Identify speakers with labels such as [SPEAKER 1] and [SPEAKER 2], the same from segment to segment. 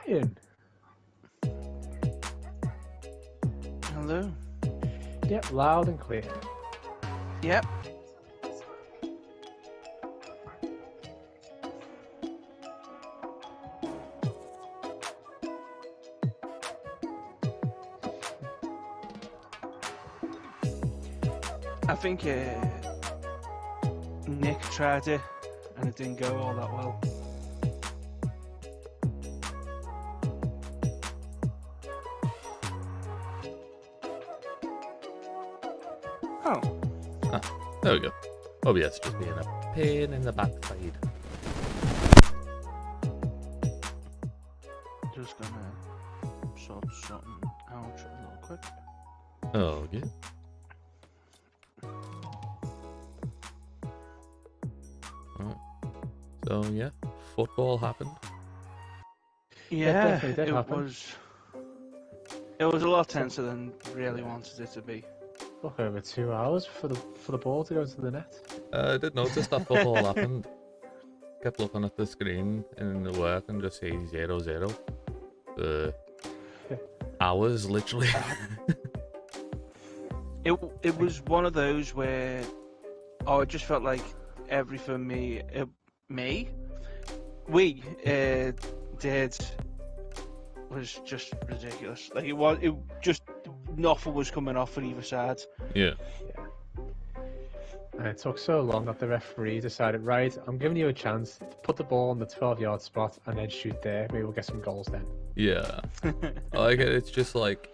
[SPEAKER 1] Ryan.
[SPEAKER 2] Hello.
[SPEAKER 1] Yep, loud and clear.
[SPEAKER 2] Yep. I think Nick tried it and it didn't go all that well. Oh.
[SPEAKER 3] Ah, there we go. OBS just being a pain in the backside.
[SPEAKER 2] Just gonna sort something out real quick.
[SPEAKER 3] Oh, yeah. Right. So, yeah, football happened.
[SPEAKER 2] Yeah,
[SPEAKER 1] definitely did
[SPEAKER 2] it
[SPEAKER 1] happen.
[SPEAKER 2] was a lot tenser than really wanted it to be.
[SPEAKER 1] Look, over 2 hours for the ball to go into the net.
[SPEAKER 3] I did notice that football happened. Kept looking at the screen in the work and just see 0-0. Hours, literally.
[SPEAKER 2] It was one of those where, it just felt like everything we did was just ridiculous. Like it just nothing was coming off on either side.
[SPEAKER 3] Yeah.
[SPEAKER 1] And it took so long that the referee decided, right, I'm giving you a chance to put the ball on the 12-yard spot and then shoot there. Maybe we'll get some goals then.
[SPEAKER 3] Yeah. Like, it's just like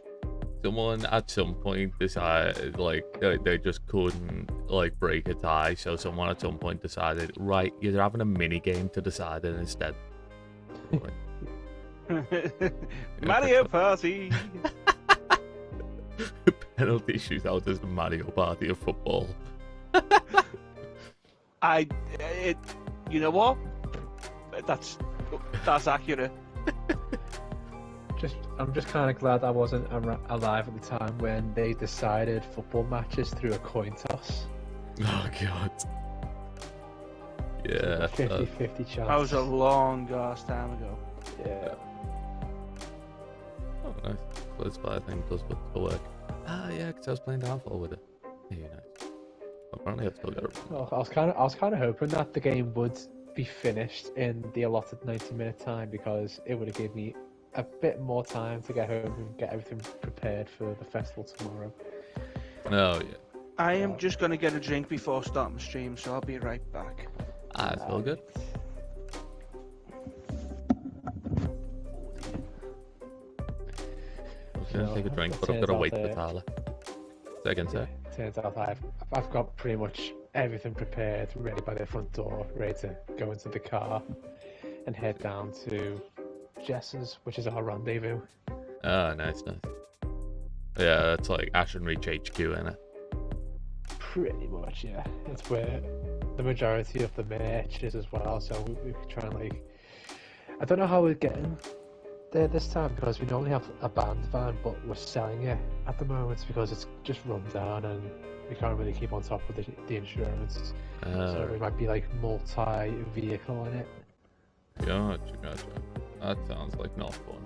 [SPEAKER 3] someone at some point decided, like, they just couldn't, like, break a tie. So someone at some point decided, right, you're having a mini game to decide it instead. Like,
[SPEAKER 2] Mario Party.
[SPEAKER 3] penalty shootout is the Mario Party of football.
[SPEAKER 2] You know what? That's accurate.
[SPEAKER 1] I'm just kind of glad I wasn't alive at the time when they decided football matches through a coin toss.
[SPEAKER 3] Oh god. Yeah.
[SPEAKER 1] 50-50 chance.
[SPEAKER 2] That was a long ass time ago.
[SPEAKER 1] Yeah.
[SPEAKER 3] Oh, nice. Slay the Spire thing does put the work. Ah, yeah, because I was playing Downfall with it. Yeah, nice. Apparently, I've still got it.
[SPEAKER 1] Well, I was kind of hoping that the game would be finished in the allotted 90-minute time because it would have given me a bit more time to get home and get everything prepared for the festival tomorrow.
[SPEAKER 3] Oh, yeah.
[SPEAKER 2] I am just gonna get a drink before starting the stream, so I'll be right back.
[SPEAKER 3] Ah, it's all good. I was going to take a drink, but I've got to wait for Tyla. Second, sir.
[SPEAKER 1] Turns out I've got pretty much everything prepared, ready by the front door, ready to go into the car and head down to Jess's, which is our rendezvous.
[SPEAKER 3] Oh, nice. Yeah, it's like Ashen Reach HQ, isn't it?
[SPEAKER 1] Pretty much, yeah. It's where the majority of the merch is as well, so we try and like... I don't know how we're getting there this time because we normally have a band van, but we're selling it at the moment because it's just run down and we can't really keep on top of the insurance. So it might be like multi-vehicle in it.
[SPEAKER 3] Gotcha. That sounds like not fun.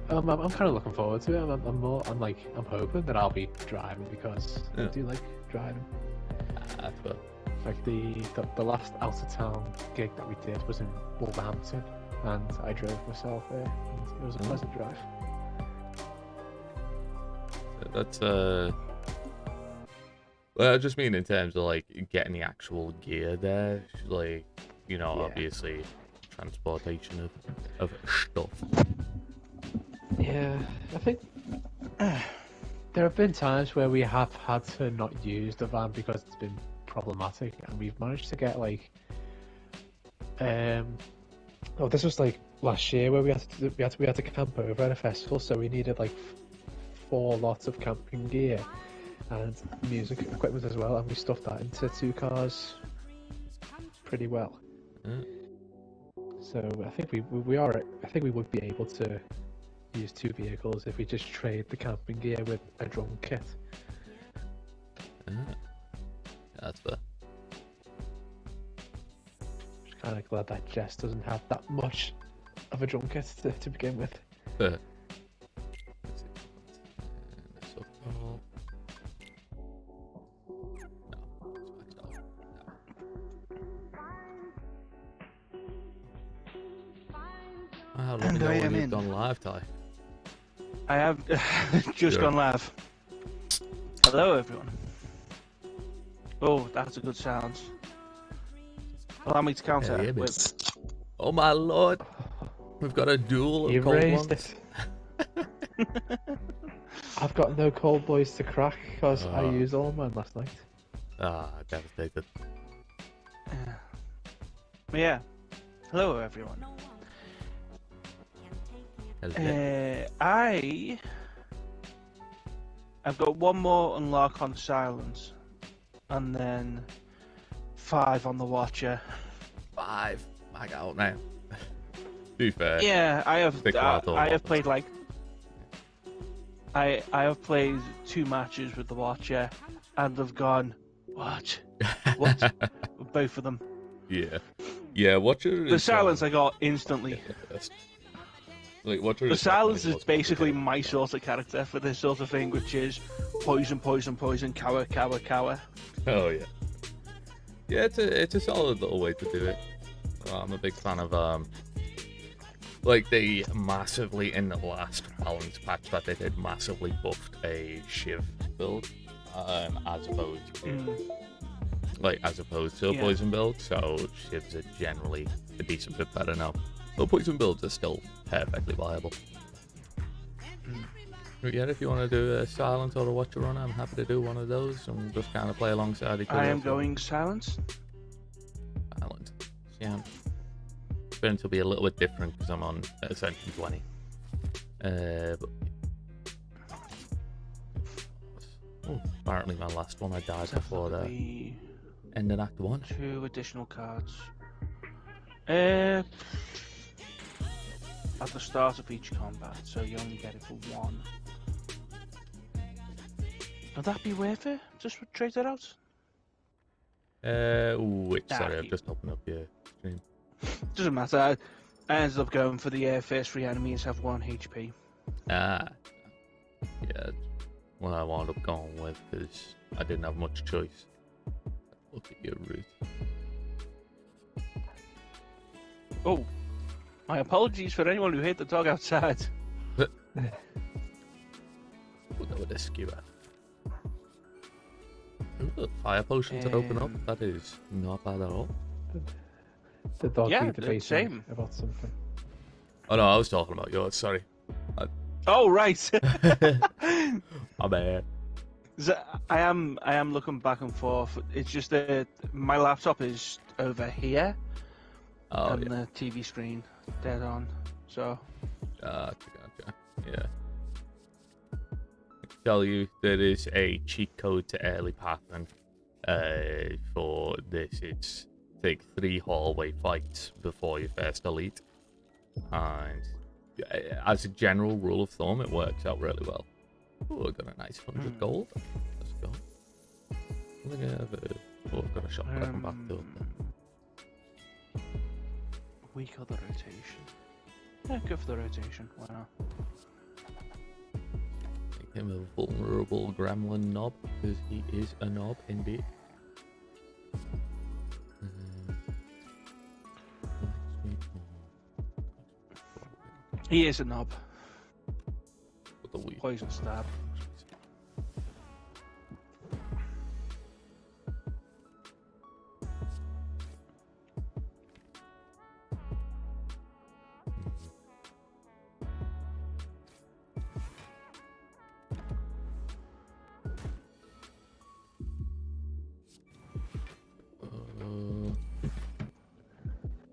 [SPEAKER 1] I'm kind of looking forward to it. I'm hoping that I'll be driving because I do like driving.
[SPEAKER 3] That's good.
[SPEAKER 1] Like the last out of town gig that we did was in Wolverhampton, and I drove myself there, and it was a pleasant drive.
[SPEAKER 3] That's well, I just mean in terms of like getting the actual gear there, like, you know, obviously transportation of stuff.
[SPEAKER 1] Yeah, I think there have been times where we have had to not use the van because it's been problematic, and we've managed to get like this was like last year where we had to camp over at a festival, so we needed like 4 lots of camping gear and music equipment as well, and we stuffed that into 2 cars pretty well. So I think we would be able to use 2 vehicles if we just trade the camping gear with a drum kit.
[SPEAKER 3] That's fair.
[SPEAKER 1] kind of glad that Jess doesn't have that much of a junket to begin with.
[SPEAKER 3] Let's How long ago have you gone live, Ty?
[SPEAKER 2] I have just gone live. Hello, everyone. Oh, that's a good sound. Allow me to counter with...
[SPEAKER 3] Oh my lord! We've got a duel of cold
[SPEAKER 1] raised
[SPEAKER 3] ones.
[SPEAKER 1] it. I've got no cold boys to crack because I used all of mine last night.
[SPEAKER 3] Devastated.
[SPEAKER 2] But yeah. Hello, everyone. I've got one more unlock on Silence, and then 5 on the Watcher.
[SPEAKER 3] 5. My God, now. To be fair.
[SPEAKER 2] Yeah, I have played like. I have played 2 matches with the Watcher, and I've gone, what? What? Both of them.
[SPEAKER 3] Yeah. Watcher.
[SPEAKER 2] The Silence I got instantly.
[SPEAKER 3] Like, Watcher
[SPEAKER 2] the Silence is basically my sort of character for this sort of thing, which is poison, poison, poison, cower, cower, cower.
[SPEAKER 3] Oh yeah. Yeah, it's a solid little way to do it. I'm a big fan of like they massively in the last balance patch that they did massively buffed a Shiv build, as opposed to a poison build. So Shivs are generally a decent bit better now. But poison builds are still perfectly viable. But yeah, if you want to do a Silence or a Watcher run, I'm happy to do one of those and just kind of play alongside each other.
[SPEAKER 2] I am going Silence.
[SPEAKER 3] Silence. Yeah. It's going to be a little bit different because I'm on Ascension 20. Apparently my last one I died before the end of Act 1.
[SPEAKER 2] 2 additional cards. At the start of each combat, so you only get it for 1. Would that be worth it? Just trade that out?
[SPEAKER 3] Sorry, I've just opened up your stream.
[SPEAKER 2] Doesn't matter. I ended up going for the first 3 enemies have 1 HP.
[SPEAKER 3] Yeah, what I wound up going with because I didn't have much choice. Look at your route.
[SPEAKER 2] Oh, my apologies for anyone who hit the dog outside.
[SPEAKER 3] We'll go with a skewer. Ooh, fire potions that open up. That is not bad at all.
[SPEAKER 1] The dog debating
[SPEAKER 2] same
[SPEAKER 1] about something.
[SPEAKER 3] Oh no, I was talking about yours. Sorry.
[SPEAKER 2] Oh right.
[SPEAKER 3] My bad.
[SPEAKER 2] I am looking back and forth. It's just that my laptop is over here. And the TV screen dead on, so.
[SPEAKER 3] Gotcha. Yeah. I can tell you there is a cheat code to early pathing. For this, it's take 3 hallway fights before your first elite, and as a general rule of thumb, it works out really well. Oh, I've got a nice 100 gold. Let's go. I think I have I've got a shot, but I can back to it then.
[SPEAKER 2] Weak of the rotation. Yeah, go for the rotation. Why not?
[SPEAKER 3] Make him a vulnerable gremlin knob because he is a knob indeed.
[SPEAKER 2] He is a knob. Poison stab.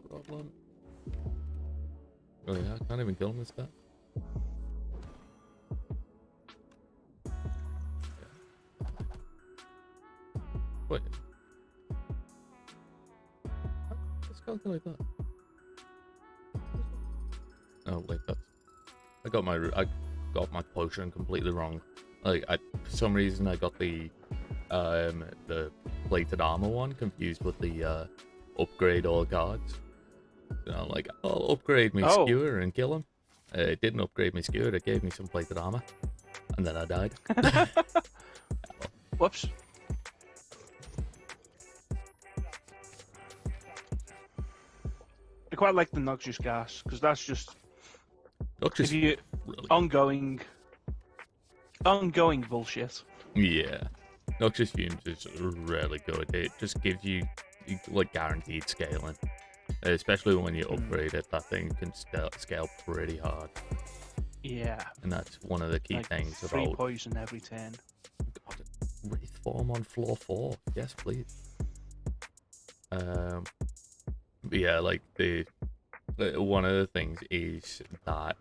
[SPEAKER 3] Problem. Oh yeah, I can't even kill him with that. Wait. Let's calculate that. Oh wait, that's. I got my potion completely wrong. Like, for some reason I got the plated armor one confused with the upgrade all cards. So I'm like, I'll upgrade my
[SPEAKER 2] Oh.
[SPEAKER 3] skewer and kill him. It didn't upgrade my skewer, it gave me some plated armor. And then I died.
[SPEAKER 2] Whoops. I quite like the noxious gas, because that's just
[SPEAKER 3] Noxious,
[SPEAKER 2] if you
[SPEAKER 3] really
[SPEAKER 2] ongoing bullshit.
[SPEAKER 3] Yeah. Noxious Fumes is really good. It just gives you like guaranteed scaling. Especially when you upgrade it, that thing can scale pretty hard.
[SPEAKER 2] Yeah.
[SPEAKER 3] And that's one of the key
[SPEAKER 2] Like
[SPEAKER 3] things
[SPEAKER 2] free
[SPEAKER 3] about...
[SPEAKER 2] poison every turn.
[SPEAKER 3] God, Wraith form on floor 4. Yes, please. But yeah, like one of the things is that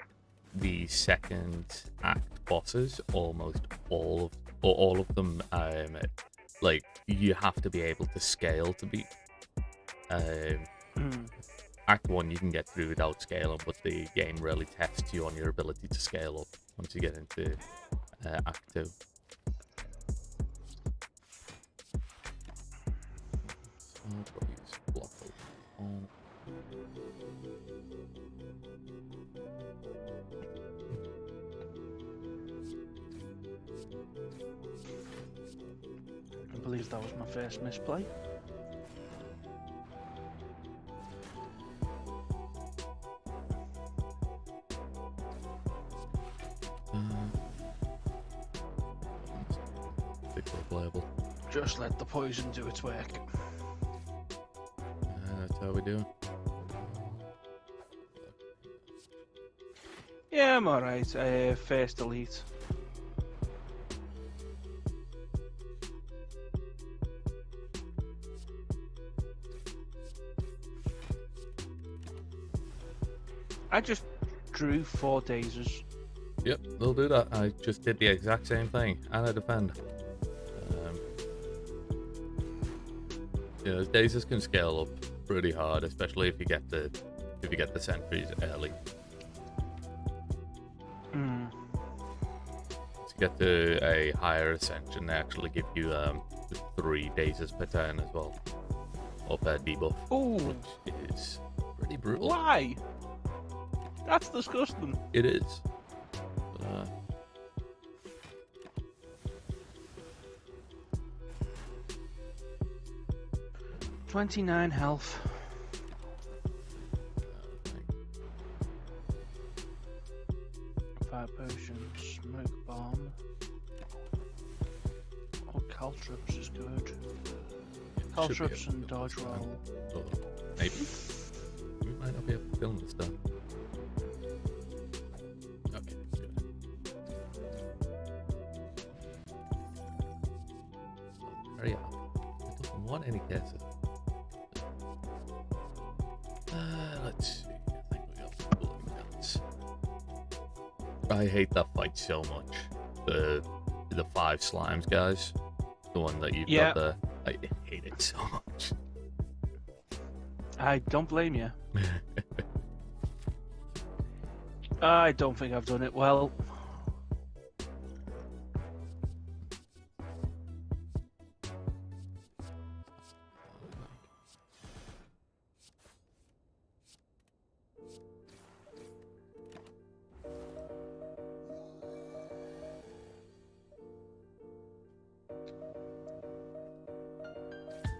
[SPEAKER 3] the second act bosses, almost all of them, like you have to be able to scale to beat. Act 1 you can get through without scaling, but the game really tests you on your ability to scale up once you get into Act 2.
[SPEAKER 2] I believe that was my first misplay. Just let the poison do its work.
[SPEAKER 3] That's how we do.
[SPEAKER 2] Yeah, I'm alright. First elite. I just drew 4 dazers.
[SPEAKER 3] Yep, they'll do that. I just did the exact same thing, and I defend. Yeah, dazers can scale up pretty hard, especially if you get the sentries early. To get to a higher ascension, they actually give you 3 dazers per turn as well, or per debuff, which is pretty brutal.
[SPEAKER 2] Why? That's disgusting.
[SPEAKER 3] It is.
[SPEAKER 2] 29 health. Fire potion, smoke bomb. Oh, caltrops is good. Caltrops and dodge roll.
[SPEAKER 3] Maybe. We might not be able to film this stuff. Okay, good. Hurry up. I don't want any guesses. Let's see. I think we got bloody guns. I hate that fight so much. The 5 slimes guys. The one that you've got there. I hate it so much.
[SPEAKER 2] I don't blame you. I don't think I've done it well.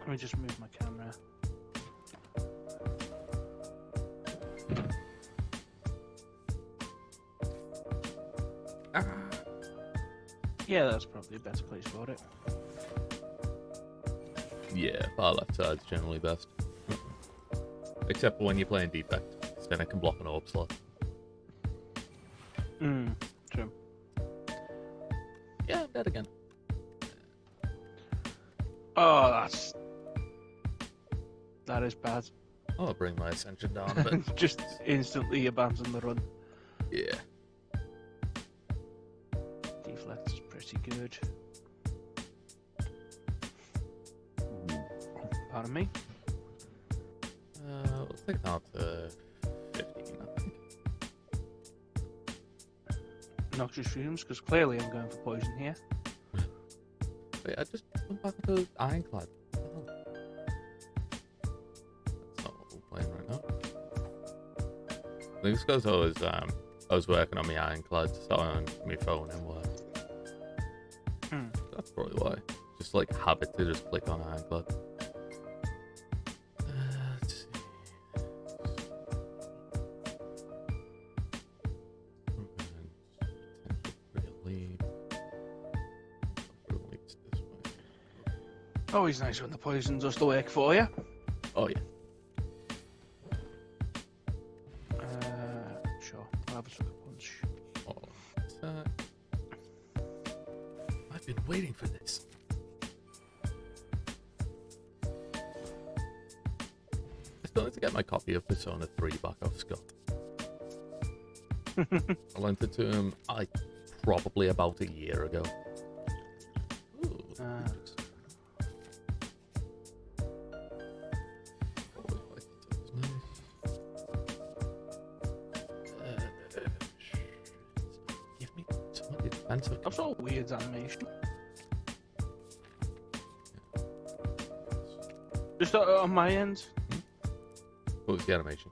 [SPEAKER 2] Let me just move my camera. Yeah, that's probably a better place for it.
[SPEAKER 3] Yeah, far left side's generally best. Except for when you're playing defect, because then it can block an orb slot.
[SPEAKER 2] True.
[SPEAKER 3] Yeah, I'm dead again.
[SPEAKER 2] Oh, that is bad.
[SPEAKER 3] I'll bring my Ascension down a bit.
[SPEAKER 2] Just instantly abandon the run.
[SPEAKER 3] Yeah.
[SPEAKER 2] Deflect is pretty good. Pardon me?
[SPEAKER 3] We'll take that to 15, I think.
[SPEAKER 2] Noxious fumes, because clearly I'm going for poison here.
[SPEAKER 3] Wait, I just went back to Ironclad. playing right now. I think it's because I was working on my ironclad, so on my phone and work. That's probably why. Just like habit to just click on ironclad. Let's see.
[SPEAKER 2] Always nice when the poison does the work for you.
[SPEAKER 3] Oh yeah.
[SPEAKER 2] Sure. I'll have a sucker punch.
[SPEAKER 3] Oh, what's that? I've been waiting for this. I still need to get my copy of Persona 3 back off Scott. I lent it to him probably about a year ago. Ooh, give me some defensive.
[SPEAKER 2] That's all weird animation. Just on my end.
[SPEAKER 3] What was the animation?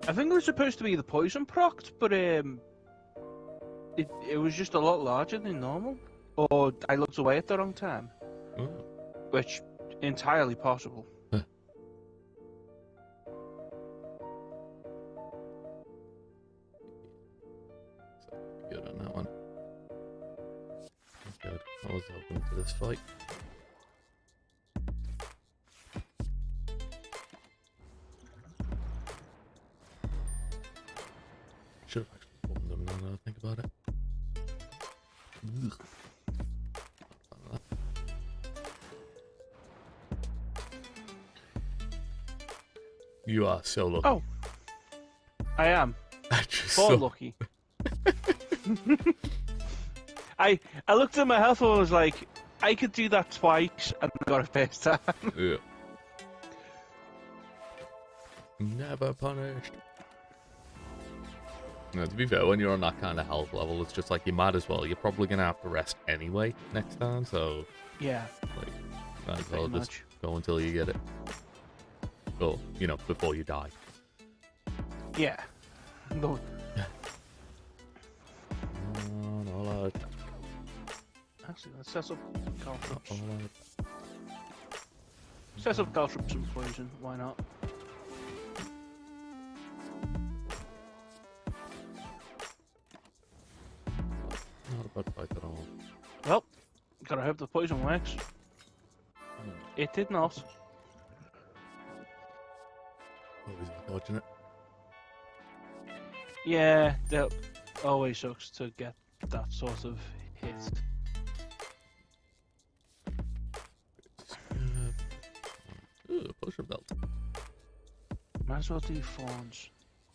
[SPEAKER 2] I think it was supposed to be the poison procced, but it was just a lot larger than normal. Or I looked away at the wrong time.
[SPEAKER 3] Oh.
[SPEAKER 2] Which, entirely possible.
[SPEAKER 3] Huh. Good on that one. Good. I was hoping for this fight. Should have actually formed them now that I think about it. Ugh. You are so lucky.
[SPEAKER 2] Oh, I am.
[SPEAKER 3] So
[SPEAKER 2] Lucky. I looked at my health and was like, I could do that twice and I got a first time.
[SPEAKER 3] Yeah. Never punished. No, to be fair, when you're on that kind of health level, it's just like you might as well. You're probably gonna have to rest anyway next time, so
[SPEAKER 2] Yeah.
[SPEAKER 3] like, might as well
[SPEAKER 2] Pretty
[SPEAKER 3] just
[SPEAKER 2] much.
[SPEAKER 3] go until you get it. Or, you know, before you die.
[SPEAKER 2] Yeah. No.
[SPEAKER 3] All out.
[SPEAKER 2] Actually, let's set up caltrops.
[SPEAKER 3] All out.
[SPEAKER 2] Set up caltrops and poison. Why not?
[SPEAKER 3] Not a bad fight at all.
[SPEAKER 2] Well, gotta hope the poison works. It did not.
[SPEAKER 3] Always unfortunate.
[SPEAKER 2] Yeah, that always sucks to get that sort of hit.
[SPEAKER 3] Ooh, potion belt.
[SPEAKER 2] Might as well do fawns.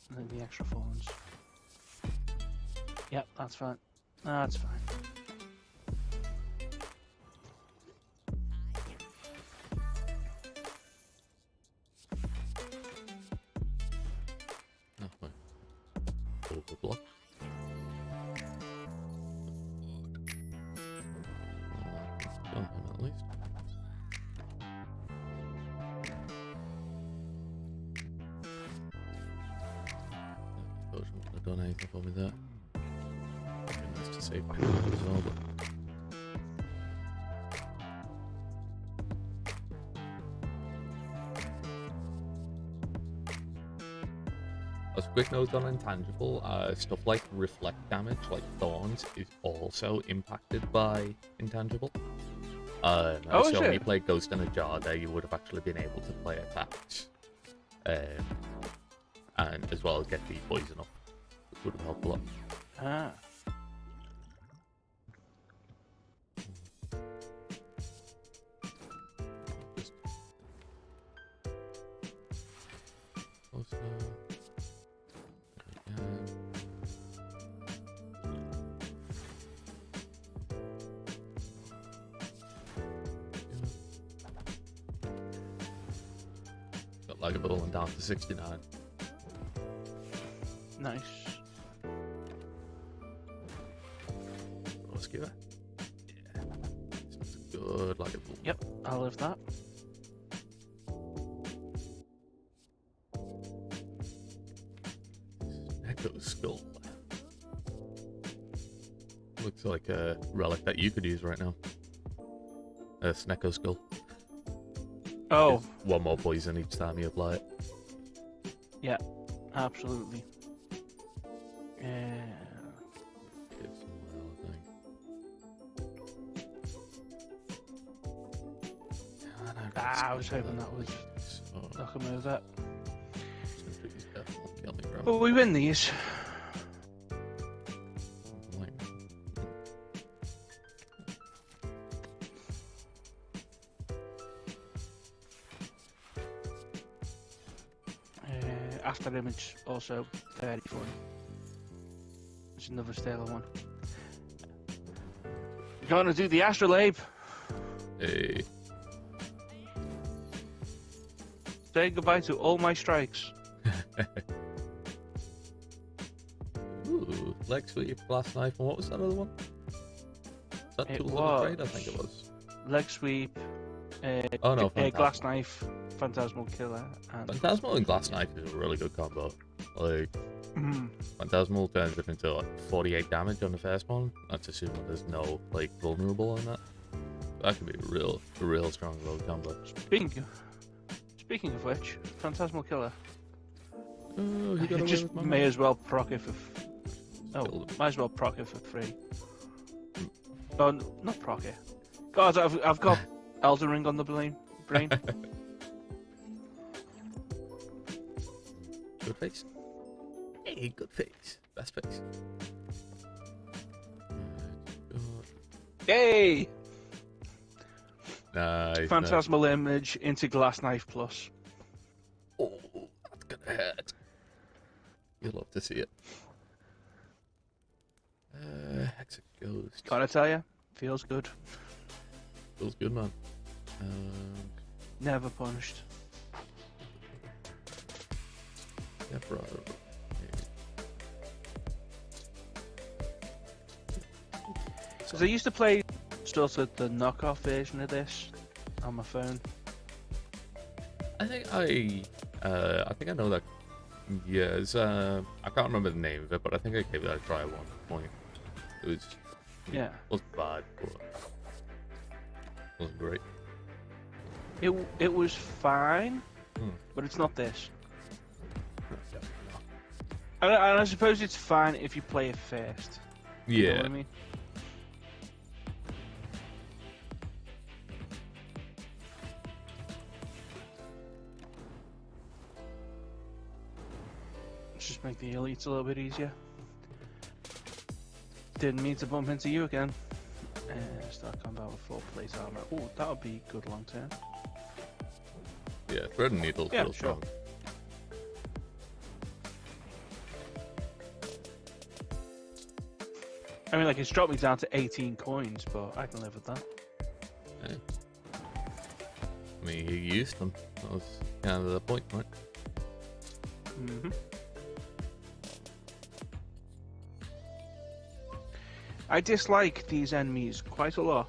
[SPEAKER 2] And then the extra fawns. Yep, that's fine. That's fine.
[SPEAKER 3] Oh, wait. Overblock. Kill him at least. Potion wouldn't have done anything for me there. It'd be nice to save my life as well, but. As a quick note on intangible, stuff like reflect damage, like thorns, is also impacted by intangible. So
[SPEAKER 2] is
[SPEAKER 3] when
[SPEAKER 2] it?
[SPEAKER 3] you play Ghost in a Jar there, you would have actually been able to play attacks. And as well as get the poison up. Which would have helped a lot.
[SPEAKER 2] Ah.
[SPEAKER 3] Just... Also... Got Lagavulin and down to 69.
[SPEAKER 2] Nice.
[SPEAKER 3] Skewer. Yeah. That's good Lagavulin.
[SPEAKER 2] Yep, I'll live that.
[SPEAKER 3] Snecko skull. Looks like a relic that you could use right now. A Snecko skull.
[SPEAKER 2] Oh.
[SPEAKER 3] It's one more poison each time you apply it.
[SPEAKER 2] Yeah, absolutely.
[SPEAKER 3] It's well, I think.
[SPEAKER 2] I was hoping that was not gonna move that. But we win these. After image also very fun. It's another stellar one. Gonna do the astrolabe.
[SPEAKER 3] Hey.
[SPEAKER 2] Say goodbye to all my strikes.
[SPEAKER 3] Ooh, leg sweep, glass knife, and what was that other one? Is that tools of the trade? I think it was.
[SPEAKER 2] Leg sweep.
[SPEAKER 3] Oh no,
[SPEAKER 2] glass knife, phantasmal killer, and
[SPEAKER 3] Phantasmal and glass knife is a really good combo. Like, Phantasmal turns it into like 48 damage on the first one. That's assuming there's no like vulnerable on that. That could be a real strong road combo.
[SPEAKER 2] Speaking of which, phantasmal killer.
[SPEAKER 3] Oh, he got away
[SPEAKER 2] just
[SPEAKER 3] with my
[SPEAKER 2] may
[SPEAKER 3] man.
[SPEAKER 2] as well proc it for. Might as well proc it for free. Oh, not proc it. God, I've got Elden Ring on the brain.
[SPEAKER 3] Good face. Hey, good face. Best face.
[SPEAKER 2] Yay!
[SPEAKER 3] Nice.
[SPEAKER 2] Phantasmal image into glass knife plus.
[SPEAKER 3] Oh, that's gonna hurt. You'll love to see it. Hex a ghost.
[SPEAKER 2] Gotta tell you, feels good.
[SPEAKER 3] Feels good, man.
[SPEAKER 2] Never punished.
[SPEAKER 3] Yeah, bro.
[SPEAKER 2] Because I used to play sort of the knockoff version of this on my phone.
[SPEAKER 3] I think I know that. Yes, I can't remember the name of it, but I think I gave it a try at one point. It wasn't bad, but it wasn't great.
[SPEAKER 2] It was fine, but it's not this. And I suppose it's fine if you play it first.
[SPEAKER 3] Yeah.
[SPEAKER 2] You know what I mean? Let's just make the elites a little bit easier. Didn't mean to bump into you again. Start combat with 4 plate armor. Oh, that would be good long term.
[SPEAKER 3] Yeah, thread and needle
[SPEAKER 2] Yeah,
[SPEAKER 3] feel
[SPEAKER 2] sure.
[SPEAKER 3] strong.
[SPEAKER 2] I mean, like, it's dropped me down to 18 coins, but I can live with that.
[SPEAKER 3] Yeah. I mean, you used them. That was kind of the point, right?
[SPEAKER 2] Mm-hmm. I dislike these enemies quite a lot.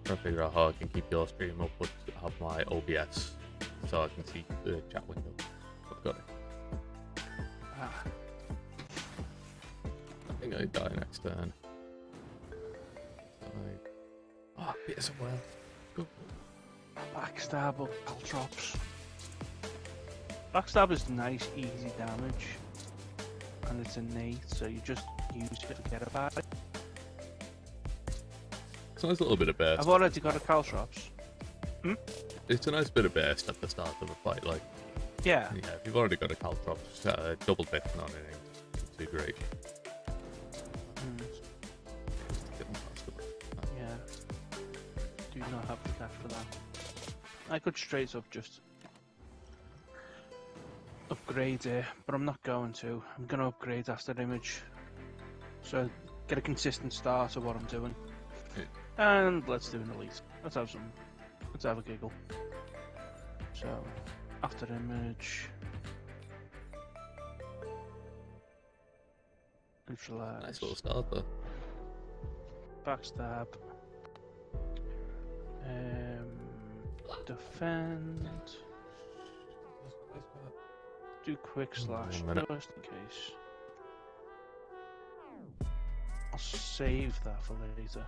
[SPEAKER 3] Trying to figure out how I can keep your stream up but have my OBS so I can see the chat window. I've got it. I think I die next turn. Oh, Peter's well. Go.
[SPEAKER 2] Backstab or Caltrops. Backstab is nice, easy damage. And it's innate, so you just use it, forget about it.
[SPEAKER 3] It's a nice little bit of burst.
[SPEAKER 2] I've already got a Caltrops.
[SPEAKER 3] It's a nice bit of burst at the start of a fight. Like,
[SPEAKER 2] Yeah.
[SPEAKER 3] yeah, if you've already got a Caltrops, double dipping on it ain't too great.
[SPEAKER 2] Yeah. Do not have the cash for that. I could straight up just upgrade it, but I'm not going to. I'm going to upgrade after image. So get a consistent start of what I'm doing.
[SPEAKER 3] Yeah.
[SPEAKER 2] And let's do an elite. Let's have a giggle. So After image. Neutralize.
[SPEAKER 3] Nice little start there.
[SPEAKER 2] Backstab. Defend. Do quick slash just in case. I'll save that for later.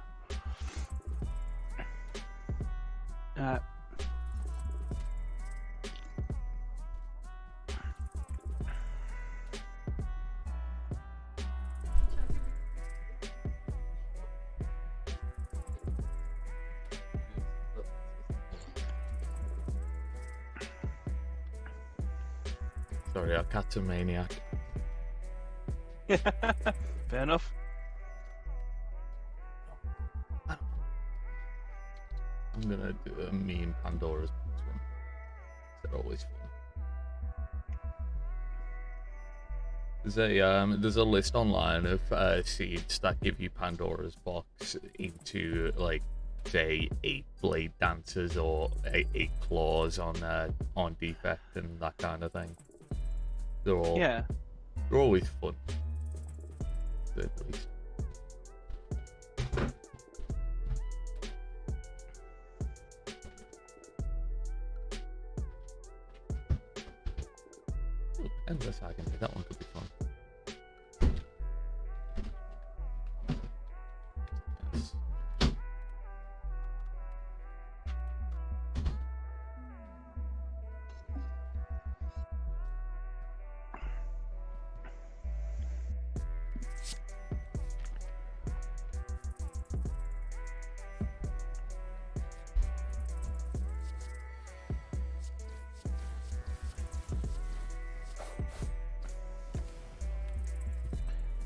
[SPEAKER 3] Sorry, our cat's a maniac.
[SPEAKER 2] Fair enough.
[SPEAKER 3] I'm gonna do a mean Pandora's box one. They're always fun. There's a list online of seeds that give you Pandora's box into, like, say 8 blade dancers or 8 claws on defect and that kind of thing. They're always fun. At least. Ooh, endless agony. That one could be fun. Yes.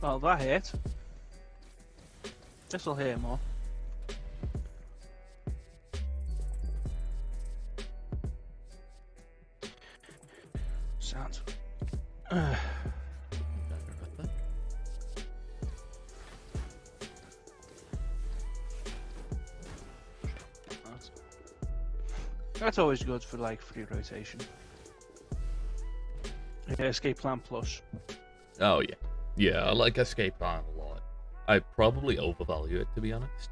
[SPEAKER 2] Well, that hit. This'll hit more. Sounds. That's always good for, like, free rotation. Yeah, escape plan plus.
[SPEAKER 3] Oh yeah. Yeah, I like escape plan a lot. I probably overvalue it, to be honest.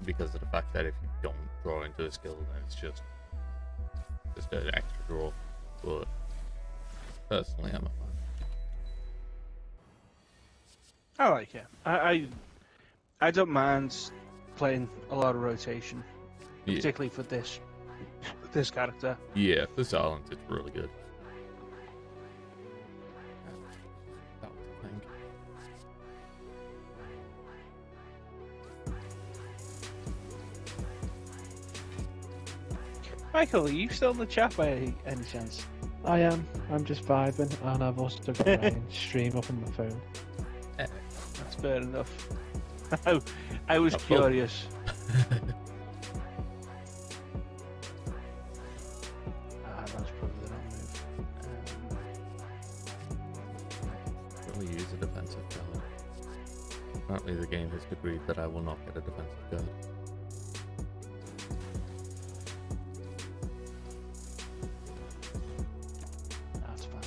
[SPEAKER 3] Because of the fact that if you don't draw into a skill, then it's just an extra draw. But personally, I'm a fan.
[SPEAKER 2] I like it. I don't mind playing a lot of rotation, particularly for this character.
[SPEAKER 3] Yeah, for silence, it's really good. That was a thing.
[SPEAKER 2] Michael, are you still in the chat by any chance?
[SPEAKER 1] I am. I'm just vibing, and I've also got Ryan stream up on my phone.
[SPEAKER 2] That's fair enough. I was curious. That's probably the wrong move.
[SPEAKER 3] Will use a defensive card. Apparently, the game has agreed that I will not get a defensive card.
[SPEAKER 2] That's fine.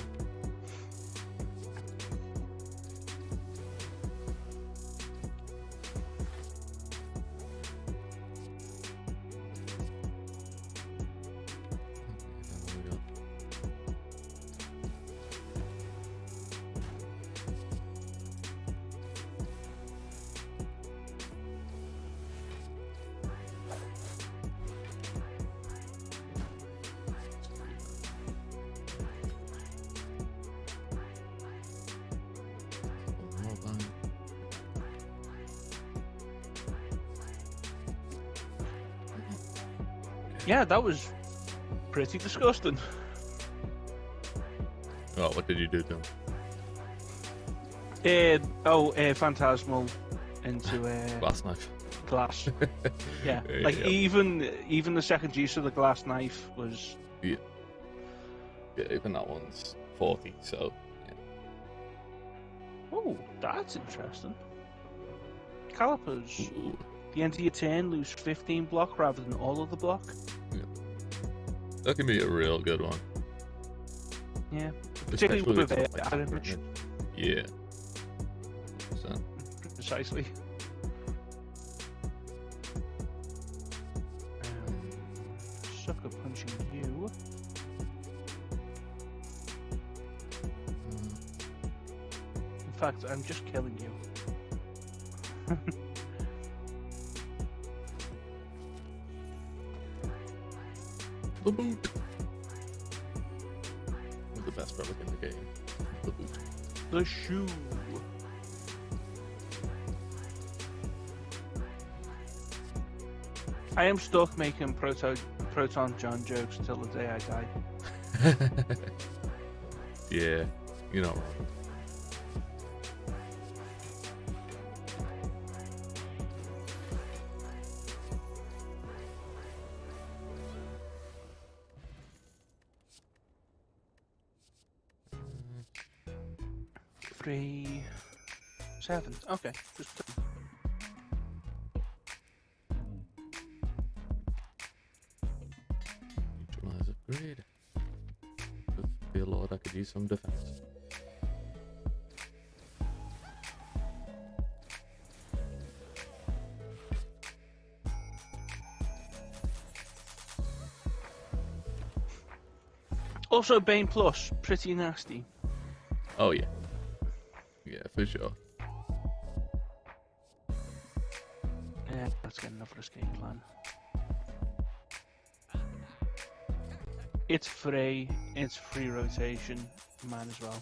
[SPEAKER 2] Yeah, that was pretty disgusting.
[SPEAKER 3] Oh, what did you do to him?
[SPEAKER 2] Phantasmal into
[SPEAKER 3] Glass knife.
[SPEAKER 2] glass. Yeah, like
[SPEAKER 3] Yep.
[SPEAKER 2] even the second use of the glass knife was.
[SPEAKER 3] Yeah, even that one's 40, so yeah.
[SPEAKER 2] Oh, that's interesting. Calipers.
[SPEAKER 3] Ooh.
[SPEAKER 2] The end of your turn, lose 15 block rather than all of the block.
[SPEAKER 3] Yeah. That can be a real good one.
[SPEAKER 2] Yeah, particularly with
[SPEAKER 3] like
[SPEAKER 2] damage.
[SPEAKER 3] Yeah. So.
[SPEAKER 2] Precisely. Sucker punching you. In fact, I'm just killing you.
[SPEAKER 3] The boot. The best relic in the game. The boot.
[SPEAKER 2] The shoe. I am stuck making Proton John jokes till the day I die.
[SPEAKER 3] Yeah, you know.
[SPEAKER 2] Three, 7. Okay, just.
[SPEAKER 3] Neutralize upgrade. Dear Lord, I could use some defense.
[SPEAKER 2] Also, Bane Plus, pretty nasty.
[SPEAKER 3] Oh yeah. Yeah, for sure.
[SPEAKER 2] Yeah, let's get another escape plan. It's free rotation, might as well.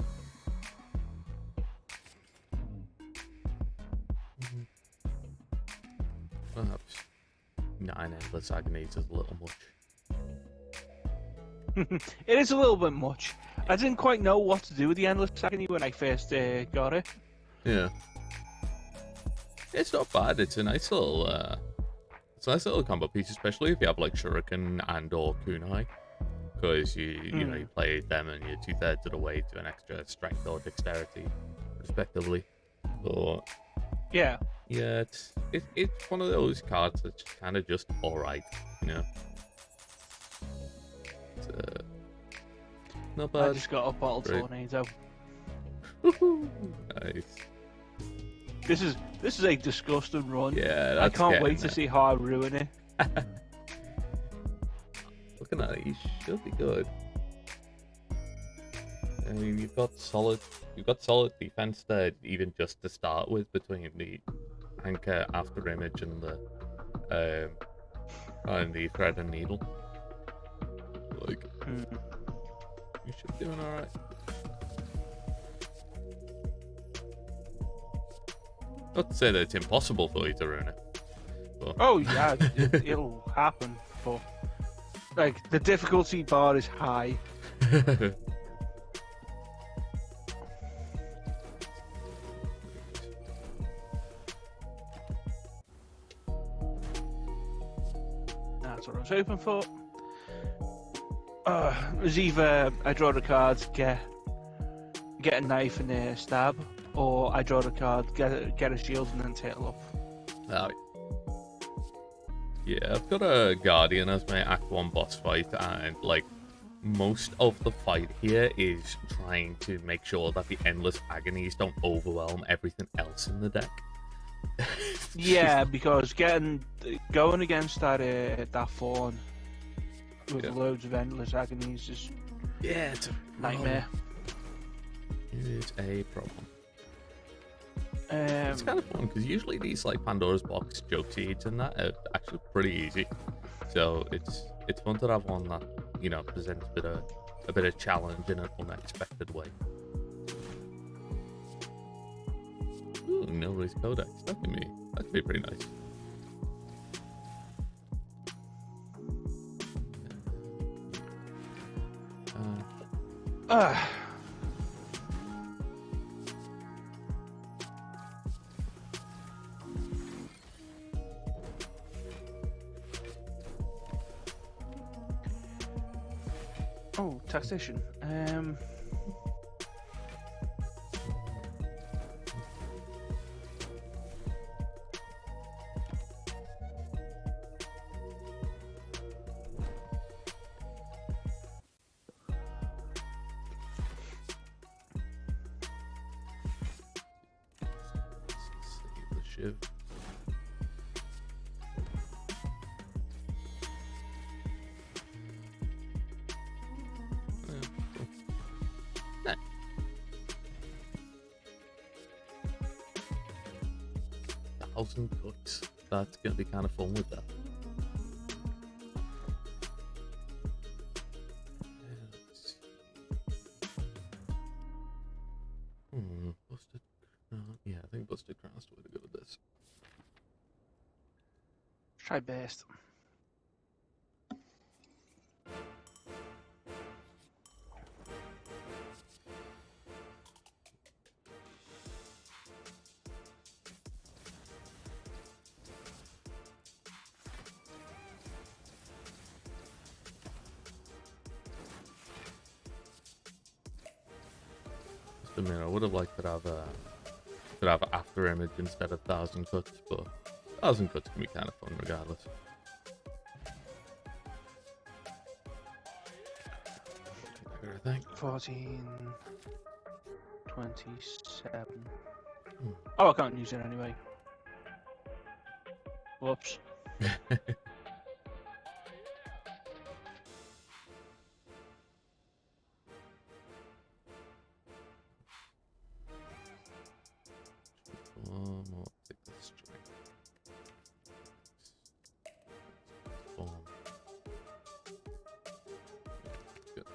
[SPEAKER 3] Perhaps 9 endless agonies is a little much.
[SPEAKER 2] It is a little bit much. I didn't quite know what to do with the endless agony when I first got it.
[SPEAKER 3] Yeah. It's not bad. It's a nice little combo piece, especially if you have like Shuriken and or Kunai, because you know you play them and you're 2/3 of the way to an extra strength or dexterity, respectively. But
[SPEAKER 2] yeah,
[SPEAKER 3] it's one of those cards that's kind of just all right, you know. It's, not bad.
[SPEAKER 2] I just got a bottle tornado.
[SPEAKER 3] Nice.
[SPEAKER 2] This is a disgusting run.
[SPEAKER 3] Yeah,
[SPEAKER 2] I can't wait to see how I ruin it.
[SPEAKER 3] Looking at it, you should be good. I mean, you've got solid defense there, even just to start with, between the anchor after image and the thread and needle. Like, you should be doing all right. Not to say that it's impossible for you to ruin it. But...
[SPEAKER 2] Oh yeah, it'll happen. But like the difficulty bar is high. That's what I was hoping for. It was either I draw the cards, get a knife and stab, or I draw the card, get a shield and then tail up.
[SPEAKER 3] Oh, yeah, I've got a Guardian as my Act 1 boss fight, and like most of the fight here is trying to make sure that the endless agonies don't overwhelm everything else in the deck.
[SPEAKER 2] Yeah, because going against that fawn with loads of endless agonies is
[SPEAKER 3] it's a
[SPEAKER 2] nightmare.
[SPEAKER 3] It is a problem. It's kind of fun because usually these like Pandora's box joke seeds and that are actually pretty easy. So it's fun to have one that, you know, presents a bit of challenge in an unexpected way. Ooh, nobody's codex. That could be pretty nice.
[SPEAKER 2] Oh, taxation.
[SPEAKER 3] 1,000 cuts. That's gonna be kind of fun with that. Busted. Yeah, I think Busted Crown's the way to go with this.
[SPEAKER 2] Try best.
[SPEAKER 3] I mean, I would have liked to have after image instead of 1,000 cuts, but 1,000 cuts can be kind of fun regardless. I think
[SPEAKER 2] 14, 27. Oh, I can't use it anyway. Whoops.
[SPEAKER 3] Take the strength. Boom. Good.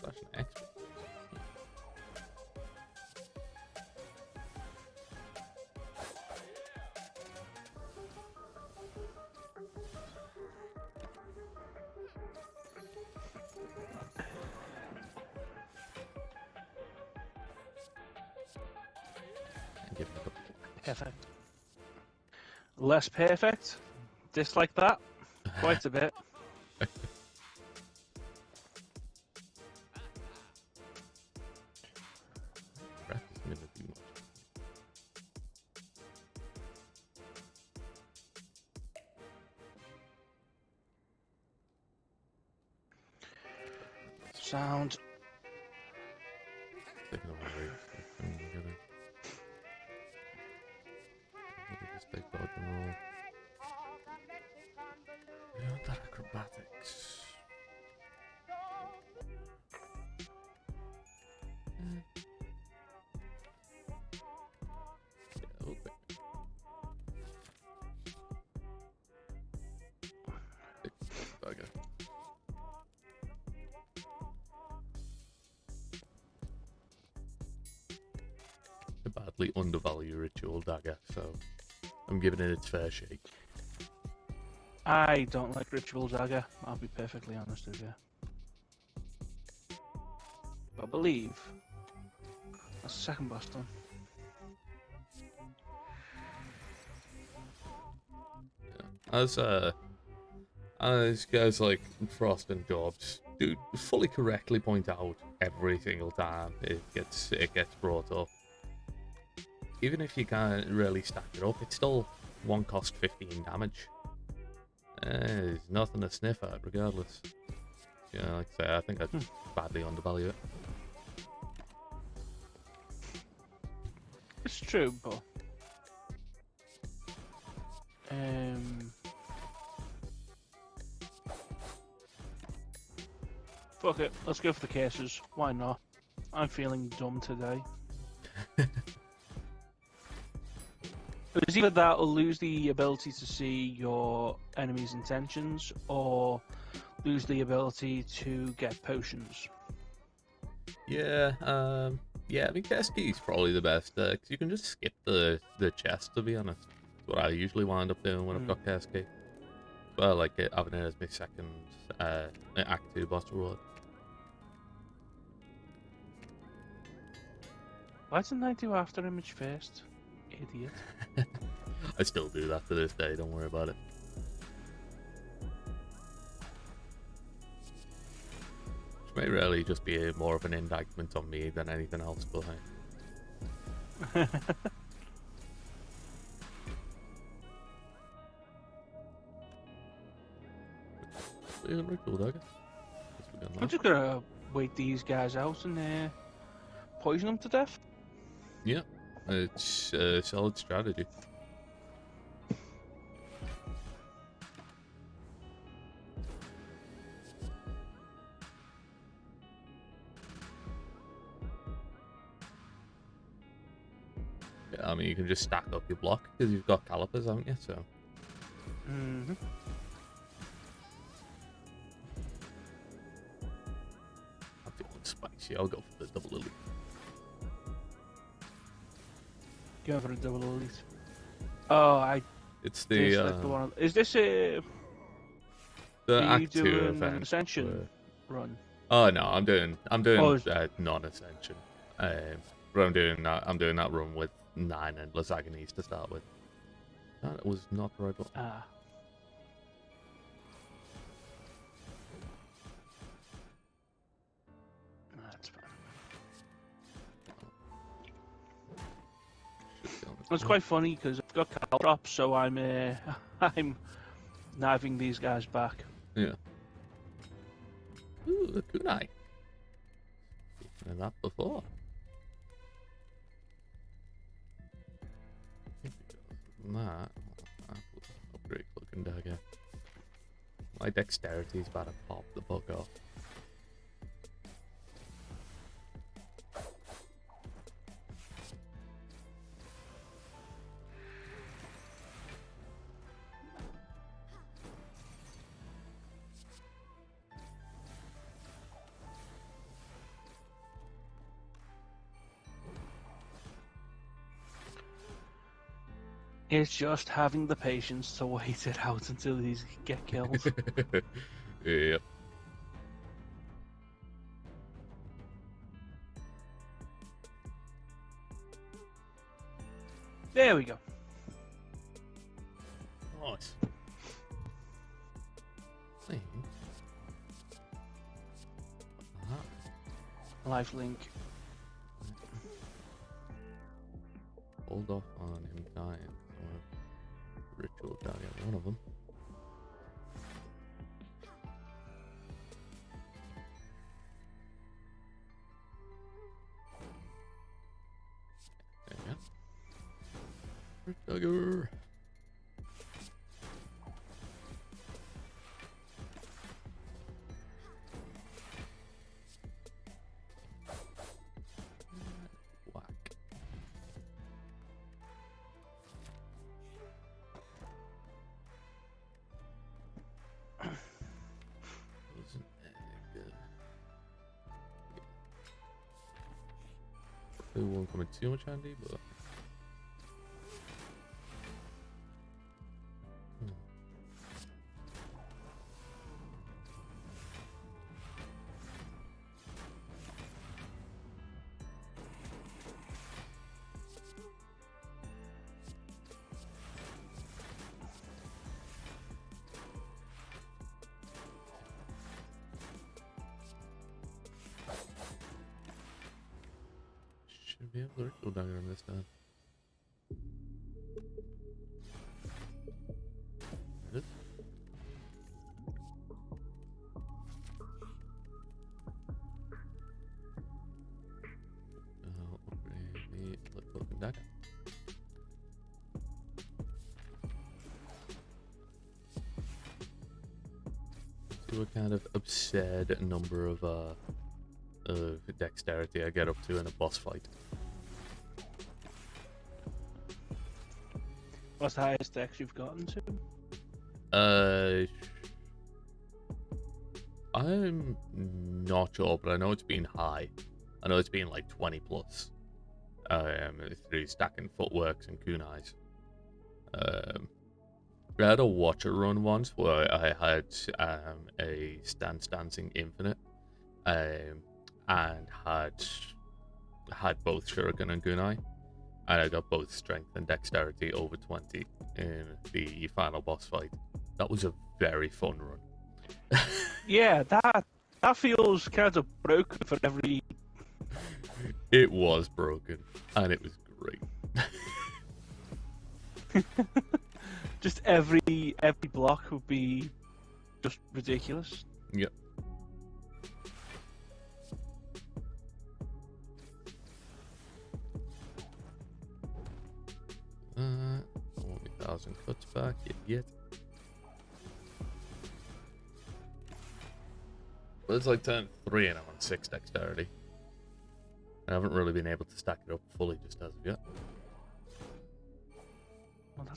[SPEAKER 3] Slash an expert. And give it a couple.
[SPEAKER 2] Perfect. Less perfect. Dislike that. Quite a bit.
[SPEAKER 3] Breath is gonna do much.
[SPEAKER 2] Sound.
[SPEAKER 3] Taking over rage. Just take dodge and roll. Yeah, that acrobatics. Yeah, we'll take it. Take dagger. I badly undervalue Ritual Dagger, so I'm giving it its fair shake.
[SPEAKER 2] I don't like Ritual Dagger, I'll be perfectly honest with you. But I believe that's the second boss done.
[SPEAKER 3] Yeah. As guys like Frost and Jobs do fully correctly point out every single time it gets brought up. Even if you can't really stack it up, it's still one cost 15 damage. There's nothing to sniff at, regardless. Yeah, like I say, I think I'd badly undervalue it.
[SPEAKER 2] It's true, but fuck it, let's go for the cases. Why not? I'm feeling dumb today. It's either that or lose the ability to see your enemy's intentions, or lose the ability to get potions.
[SPEAKER 3] Yeah, yeah, I mean, Chest Key is probably the best, because you can just skip the chest, to be honest. That's what I usually wind up doing when I've got Chest Key. Well, like having it as my second Act 2 boss reward.
[SPEAKER 2] Why didn't I do after image first? Idiot.
[SPEAKER 3] I still do that to this day, don't worry about it. Which may really just be more of an indictment on me than anything else, but hey.
[SPEAKER 2] I'm just gonna wait these guys out and poison them to death.
[SPEAKER 3] Yeah, it's a solid strategy. I mean, you can just stack up your block because you've got calipers, haven't you? So.
[SPEAKER 2] Mm-hmm.
[SPEAKER 3] I'm feeling spicy. I'll go for the double elite.
[SPEAKER 2] Go for a double elite. Oh,
[SPEAKER 3] It's the
[SPEAKER 2] one. Is this a?
[SPEAKER 3] the
[SPEAKER 2] Are you
[SPEAKER 3] Act 2
[SPEAKER 2] doing
[SPEAKER 3] event.
[SPEAKER 2] an Ascension run?
[SPEAKER 3] Oh no, I'm doing
[SPEAKER 2] Oh,
[SPEAKER 3] non-Ascension. But I'm doing that run with 9 endless agonies to start with. That was not the right button.
[SPEAKER 2] Ah. That's fine. It's quite funny because I've got cal drops, so I'm I'm knifing these guys back.
[SPEAKER 3] Yeah. Ooh, the kunai. Seen that before. That upgrade looking dagger. My dexterity is about to pop the fuck off.
[SPEAKER 2] It's just having the patience to wait it out until these get killed.
[SPEAKER 3] Yep.
[SPEAKER 2] There we go.
[SPEAKER 3] Nice.
[SPEAKER 2] Life link.
[SPEAKER 3] Hold off on him dying. Ritual down at one of them. There you go. Dagger. Whack. Wasn't good. It won't come in too much handy, but. Should be able to ritual dagger him this time. It is. Upgrade the flip cloaking dagger. See what kind of absurd number of dexterity I get up to in a boss fight.
[SPEAKER 2] What's the highest dex you've gotten to?
[SPEAKER 3] I'm not sure, but I know it's been high. I know it's been like 20 plus. Through stacking footworks and kunais. I had a watcher run once where I had a stance dancing infinite, and had both shuriken and kunai. And I got both strength and dexterity over 20 in the final boss fight. That was a very fun run.
[SPEAKER 2] Yeah, that feels kind of broken for every.
[SPEAKER 3] It was broken, and it was great.
[SPEAKER 2] Just every block would be just ridiculous.
[SPEAKER 3] Yep. Only 1,000 cuts back yet. But it's like turn 3 and I'm on 6 dexterity. I haven't really been able to stack it up fully just as of yet.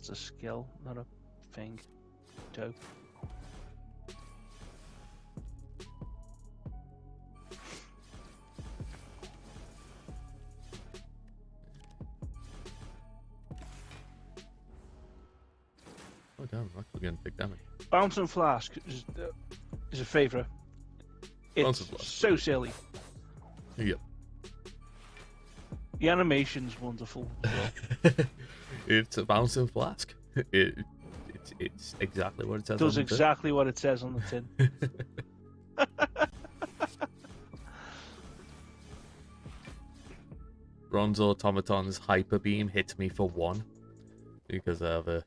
[SPEAKER 2] That's a skill, not a thing. Dope.
[SPEAKER 3] Oh damn, I'm actually getting big damage.
[SPEAKER 2] Bouncing Flask is a favourite. It's so silly.
[SPEAKER 3] Yep.
[SPEAKER 2] The animation's wonderful.
[SPEAKER 3] It's a bouncing flask. It's exactly what it says.
[SPEAKER 2] Does exactly what it says on the tin.
[SPEAKER 3] Bronze Automaton's Hyper Beam hits me for 1 because I have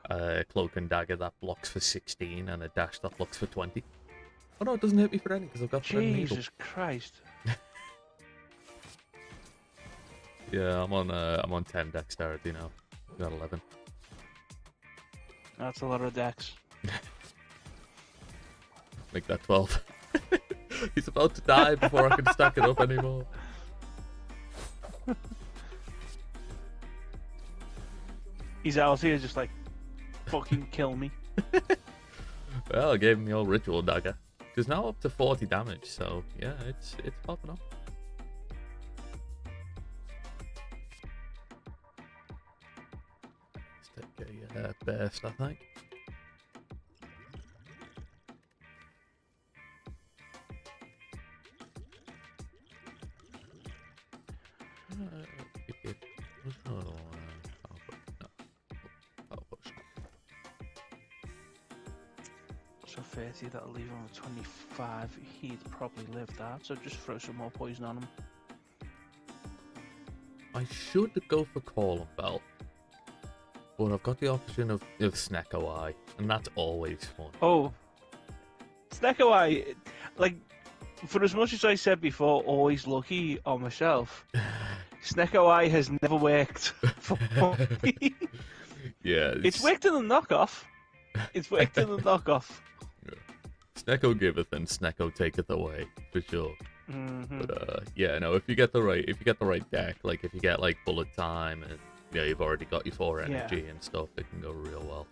[SPEAKER 3] a Cloak and Dagger that blocks for 16 and a Dash that blocks for 20. Oh no, it doesn't hit me for any because I've got
[SPEAKER 2] Jesus Christ.
[SPEAKER 3] Yeah, I'm on 10 dexterity now. Got 11.
[SPEAKER 2] That's a lot of dex.
[SPEAKER 3] Make that 12. He's about to die before I can stack it up anymore.
[SPEAKER 2] He's out here just like, fucking kill me.
[SPEAKER 3] Well, I gave him the old Ritual Dagger. Because now up to 40 damage, so yeah, it's popping off. Let's take a burst, I think.
[SPEAKER 2] So 30, that'll leave him with 25. He'd probably live that, so just throw some more poison on him.
[SPEAKER 3] I should go for Call and Bell. But I've got the option of Snecko Eye, and that's always fun.
[SPEAKER 2] Oh, Snecko Eye, like, for as much as I said before, always lucky on myself, Snecko Eye has never worked for me.
[SPEAKER 3] Yeah.
[SPEAKER 2] It's worked in the knockoff. It's worked in the knockoff.
[SPEAKER 3] Yeah. Snecko giveth and Snecko taketh away, for sure.
[SPEAKER 2] Mm-hmm.
[SPEAKER 3] But yeah, no, if you get the right deck, like if you get like Bullet Time and you've already got your 4 energy and stuff, it can go real well.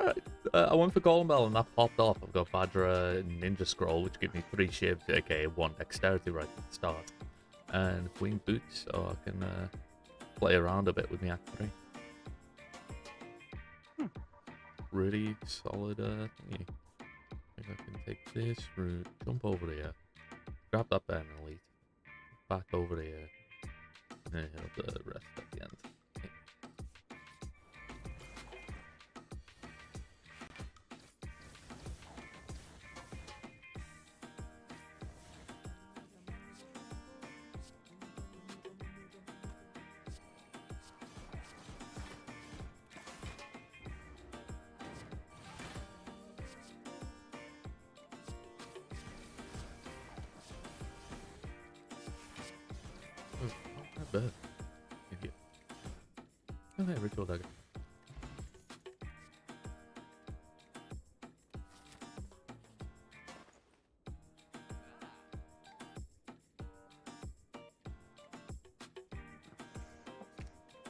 [SPEAKER 3] Alright, I went for Golem Bell and that popped off. I've got Vajra Ninja Scroll, which gives me 3 shivs, aka 1 dexterity right at the start. And Winged Boots, so I can play around a bit with my Act 3. Really solid thingy. I think I can take this route, jump over here, grab that Ben Elite, back over here, and hit up the rest at the end. Bad. Idiot. Oh, hey, Ritual Dagger.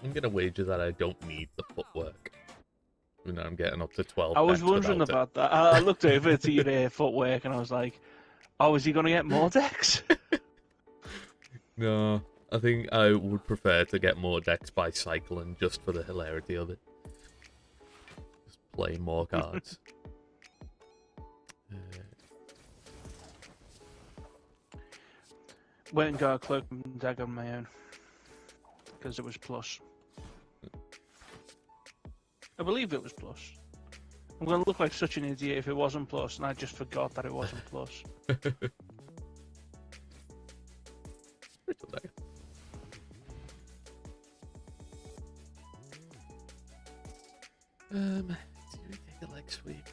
[SPEAKER 3] I'm gonna wager that I don't need the footwork. You know, I'm getting up to 12.
[SPEAKER 2] I was wondering about that. I looked over to your footwork and I was like, oh, is he gonna get more decks?
[SPEAKER 3] No. I think I would prefer to get more decks by cycling just for the hilarity of it. Just play more cards.
[SPEAKER 2] Went and got a Cloak and Dagger on my own. Because it was plus. I believe it was plus. I'm going to look like such an idiot if it wasn't plus, and I just forgot that it wasn't plus.
[SPEAKER 3] Ritual Dagger. Do we take a leg sweep?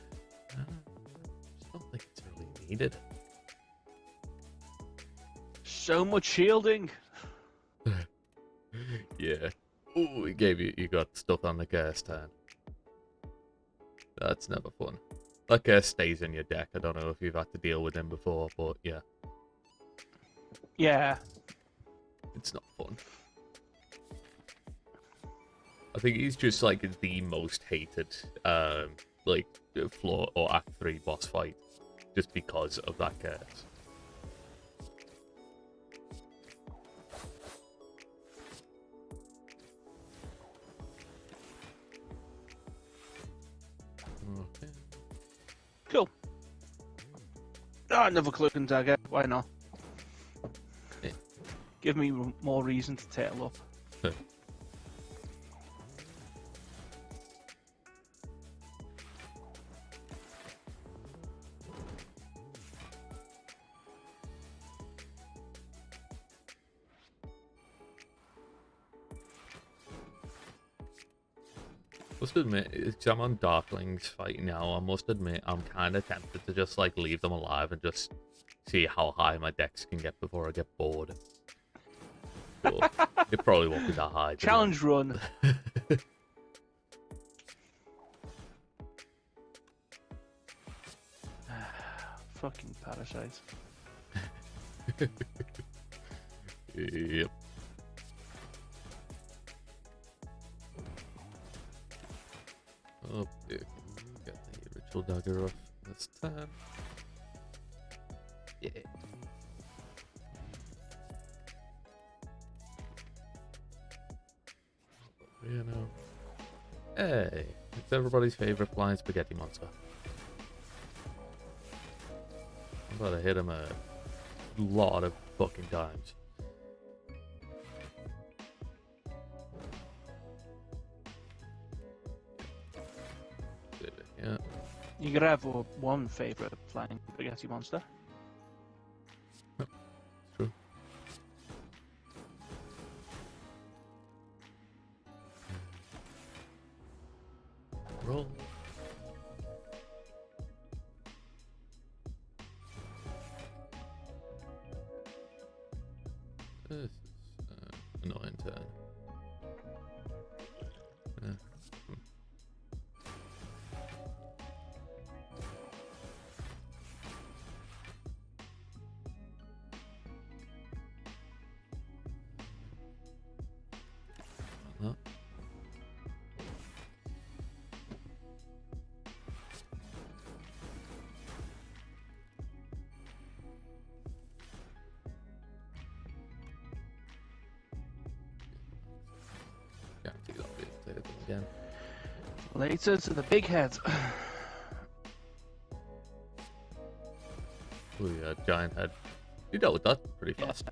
[SPEAKER 3] I just don't think it's really needed.
[SPEAKER 2] So much shielding.
[SPEAKER 3] Yeah. Ooh, he gave you got stuff on the curse turn. That's never fun. That curse stays in your deck. I don't know if you've had to deal with him before, but yeah.
[SPEAKER 2] Yeah.
[SPEAKER 3] It's not fun. I think he's just like the most hated like floor or Act 3 boss fight, just because of that curse. Okay.
[SPEAKER 2] Cool. Another cloak and dagger. Why not?
[SPEAKER 3] Yeah.
[SPEAKER 2] Give me more reason to tail up.
[SPEAKER 3] Must admit, because I'm on Darklings fighting now, I must admit I'm kind of tempted to just like leave them alive and just see how high my decks can get before I get bored. But it probably won't be that high.
[SPEAKER 2] Challenge run. Fucking parasite.
[SPEAKER 3] Yep. Oh, yeah. Get the ritual dagger off this time. Yeah. You know. Hey, it's everybody's favorite flying spaghetti monster. I'm about to hit him a lot of fucking times. Yeah.
[SPEAKER 2] You could have one favourite flying spaghetti monster.
[SPEAKER 3] It's true. Roll. This is annoying turn. No. Guaranteed I'll be able to hit them again.
[SPEAKER 2] Later to the big head.
[SPEAKER 3] Oh yeah, giant head. You dealt with that pretty fast.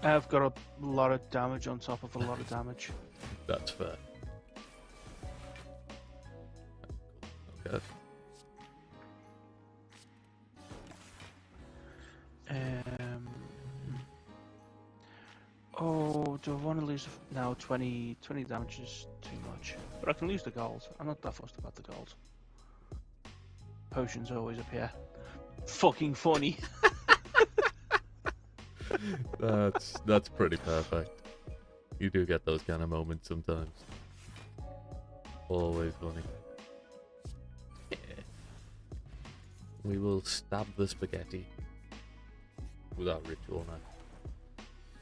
[SPEAKER 2] I've got a lot of damage on top of a lot of damage.
[SPEAKER 3] That's fair. Okay.
[SPEAKER 2] Oh, do I want to lose? No, 20 damage is too much. But I can lose the gold. I'm not that fussed about the gold. Potions always appear. Fucking funny.
[SPEAKER 3] That's pretty perfect. You do get those kind of moments sometimes. Always funny. Yeah. We will stab the spaghetti with our ritual knife.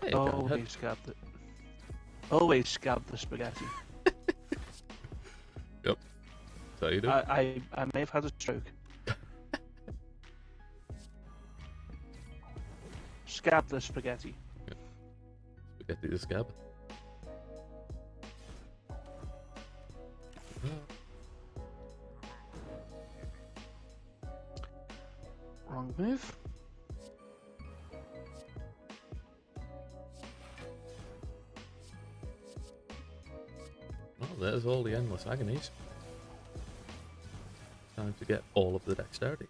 [SPEAKER 3] Hey,
[SPEAKER 2] always scab the. Always scab the spaghetti.
[SPEAKER 3] Yep. So you do.
[SPEAKER 2] I may have had a stroke. Scab the spaghetti.
[SPEAKER 3] Yep. Spaghetti the scab.
[SPEAKER 2] Wrong move.
[SPEAKER 3] Well, there's all the endless agonies. Time to get all of the dexterity.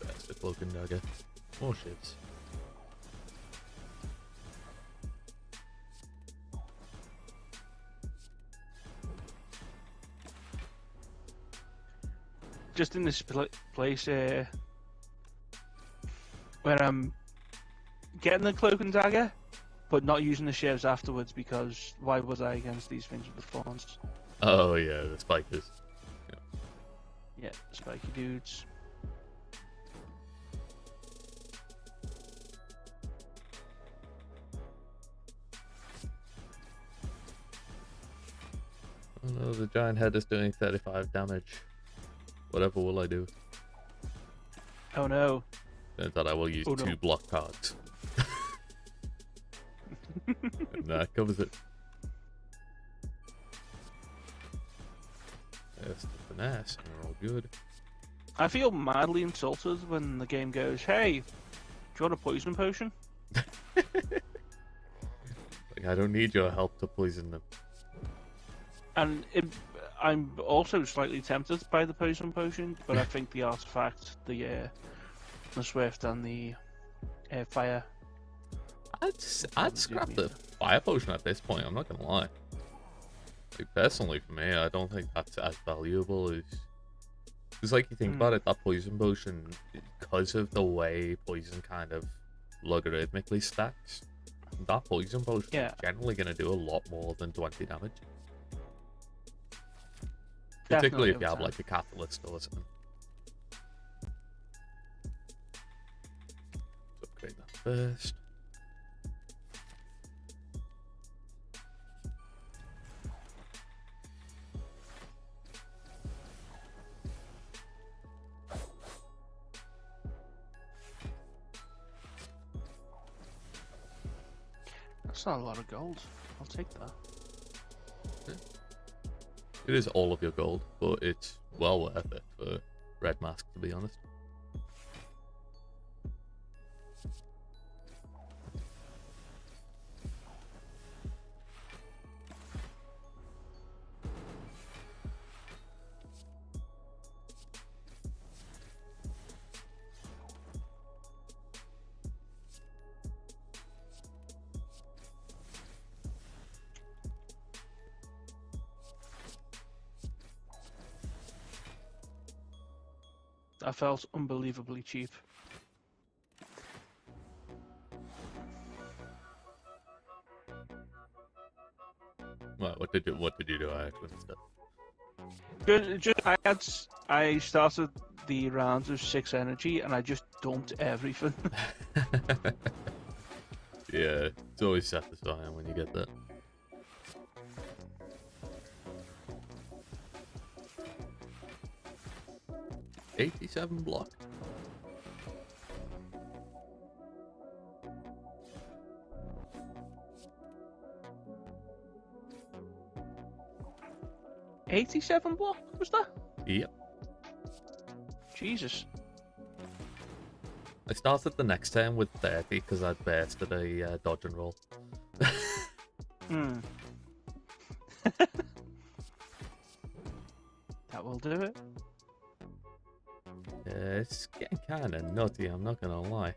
[SPEAKER 3] Bastard cloak and dagger. More shits.
[SPEAKER 2] just in this place where I'm getting the cloak and dagger, but not using the shares afterwards because why was I against these things with the thorns?
[SPEAKER 3] Oh yeah, the spikers.
[SPEAKER 2] Yeah, spiky dudes.
[SPEAKER 3] Oh no, the giant head is doing 35 damage. Whatever will I do?
[SPEAKER 2] Oh no.
[SPEAKER 3] Turns out I will use 2 block cards. And that covers it. There's the finesse, and we're all good.
[SPEAKER 2] I feel madly insulted when the game goes, hey, do you want a poison potion?
[SPEAKER 3] Like, I don't need your help to poison them.
[SPEAKER 2] And I'm also slightly tempted by the poison potion, but I think the artifact, the swift and the fire.
[SPEAKER 3] I'd scrap the fire potion at this point, I'm not gonna lie. Like, personally for me, I don't think that's as valuable as... Because like you think about it, that poison potion, because of the way poison kind of logarithmically stacks, that poison potion is generally gonna do a lot more than 20 damage. Particularly if you have like a catalyst or something. So upgrade that first.
[SPEAKER 2] That's not a lot of gold. I'll take that.
[SPEAKER 3] Yeah. It is all of your gold, but it's well worth it for Red Mask, to be honest.
[SPEAKER 2] I felt unbelievably cheap.
[SPEAKER 3] Well, what did you do? I actually missed
[SPEAKER 2] Just I started the rounds of 6 energy and I just dumped everything.
[SPEAKER 3] Yeah, it's always satisfying when you get that. $87 block.
[SPEAKER 2] $87 block was that?
[SPEAKER 3] Yep.
[SPEAKER 2] Jesus.
[SPEAKER 3] I started the next turn with 30 because I'd bursted a dodge and roll.
[SPEAKER 2] That will do it.
[SPEAKER 3] Yeah, it's getting kind of nutty, I'm not gonna lie.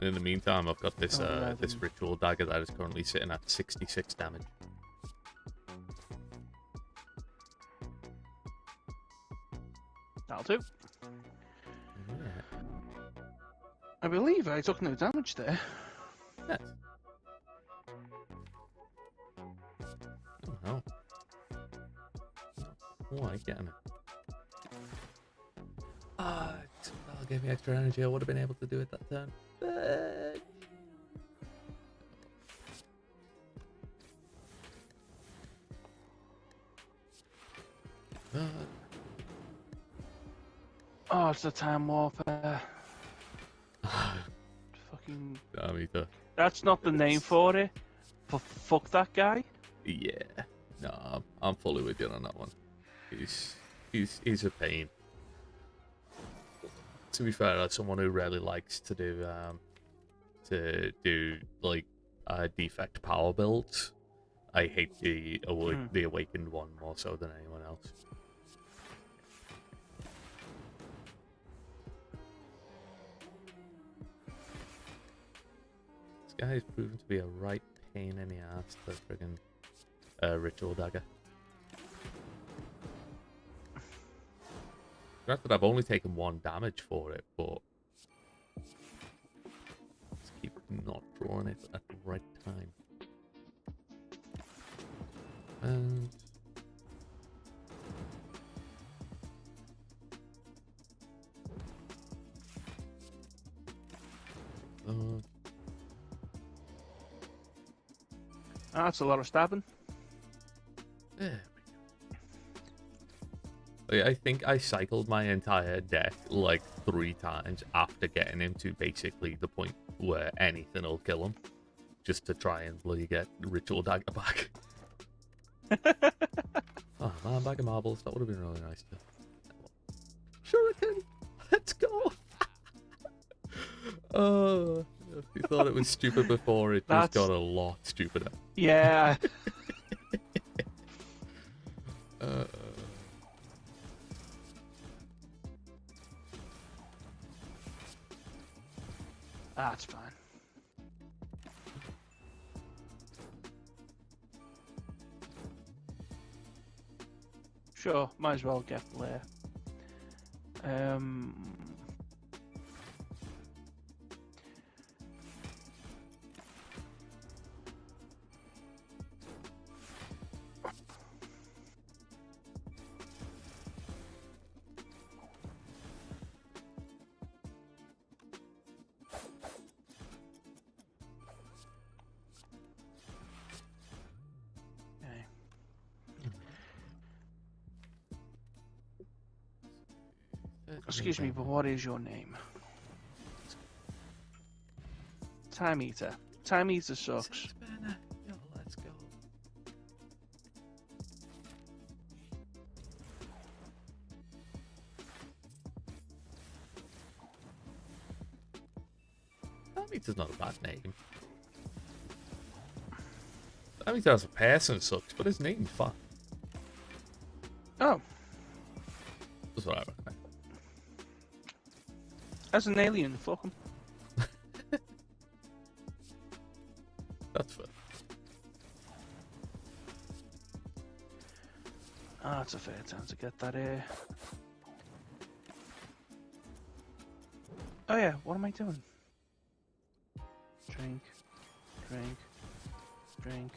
[SPEAKER 3] In the meantime, I've got this this ritual dagger that is currently sitting at 66 damage.
[SPEAKER 2] That'll do.
[SPEAKER 3] Yeah.
[SPEAKER 2] I believe I took no damage there.
[SPEAKER 3] Yes. Oh no. Oh, I get it. That'll give me extra energy. I would have been able to do it that turn. But...
[SPEAKER 2] Oh, it's the time warfare. Fucking. That's not the name for it. But fuck that guy.
[SPEAKER 3] Yeah. No, I'm fully with you on that one. He's a pain. To be fair, as someone who really likes to do like defect power builds, I hate the awakened one more so than anyone else. guy has proven to be a right pain in the ass, the friggin' ritual dagger. Granted, I've only taken 1 damage for it, but let's keep not drawing it at the right time. And
[SPEAKER 2] That's a lot of stabbing.
[SPEAKER 3] there we go. I think I cycled my entire deck like 3 times after getting him to basically the point where anything will kill him, just to try and bloody get Ritual Dagger back. Oh man, bag of marbles, that would have been really nice to... Shuriken! Let's go! Oh, if you thought it was stupid before, it just got a lot stupider.
[SPEAKER 2] Yeah. That's fine. Sure, might as well get Blair. Excuse me, but what is your name? Time Eater. Time Eater sucks.
[SPEAKER 3] Yo, let's go. Time Eater's not a bad name. Time Eater as a person sucks, but his name's fun.
[SPEAKER 2] Oh.
[SPEAKER 3] That's what I reckon.
[SPEAKER 2] As an alien, fuck him.
[SPEAKER 3] That's fair.
[SPEAKER 2] Ah, it's a fair time to get that here. Oh yeah, what am I doing? Drink, drink, drink.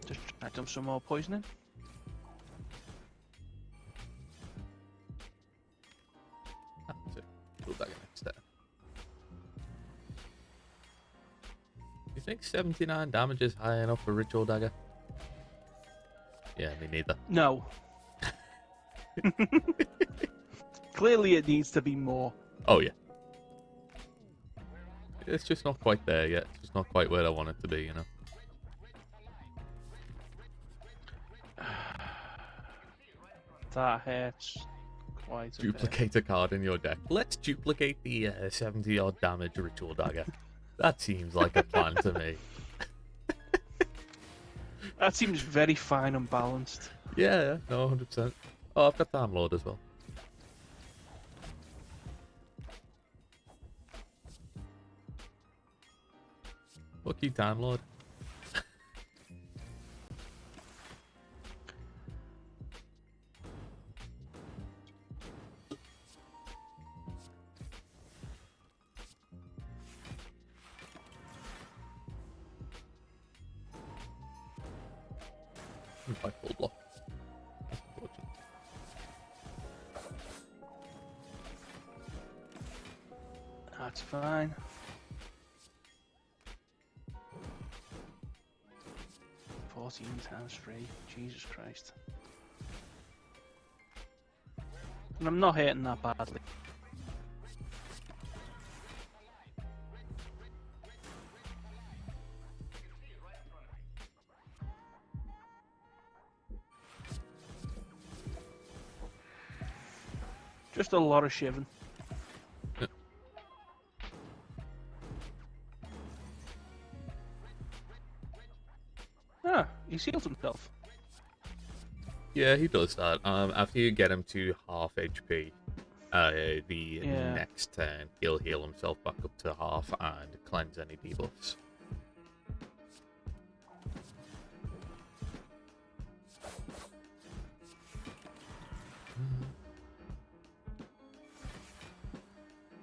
[SPEAKER 2] Just try to dump some more poisoning.
[SPEAKER 3] That's it. Ritual Dagger next turn. You think 79 damage is high enough for Ritual Dagger? Yeah, me neither.
[SPEAKER 2] No. Clearly it needs to be more.
[SPEAKER 3] Oh yeah. It's just not quite there yet. It's just not quite where I want it to be, you know.
[SPEAKER 2] That hurts quite a bit.
[SPEAKER 3] Duplicate a card in your deck. Let's duplicate the 70 odd damage Ritual Dagger. That seems like a plan to me.
[SPEAKER 2] That seems very fine and balanced.
[SPEAKER 3] Yeah, no, 100%. Oh, I've got Time Lord as well. Fuck you, Time Lord. By full block. That's unfortunate.
[SPEAKER 2] That's fine. ×3. Jesus Christ. And I'm not hitting that badly. Just a lot of shivering.
[SPEAKER 3] Yeah.
[SPEAKER 2] Ah, he healed himself.
[SPEAKER 3] Yeah, he does that. After you get him to half HP, the next turn he'll heal himself back up to half and cleanse any debuffs.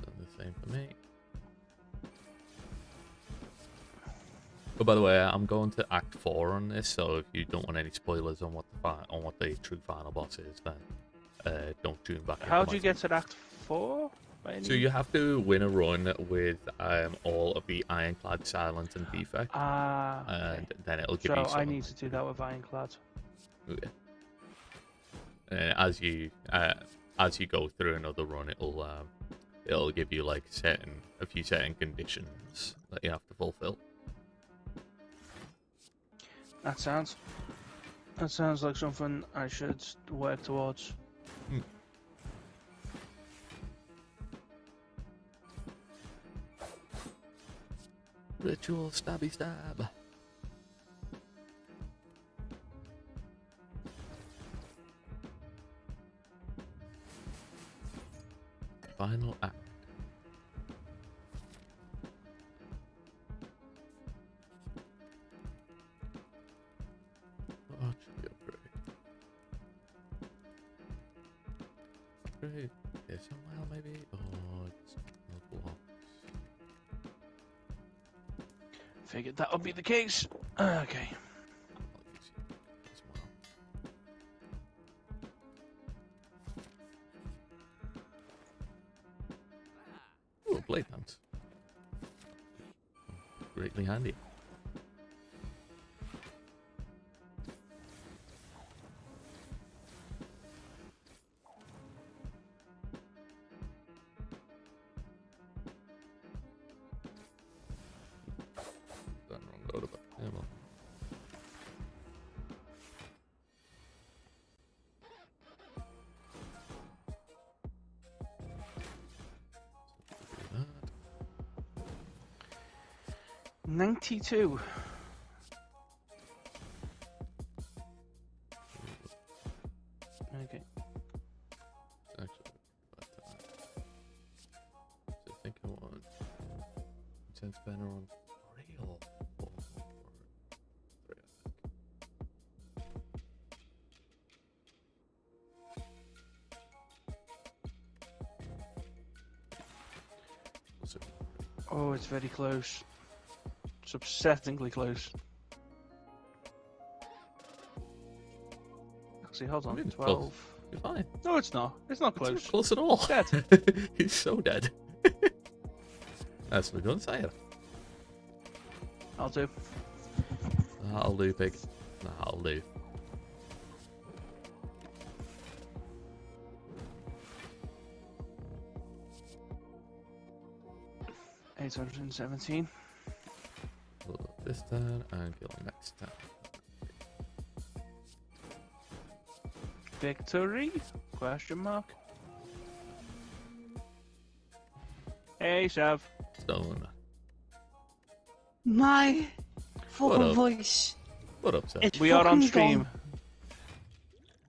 [SPEAKER 3] Done the same for me. But by the way, I'm going to Act 4 on this, so if you don't want any spoilers on what the true final boss is, then don't tune back.
[SPEAKER 2] How do you get to Act 4?
[SPEAKER 3] So you have to win a run with all of the Ironclad, Silence, and Defect, and then it'll give you.
[SPEAKER 2] So I need to do that with Ironclad.
[SPEAKER 3] Okay. As you go through another run, it'll give you like a few certain conditions that you have to fulfill.
[SPEAKER 2] That sounds like something I should work towards.
[SPEAKER 3] Ritual stabby stab. Final act. What should we upgrade? Upgrade. Yeah, somewhere maybe. Oh, it's no blocks.
[SPEAKER 2] Figured that would be the case. Okay.
[SPEAKER 3] Oh, blade hands. Greatly handy.
[SPEAKER 2] $92. Okay.
[SPEAKER 3] Actually, so I think I want intense banner on real.
[SPEAKER 2] Oh, it's very close. It's upsettingly close. Actually, hold on. 12.
[SPEAKER 3] You're fine.
[SPEAKER 2] No, it's not. It's not close.
[SPEAKER 3] It's not close at all.
[SPEAKER 2] Dead.
[SPEAKER 3] He's so dead. That's what we're going to say.
[SPEAKER 2] I'll do.
[SPEAKER 3] That'll do, pig. That'll do.
[SPEAKER 2] $817.
[SPEAKER 3] This turn and kill him next turn.
[SPEAKER 2] Victory? Question mark. Hey, Sav.
[SPEAKER 3] Stone.
[SPEAKER 4] My fucking voice.
[SPEAKER 3] What up, Sav?
[SPEAKER 2] We are on stream.
[SPEAKER 4] Gone.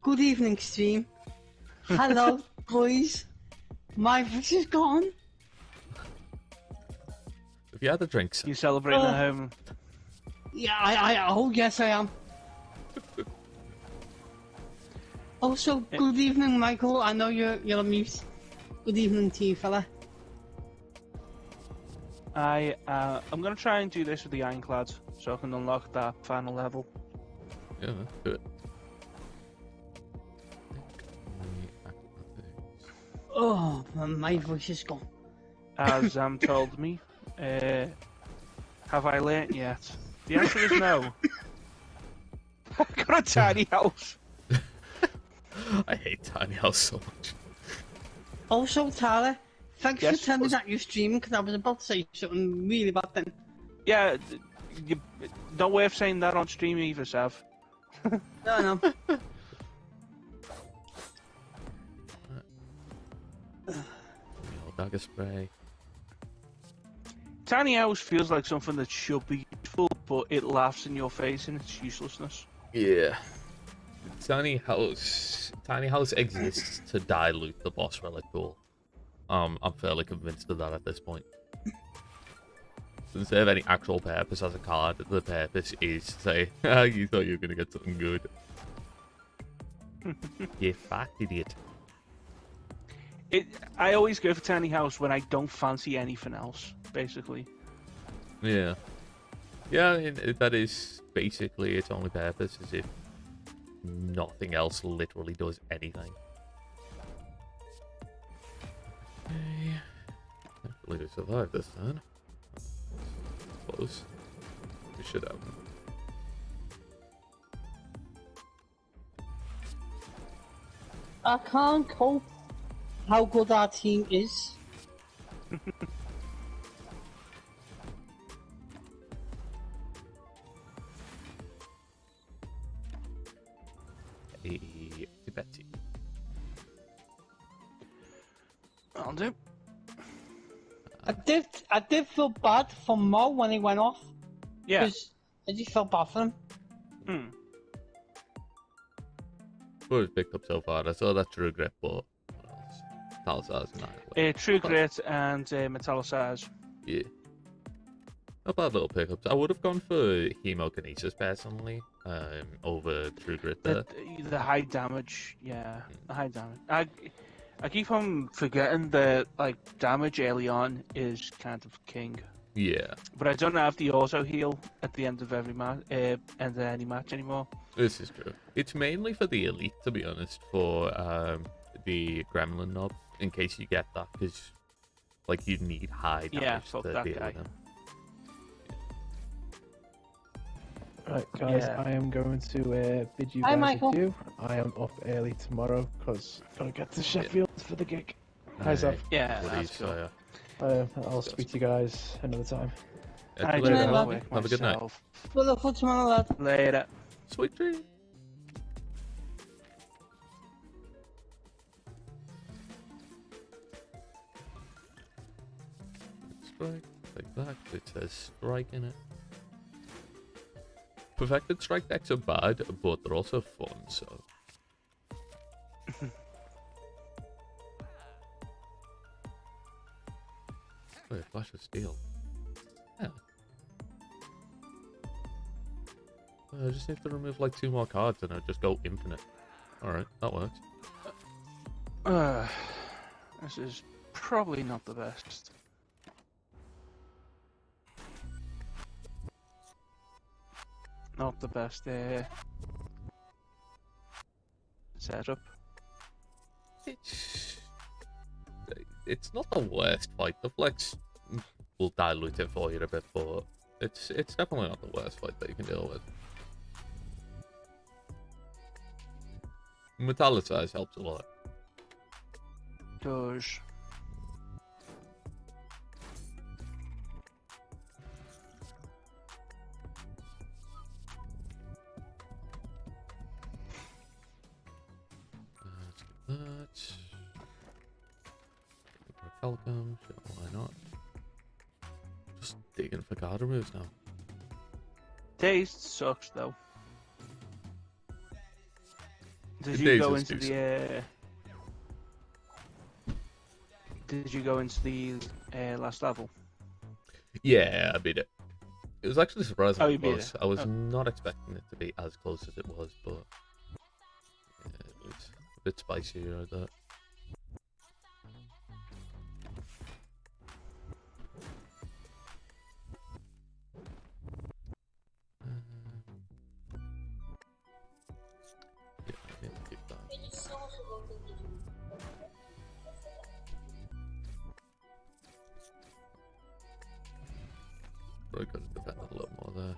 [SPEAKER 4] Good evening, stream. Hello, boys. My voice is gone.
[SPEAKER 3] If you had a drink, Sav.
[SPEAKER 2] You celebrating at home?
[SPEAKER 4] Yeah, oh yes I am. Also, good evening, Michael. I know you're a mute. Good evening to you, fella.
[SPEAKER 2] I'm gonna try and do this with the Ironclad, so I can unlock that final level.
[SPEAKER 3] Yeah, do it.
[SPEAKER 4] Oh, my voice is gone.
[SPEAKER 2] As told me, have I learnt yet? The answer is no. I've got a tiny house.
[SPEAKER 3] I hate tiny house so much.
[SPEAKER 4] Also, Tyler, thanks
[SPEAKER 2] Yes,
[SPEAKER 4] for telling me that you're streaming, because I was about to say something really bad then.
[SPEAKER 2] Yeah, you don't worth saying that on stream either, Sav.
[SPEAKER 4] No.
[SPEAKER 3] dagger spray.
[SPEAKER 2] Tiny house feels like something that should be useful, but it laughs in your face in its uselessness.
[SPEAKER 3] Yeah. Tiny house exists to dilute the boss relic pool. I'm fairly convinced of that at this point. Doesn't serve any actual purpose as a card. The purpose is to say, ah, you thought you were gonna get something good. You fat idiot.
[SPEAKER 2] I always go for tiny house when I don't fancy anything else, basically.
[SPEAKER 3] Yeah. Yeah, that is basically its only purpose, is if nothing else literally does anything. Okay. Hopefully we survive this then. Close. We should have.
[SPEAKER 4] I can't cope how good our team is.
[SPEAKER 3] Hey, Betsy.
[SPEAKER 2] I'll do.
[SPEAKER 4] I did feel bad for Mo when he went off.
[SPEAKER 2] Yeah.
[SPEAKER 4] Because I just felt bad for him.
[SPEAKER 2] Hmm.
[SPEAKER 3] What we've picked up so far, I saw that True Grip, but what else? Talsaz and I.
[SPEAKER 2] True Grit and Metallicise.
[SPEAKER 3] Yeah. Not bad little pickups. I would have gone for Hemokinesis personally, over True Grit there.
[SPEAKER 2] The high damage, yeah. The high damage. I keep on forgetting that like damage early on is kind of king.
[SPEAKER 3] Yeah.
[SPEAKER 2] But I don't have the auto heal at the end of every match, any match anymore.
[SPEAKER 3] This is true. It's mainly for the elite, to be honest, for the Gremlin knob, in case you get that, because like you need high damage
[SPEAKER 2] fuck
[SPEAKER 3] to
[SPEAKER 2] that
[SPEAKER 3] deal
[SPEAKER 2] guy.
[SPEAKER 3] with them.
[SPEAKER 1] Right, guys,
[SPEAKER 2] Yeah.
[SPEAKER 1] I am going to bid you
[SPEAKER 4] Hi,
[SPEAKER 1] guys
[SPEAKER 4] Michael.
[SPEAKER 1] adieu. I am up early tomorrow because gotta get to Sheffield for the gig. Hi, Zav.
[SPEAKER 2] Yeah,
[SPEAKER 3] What
[SPEAKER 2] that's
[SPEAKER 3] is,
[SPEAKER 2] cool.
[SPEAKER 1] I'll speak to you guys another time.
[SPEAKER 3] catch
[SPEAKER 2] I
[SPEAKER 3] you
[SPEAKER 2] do
[SPEAKER 3] later,
[SPEAKER 4] love
[SPEAKER 3] man.
[SPEAKER 2] work
[SPEAKER 3] Have a good night.
[SPEAKER 2] myself.
[SPEAKER 4] We'll look for tomorrow, lad.
[SPEAKER 2] Later.
[SPEAKER 3] Sweet dream. Strike, like that. It says strike in it. Perfected strike decks are bad, but they're also fun, so. Wait, Flash of Steel. Yeah. I just need to remove like 2 more cards and I'll just go infinite. Alright, that works.
[SPEAKER 2] This is probably not the best. Not the best setup.
[SPEAKER 3] It's not the worst fight. The flex will dilute it for you a bit, but it's definitely not the worst fight that you can deal with. Metallicize helps a lot.
[SPEAKER 2] Doge.
[SPEAKER 3] Let's do that. Calcum, sure, why not? Just digging for card removes now.
[SPEAKER 2] Taste sucks though. Did
[SPEAKER 3] The
[SPEAKER 2] you go
[SPEAKER 3] taste
[SPEAKER 2] into
[SPEAKER 3] is
[SPEAKER 2] the? Did you go into the last level?
[SPEAKER 3] Yeah, I beat it. It was actually surprisingly
[SPEAKER 2] you beat
[SPEAKER 3] close.
[SPEAKER 2] it.
[SPEAKER 3] I was
[SPEAKER 2] Oh.
[SPEAKER 3] not expecting it to be as close as it was, but yeah, it was a bit spicier, I thought. Yeah, I need to keep that. Probably could have defended a little more there.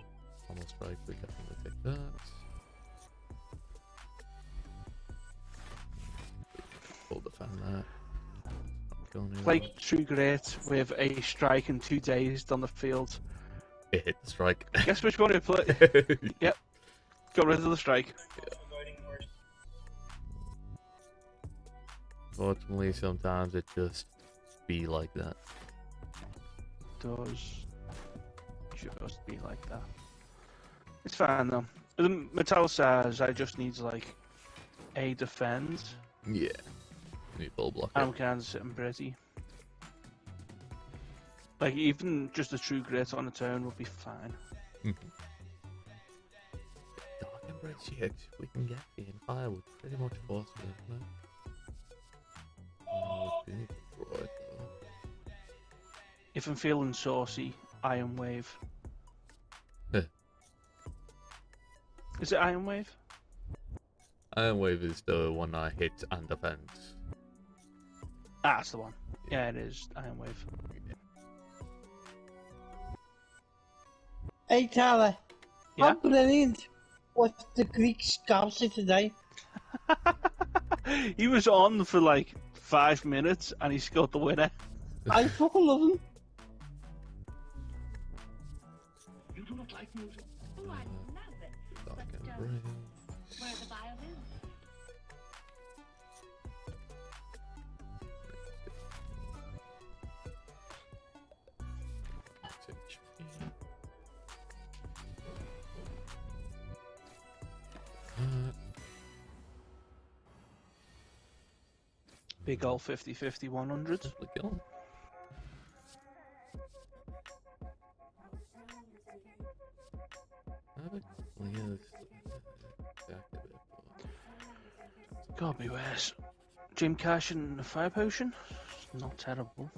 [SPEAKER 3] Almost strike, we definitely take that. Full defend that. Not going anywhere.
[SPEAKER 2] Like True Grit with a strike and 2 days on the field.
[SPEAKER 3] It hit the strike.
[SPEAKER 2] Guess which one to play? Yep. Got rid of the strike.
[SPEAKER 3] Fortunately, sometimes it just be like that.
[SPEAKER 2] Does just be like that. It's fine though. The Mattel says I just need like a defend.
[SPEAKER 3] Yeah. Need ball block.
[SPEAKER 2] I'm kind of sitting pretty. Like even just a true grit on a turn would be fine.
[SPEAKER 3] Dark Embrace GX, we can get in fire would pretty much force it, no? Right,
[SPEAKER 2] If I'm feeling saucy, Iron Wave. Is it Iron Wave?
[SPEAKER 3] Iron Wave is the one that hits and defends.
[SPEAKER 2] Ah, that's the one. Yeah, it is Iron Wave.
[SPEAKER 4] Hey Tyler,
[SPEAKER 2] Yeah?
[SPEAKER 4] how brilliant was the Greek Scouser today?
[SPEAKER 2] He was on for like 5 minutes and he scored the winner.
[SPEAKER 4] I fucking love him.
[SPEAKER 5] You do not like music?
[SPEAKER 6] Oh, I love it.
[SPEAKER 3] Dark
[SPEAKER 6] But,
[SPEAKER 3] Embrace.
[SPEAKER 6] where are the violins?
[SPEAKER 2] Big ol' 50-50 100.
[SPEAKER 3] Simply kill.
[SPEAKER 2] God be worse. Jim Cash and a fire potion? Not terrible.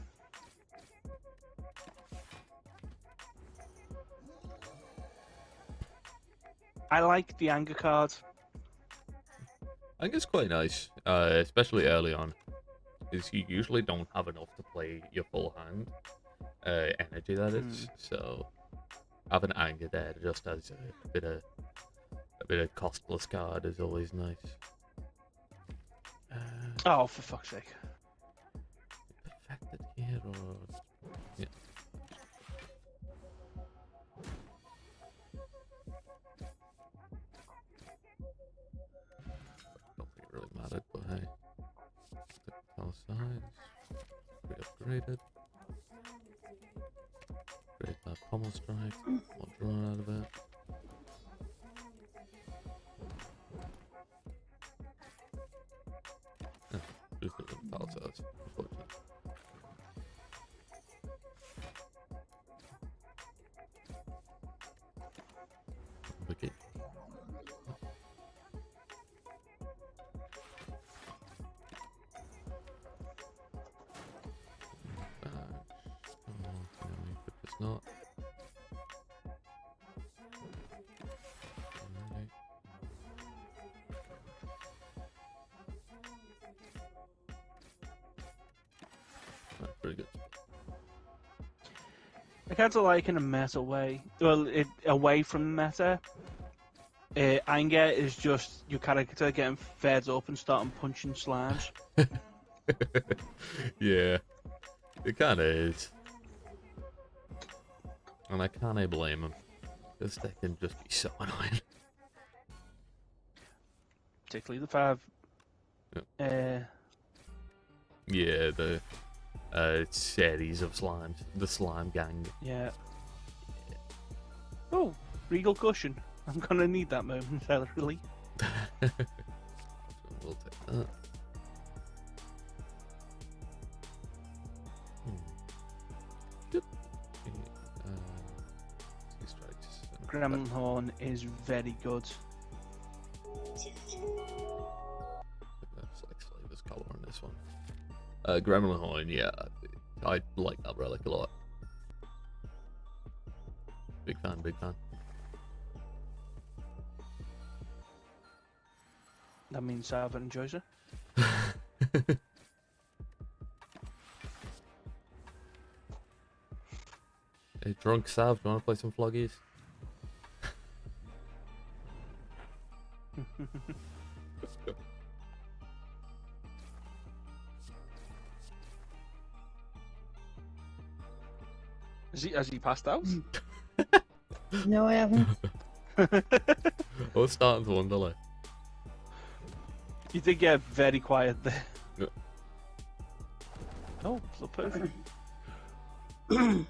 [SPEAKER 2] I like the anger card.
[SPEAKER 3] I think it's quite nice, especially early on, because you usually don't have enough to play your full hand, energy that is. So having anger there just as a bit of costless card is always nice.
[SPEAKER 2] Oh, for fuck's sake.
[SPEAKER 3] Perfected here or yeah. Don't think it really mattered, but hey. Tell size. Re-upgraded. Create that pommel strike. I'll draw out of it. Just a little tile size, unfortunately. Okay. It's not. Alright. That's pretty good.
[SPEAKER 2] I kind of like in a meta way. Well, away from the meta. Anger is just your character getting fed up and starting punching slimes.
[SPEAKER 3] Yeah, it kind of is. And I can't blame them, because they can just be so annoying.
[SPEAKER 2] Particularly the 5.
[SPEAKER 3] Yeah, the series of slimes, the slime gang.
[SPEAKER 2] Yeah. Oh, Regal Cushion. I'm gonna need that momentarily.
[SPEAKER 3] We'll take that. Yep. Two strikes.
[SPEAKER 2] Gremlin Horn is very good.
[SPEAKER 3] That's like Slaver's color on this one. Gremlin Horn, yeah, I like that relic a lot. Big fan, big fan.
[SPEAKER 2] That means Salva enjoys it.
[SPEAKER 3] Hey, drunk Sav, do you want to play some floggies?
[SPEAKER 2] Has he passed out?
[SPEAKER 4] No, I haven't.
[SPEAKER 3] I was starting to wonder, like.
[SPEAKER 2] You did get very quiet there.
[SPEAKER 3] Yeah.
[SPEAKER 2] Oh, blood potion.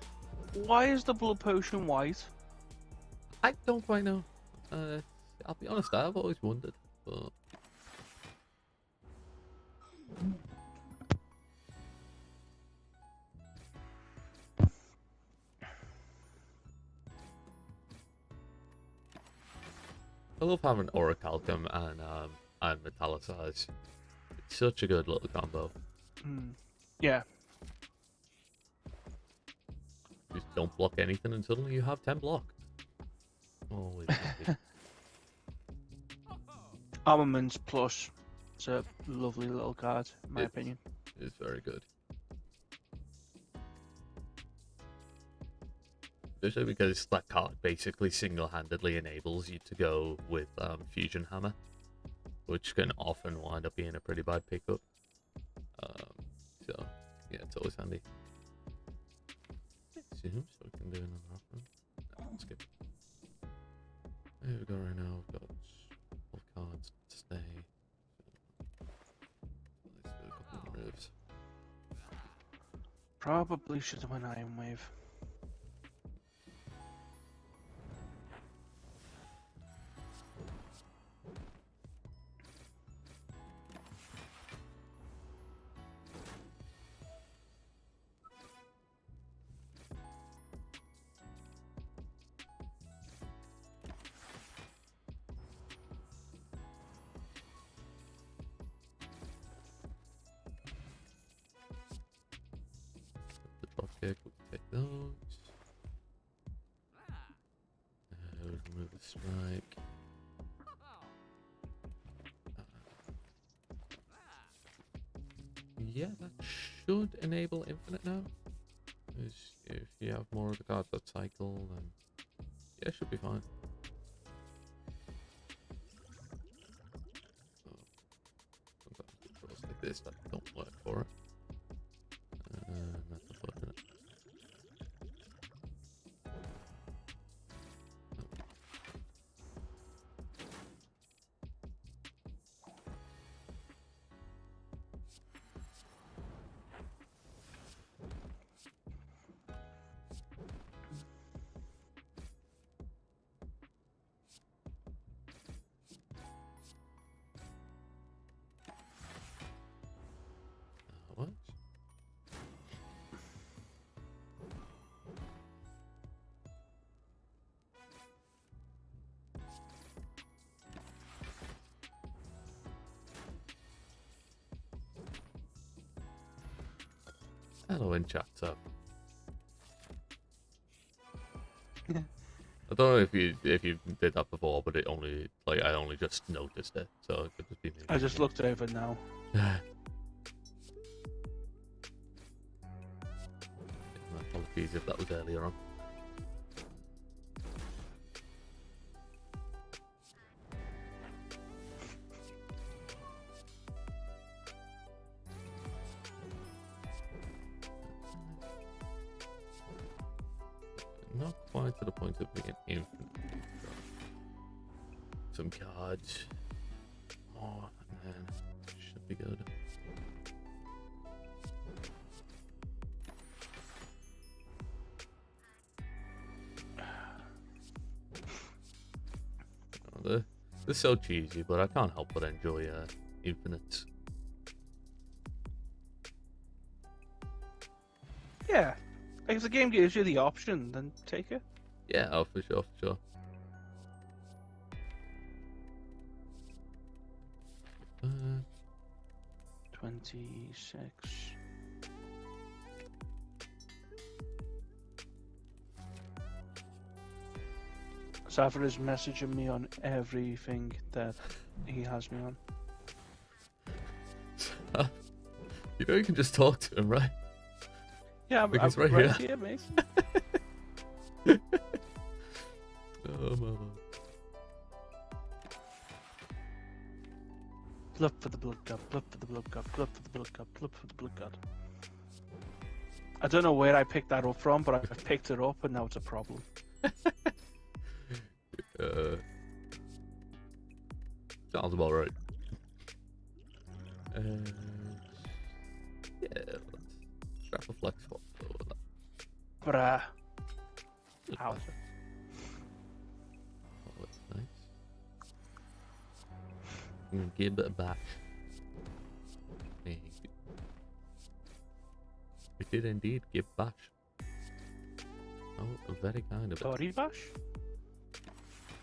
[SPEAKER 2] Why is the blood potion white?
[SPEAKER 3] I don't quite know. I'll be honest, I've always wondered, but I love having Orichalcum and Metallicize. It's such a good little combo.
[SPEAKER 2] Yeah.
[SPEAKER 3] Just don't block anything and suddenly you have 10 block. Always happy.
[SPEAKER 2] Armaments Plus. It's a lovely little card, in my opinion.
[SPEAKER 3] It's very good. Especially because that card basically single-handedly enables you to go with Fusion Hammer, which can often wind up being a pretty bad pickup. So, yeah, it's always handy. Zoom, so we can do another one. No, skip. There we go right now. We've got 12 cards to stay. Let's do a couple of moves.
[SPEAKER 2] Probably should have went Iron Wave.
[SPEAKER 3] The dropkick, we'll take those. We'll remove the strike. Yeah, that should enable infinite now. If you have more of the cards that cycle, then yeah, it should be fine. Sometimes controls like this that don't work for it. That's unfortunate. What? Hello in chat, so.
[SPEAKER 2] Yeah.
[SPEAKER 3] I don't know if you did that before, but it only I only just noticed it, so it could just be me.
[SPEAKER 2] I just looked over now.
[SPEAKER 3] My apologies if that was earlier on. Not quite to the point of being infinite. Some cards. Oh man, should be good. They're so cheesy, but I can't help but enjoy infinites.
[SPEAKER 2] Yeah. Like if the game gives you the option, then take it.
[SPEAKER 3] Yeah, oh, for sure, for sure.
[SPEAKER 2] 26. Zafar is messaging me on everything that he has me on.
[SPEAKER 3] You know you can just talk to him, right?
[SPEAKER 2] Yeah, I'm
[SPEAKER 3] Because
[SPEAKER 2] right,
[SPEAKER 3] right
[SPEAKER 2] here, mate.
[SPEAKER 3] Oh, mama.
[SPEAKER 2] Blood for the blood god, blood for the blood god, blood for the blood god, blood for the blood god. I don't know where I picked that up from, but I picked it up and now it's a problem.
[SPEAKER 3] Sounds about right. Yeah, flex swap.
[SPEAKER 2] Bruh. Ow.
[SPEAKER 3] Oh, that's nice. Give it back. Thank you. It did indeed give back. Oh, very kind of it.
[SPEAKER 2] Tory Bash?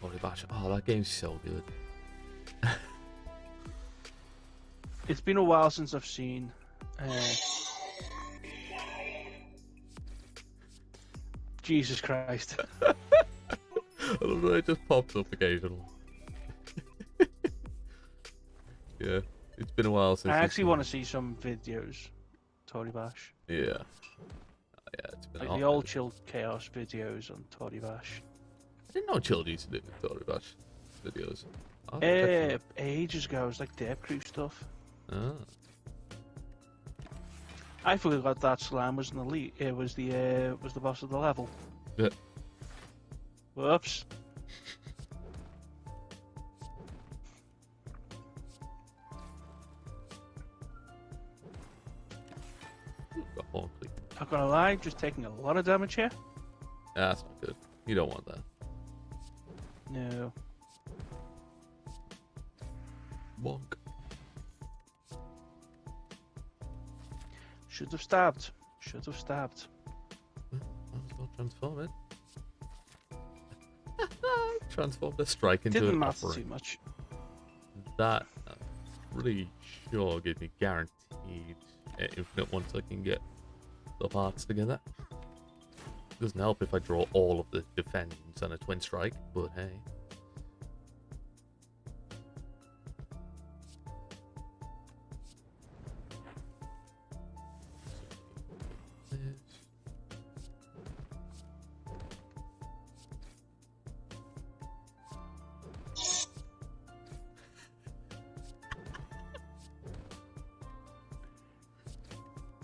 [SPEAKER 3] Tory Bash. Oh, that game's so good.
[SPEAKER 2] It's been a while since I've seen. Jesus Christ.
[SPEAKER 3] I don't know, it just pops up occasionally. Yeah, it's been a while since.
[SPEAKER 2] I actually want to see some videos. Tory Bash.
[SPEAKER 3] Yeah. Yeah, it's been
[SPEAKER 2] Like
[SPEAKER 3] a
[SPEAKER 2] the
[SPEAKER 3] hot
[SPEAKER 2] old
[SPEAKER 3] minute.
[SPEAKER 2] Chill Chaos videos on Tory Bash.
[SPEAKER 3] I didn't know Chill used to do Tory Bash videos. I'll check them
[SPEAKER 2] Ages ago, it was like Dev Crew stuff.
[SPEAKER 3] out. Ah.
[SPEAKER 2] I forgot that Slam was an elite. It was the boss of the level.
[SPEAKER 3] Yeah.
[SPEAKER 2] Whoops.
[SPEAKER 3] Got one click.
[SPEAKER 2] Not gonna lie, just taking a lot of damage here.
[SPEAKER 3] Yeah, that's not good. You don't want that.
[SPEAKER 2] No.
[SPEAKER 3] Bonk.
[SPEAKER 2] Should have stabbed. Should have stabbed.
[SPEAKER 3] Might as well transform it. Transform the strike into
[SPEAKER 2] Didn't
[SPEAKER 3] an
[SPEAKER 2] matter
[SPEAKER 3] offering.
[SPEAKER 2] too much.
[SPEAKER 3] That, I'm pretty sure, gives me guaranteed infinite once I can get the parts together. Doesn't help if I draw all of the defense and a twin strike, but hey.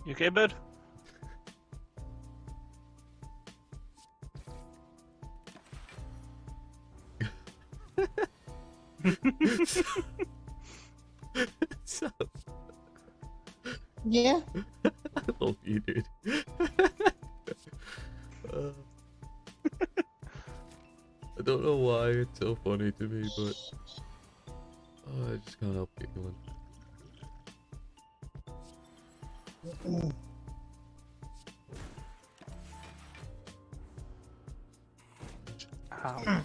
[SPEAKER 2] You okay, bud?
[SPEAKER 3] So,
[SPEAKER 4] Yeah.
[SPEAKER 3] I love you, dude. I don't know why it's so funny to me, but I just can't help giggling.
[SPEAKER 2] Ow.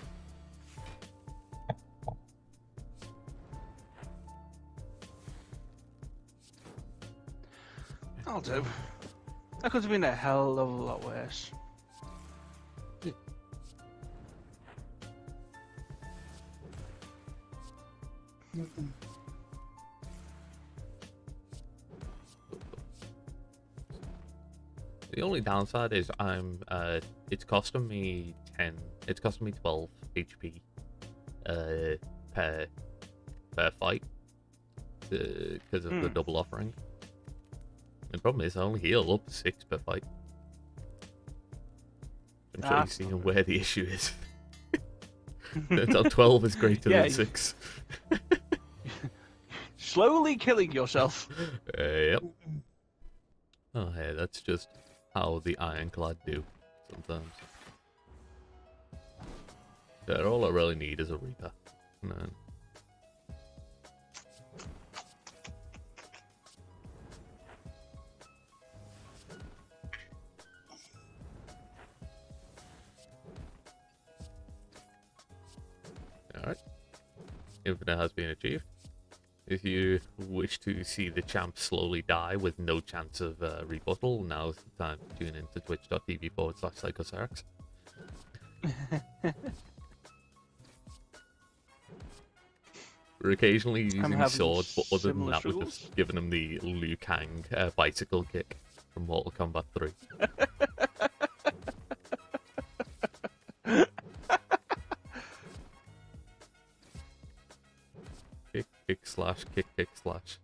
[SPEAKER 2] I'll do. That could have been a hell of a lot worse.
[SPEAKER 3] The only downside is it's costing me 12 HP per fight because of the double offering. The problem is I only heal up 6 per fight. I'm sure you're seeing where the issue is. Turns out 12 is greater
[SPEAKER 2] Yeah,
[SPEAKER 3] than 6.
[SPEAKER 2] Slowly killing yourself.
[SPEAKER 3] Yep. Oh, hey, that's just how the Ironclad do sometimes. Yeah, all I really need is a Reaper. And then... Alright. Infinite has been achieved. If you wish to see the champ slowly die with no chance of rebuttal, now's the time to tune into twitch.tv/psychosarex. We're occasionally using
[SPEAKER 2] having
[SPEAKER 3] swords, but other than
[SPEAKER 2] similar
[SPEAKER 3] that, we've
[SPEAKER 2] struggles.
[SPEAKER 3] just given him the Liu Kang bicycle kick from Mortal Kombat 3. Kick, kick, slash, kick, kick, slash.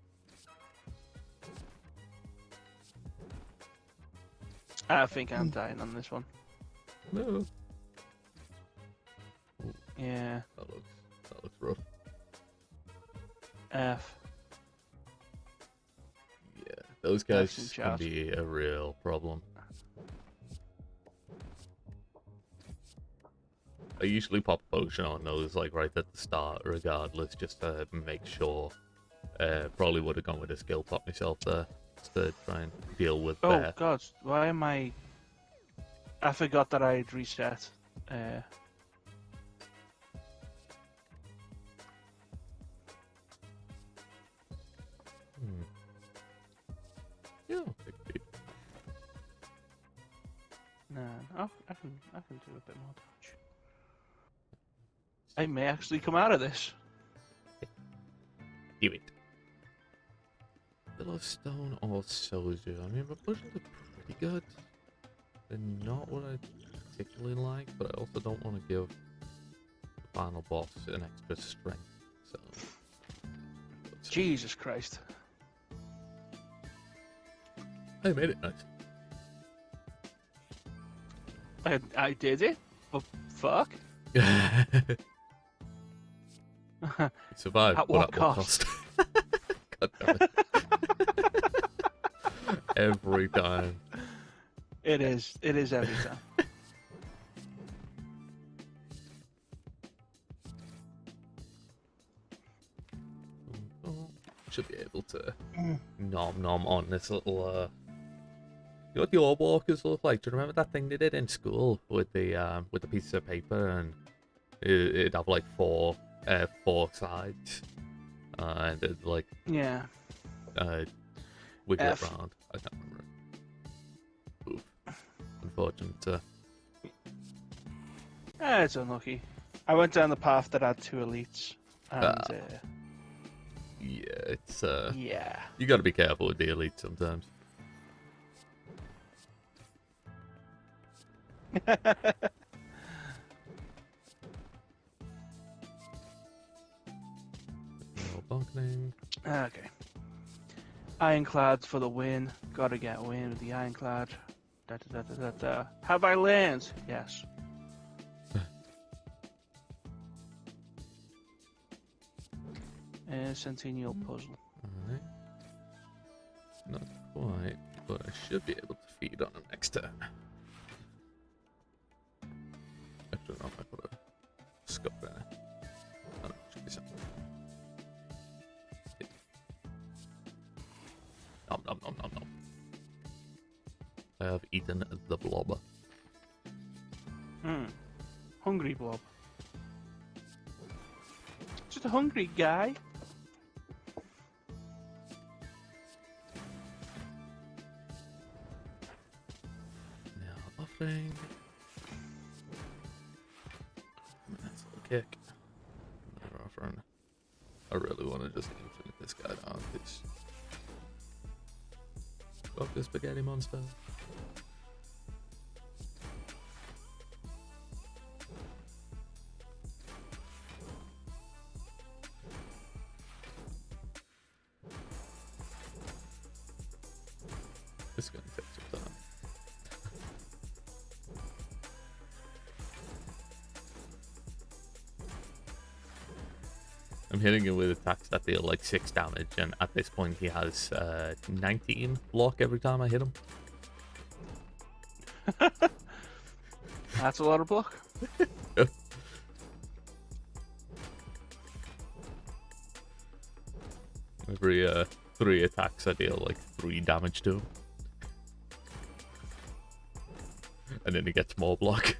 [SPEAKER 2] I think I'm dying on this one.
[SPEAKER 3] No.
[SPEAKER 2] Yeah.
[SPEAKER 3] That looks rough.
[SPEAKER 2] F.
[SPEAKER 3] Yeah. Those guys
[SPEAKER 2] Excellent
[SPEAKER 3] can
[SPEAKER 2] shout.
[SPEAKER 3] be a real problem. I usually pop a potion on those like right at the start, regardless, just to make sure. Probably would have gone with a skill pop myself there, just to try and deal with
[SPEAKER 2] Oh
[SPEAKER 3] bear.
[SPEAKER 2] God, why am I? I forgot that I'd reset.
[SPEAKER 3] Yeah, big beat.
[SPEAKER 2] No, oh, I can do a bit more damage. I may actually come out of this.
[SPEAKER 3] Do it. Yellowstone or Soju. I mean, my potions are pretty good. They're not what I particularly like, but I also don't want to give the final boss an extra strength. So,
[SPEAKER 2] Jesus Christ!
[SPEAKER 3] I made it nice.
[SPEAKER 2] I did it. Oh fuck!
[SPEAKER 3] You survived,
[SPEAKER 2] At
[SPEAKER 3] but
[SPEAKER 2] what
[SPEAKER 3] at what cost? God damn it. Every time.
[SPEAKER 2] It is every time.
[SPEAKER 3] Should be able to nom on this little you know what the orb walkers look like? Do you remember that thing they did in school with the pieces of paper, and it'd have like four sides, and it'd like
[SPEAKER 2] Yeah.
[SPEAKER 3] wiggle
[SPEAKER 2] F.
[SPEAKER 3] it around. I can't remember it. Oof. Unfortunate.
[SPEAKER 2] It's unlucky. I went down the path that had 2 elites, and
[SPEAKER 3] Yeah, it's
[SPEAKER 2] yeah.
[SPEAKER 3] you got to be careful with the elite sometimes. No bunking.
[SPEAKER 2] Okay. Ironclads for the win. Gotta get a win with the ironclad. Da, da, da, da, da, da. Have I lands? Yes. Centennial puzzle.
[SPEAKER 3] Alright. Not quite, but I should be able to feed on him next turn. Actually, no, I put a scope there. Oh, no, should be something. Nom nom nom nom nom. I have eaten the blob.
[SPEAKER 2] Hungry blob. Just a hungry guy.
[SPEAKER 3] Now offering. That's a kick. Another offering. I really want to just infinite this guy down, please. Fuck the spaghetti monster. This is gonna take some time. I'm hitting him with attacks that deal like 6 damage, and at this point he has 19 block every time I hit him.
[SPEAKER 2] That's a lot of block.
[SPEAKER 3] Every 3 attacks I deal like 3 damage to him. And then he gets more block.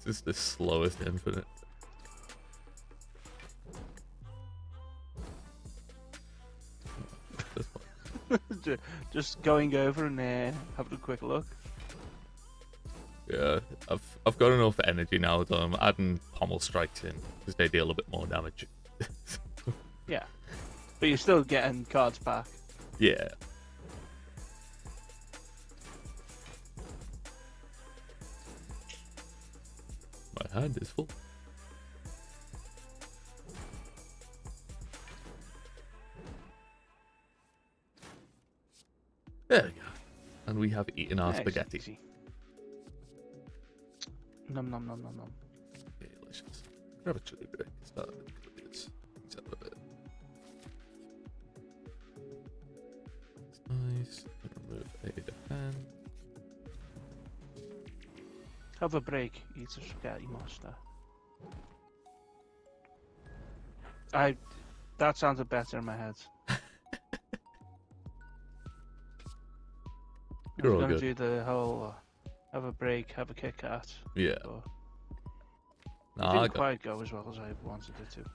[SPEAKER 3] This is the slowest infinite. This one.
[SPEAKER 2] Just going over and having a quick look.
[SPEAKER 3] Yeah, I've got enough energy now that I'm adding pommel strikes in because they deal a bit more damage.
[SPEAKER 2] Yeah. But you're still getting cards back.
[SPEAKER 3] Yeah. My hand is full. There we go. And we have eaten our
[SPEAKER 2] Nice,
[SPEAKER 3] spaghetti.
[SPEAKER 2] easy. Nom nom nom nom nom.
[SPEAKER 3] Delicious. Grab a chili break. Start with this. Things out a bit. Nice. Remove a defend.
[SPEAKER 2] Have a break. Eat a spaghetti monster. That sounded better in my head. I
[SPEAKER 3] You're
[SPEAKER 2] was
[SPEAKER 3] all
[SPEAKER 2] gonna
[SPEAKER 3] good.
[SPEAKER 2] do the whole have a break, have a Kit Kat.
[SPEAKER 3] Yeah.
[SPEAKER 2] But
[SPEAKER 3] No,
[SPEAKER 2] it
[SPEAKER 3] I
[SPEAKER 2] didn't
[SPEAKER 3] got,
[SPEAKER 2] quite go as well as I wanted it to.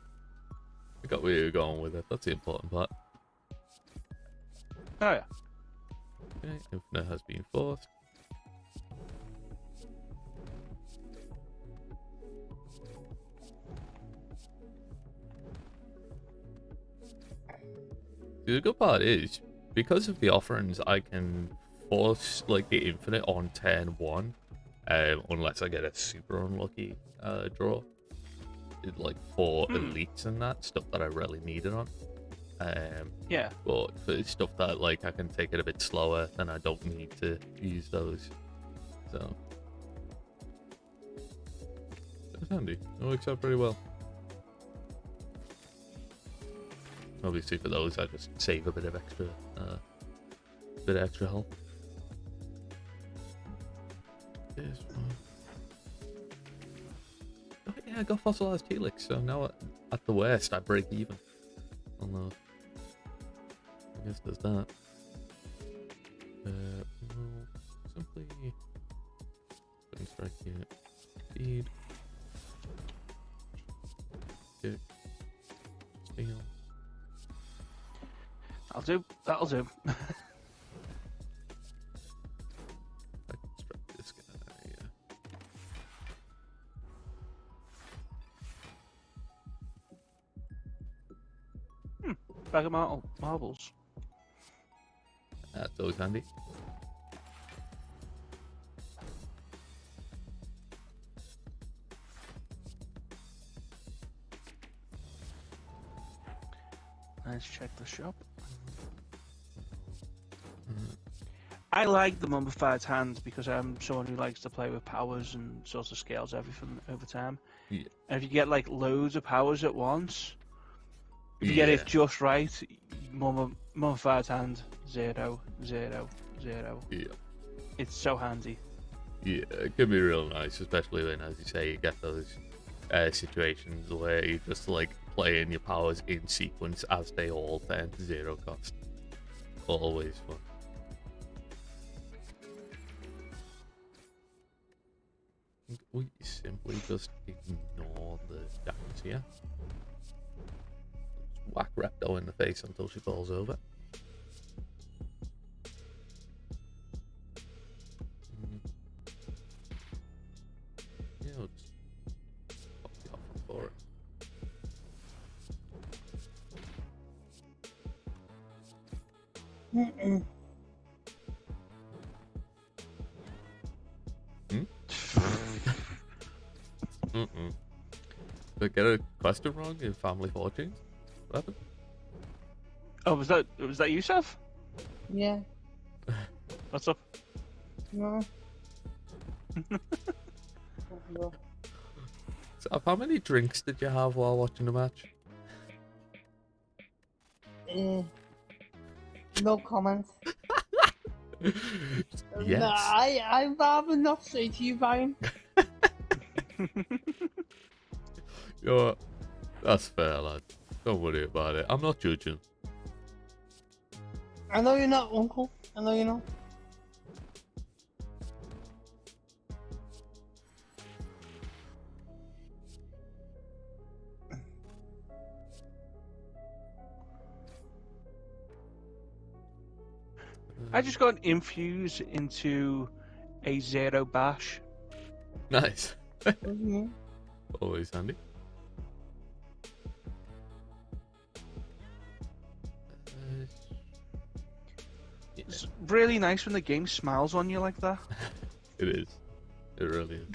[SPEAKER 3] I got where you're going with it. That's the important part.
[SPEAKER 2] Oh yeah.
[SPEAKER 3] Okay, Infinite has been forced. The good part is, because of the offerings, I can force like the Infinite on turn 1, unless I get a super unlucky draw. Like for elites and that stuff that I really need it on.
[SPEAKER 2] Yeah.
[SPEAKER 3] But for stuff that like I can take it a bit slower, then I don't need to use those. So that's handy. It works out pretty well. Obviously for those I just save a bit of extra health. This one. Oh yeah, I got fossilized helix, so now at the worst I break even. Although I guess there's that. We'll simply strike here. Feed. Kick. Steal.
[SPEAKER 2] That'll do.
[SPEAKER 3] I can strike this guy. Yeah.
[SPEAKER 2] Bag of marbles.
[SPEAKER 3] That's always handy.
[SPEAKER 2] Let's check the shop. I like the mummified hand because I'm someone who likes to play with powers and sort of scales everything over time.
[SPEAKER 3] Yeah.
[SPEAKER 2] And if you get like loads of powers at once, if you get it just right, mummified hand 0, 0, 0.
[SPEAKER 3] Yeah.
[SPEAKER 2] It's so handy.
[SPEAKER 3] Yeah, it can be real nice, especially when, as you say, you get those situations where you just like playing your powers in sequence as they all turn to 0 cost. Always fun. We simply just ignore the damage here. Just whack Repto in the face until she falls over. Yeah, we'll just pop the offer for it. Did I get a question wrong in Family Fortunes? What happened?
[SPEAKER 2] Oh, was that you, Seth?
[SPEAKER 4] Yeah.
[SPEAKER 2] What's up?
[SPEAKER 4] No.
[SPEAKER 3] So, how many drinks did you have while watching the match?
[SPEAKER 4] No comments.
[SPEAKER 3] Yes.
[SPEAKER 4] No, I'd rather not say to you, Brian.
[SPEAKER 3] You know what? That's fair, lad. Don't worry about it. I'm not judging.
[SPEAKER 4] I know you're not, Uncle. I know you're not.
[SPEAKER 2] I just got an infuse into a 0 bash.
[SPEAKER 3] Nice.
[SPEAKER 4] Mm-hmm.
[SPEAKER 3] Always handy.
[SPEAKER 2] It's really nice when the game smiles on you like that.
[SPEAKER 3] It is. It really is.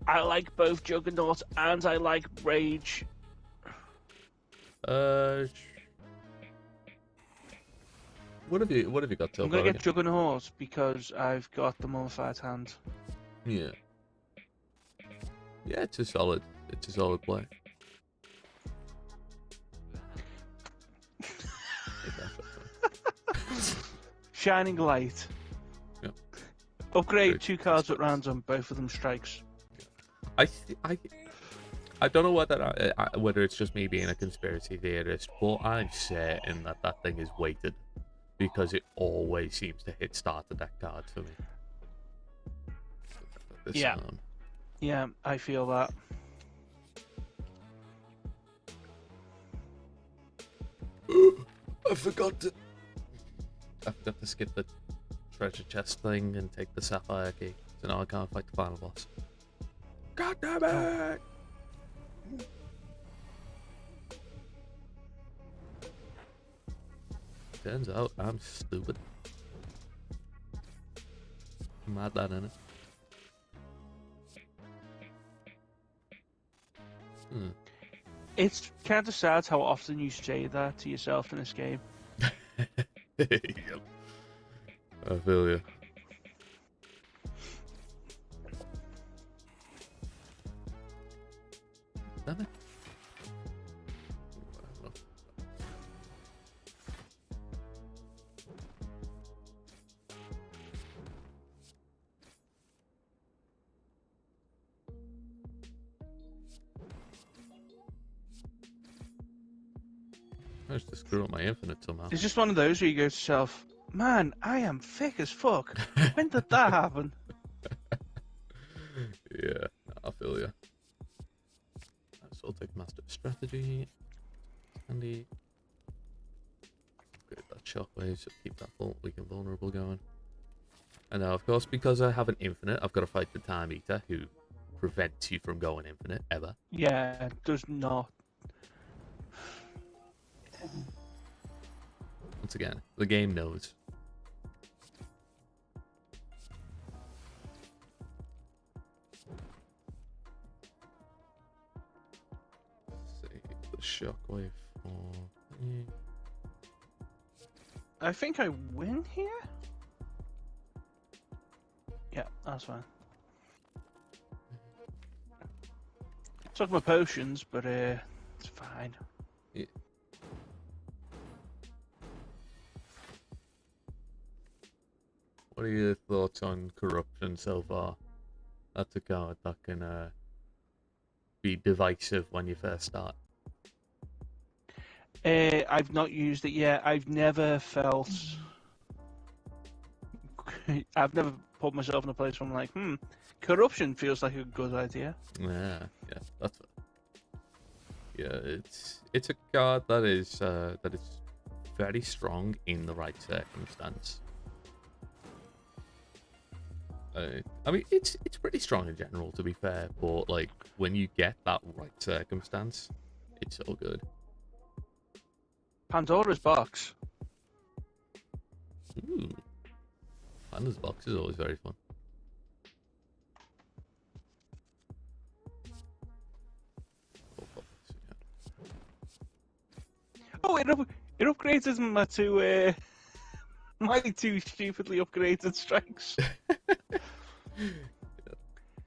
[SPEAKER 2] I like both Juggernaut and I like Rage.
[SPEAKER 3] What have you got so
[SPEAKER 2] I'm
[SPEAKER 3] far?
[SPEAKER 2] gonna get Juggernaut because I've got the mummified hand.
[SPEAKER 3] Yeah. Yeah, it's a solid play.
[SPEAKER 2] Shining Light.
[SPEAKER 3] Yep.
[SPEAKER 2] Upgrade
[SPEAKER 3] Good.
[SPEAKER 2] 2 cards at random, both of them strikes.
[SPEAKER 3] I don't know whether it's just me being a conspiracy theorist, but I'm certain that thing is weighted because it always seems to hit starter deck cards for me.
[SPEAKER 2] Yeah. Yeah, I feel that.
[SPEAKER 3] I forgot to skip the treasure chest thing and take the sapphire key, so now I can't fight the final boss. God damn it! Turns out I'm stupid. Mad that, innit?
[SPEAKER 2] It's kind of sad how often you say that to yourself in this game.
[SPEAKER 3] Yep. I feel you. Damn it. I managed to screw up my infinite somehow.
[SPEAKER 2] It's just one of those where you go to yourself, man, I am thick as fuck. When did that happen?
[SPEAKER 3] Yeah, I feel you. So I'll take Master of Strategy. Handy. Upgrade that shockwave, so keep that weak and vulnerable going. And now, of course, because I have an infinite, I've got to fight the Time Eater, who prevents you from going infinite, ever.
[SPEAKER 2] Yeah, it does not.
[SPEAKER 3] Once again, the game knows. Save the shockwave for...
[SPEAKER 2] I think I win here? Yeah, that's fine. Took my potions, but it's fine.
[SPEAKER 3] Yeah. What are your thoughts on corruption so far? That's a card that can be divisive when you first start.
[SPEAKER 2] I've not used it yet. I've never felt... I've never put myself in a place where I'm like, corruption feels like a good idea.
[SPEAKER 3] Yeah, that's it. Yeah, it's a card that is very strong in the right circumstance. I mean, it's pretty strong in general, to be fair, but like when you get that right circumstance, it's so good.
[SPEAKER 2] Pandora's box.
[SPEAKER 3] Ooh, Panda's box is always very fun.
[SPEAKER 2] Oh, it upgrades my two stupidly upgraded strikes.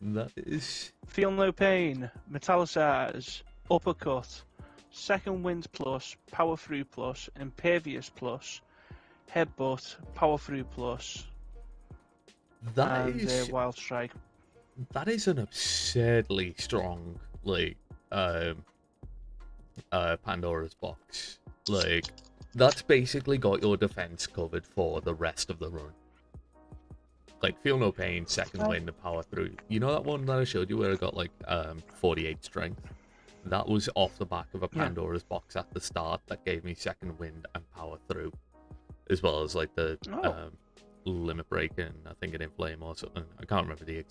[SPEAKER 3] That is...
[SPEAKER 2] Feel no pain, metallicize, uppercut, second wind plus, power through plus, impervious plus, headbutt, power through plus, and wild strike.
[SPEAKER 3] That is an absurdly strong, like, Pandora's box. Like, that's basically got your defense covered for the rest of the run. Like, feel no pain, second wind, and power through. You know that one that I showed you where I got, like, 48 strength? That was off the back of a Pandora's box at the start that gave me second wind and power through. As well as, like, the limit break and I think an inflame or something. I can't remember the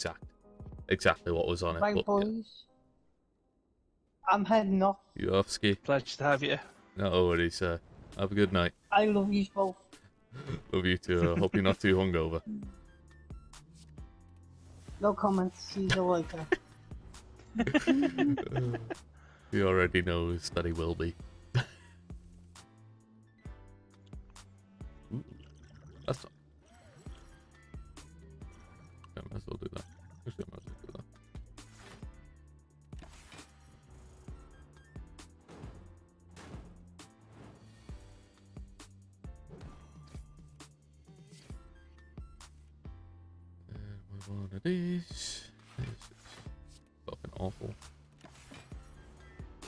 [SPEAKER 3] exactly what was on it.
[SPEAKER 4] Right,
[SPEAKER 3] but,
[SPEAKER 4] boys. I'm heading off.
[SPEAKER 3] You off, Ski?
[SPEAKER 2] Pleasure to have you.
[SPEAKER 3] No worries, sir. Have a good night.
[SPEAKER 4] I love you both.
[SPEAKER 3] Love you too. I hope you're not too hungover.
[SPEAKER 4] No comments. See you later.
[SPEAKER 3] He already knows that he will be. Ooh, that's not... Yeah, I might as well do that. Actually, I might as well do that. one of these. This is fucking awful.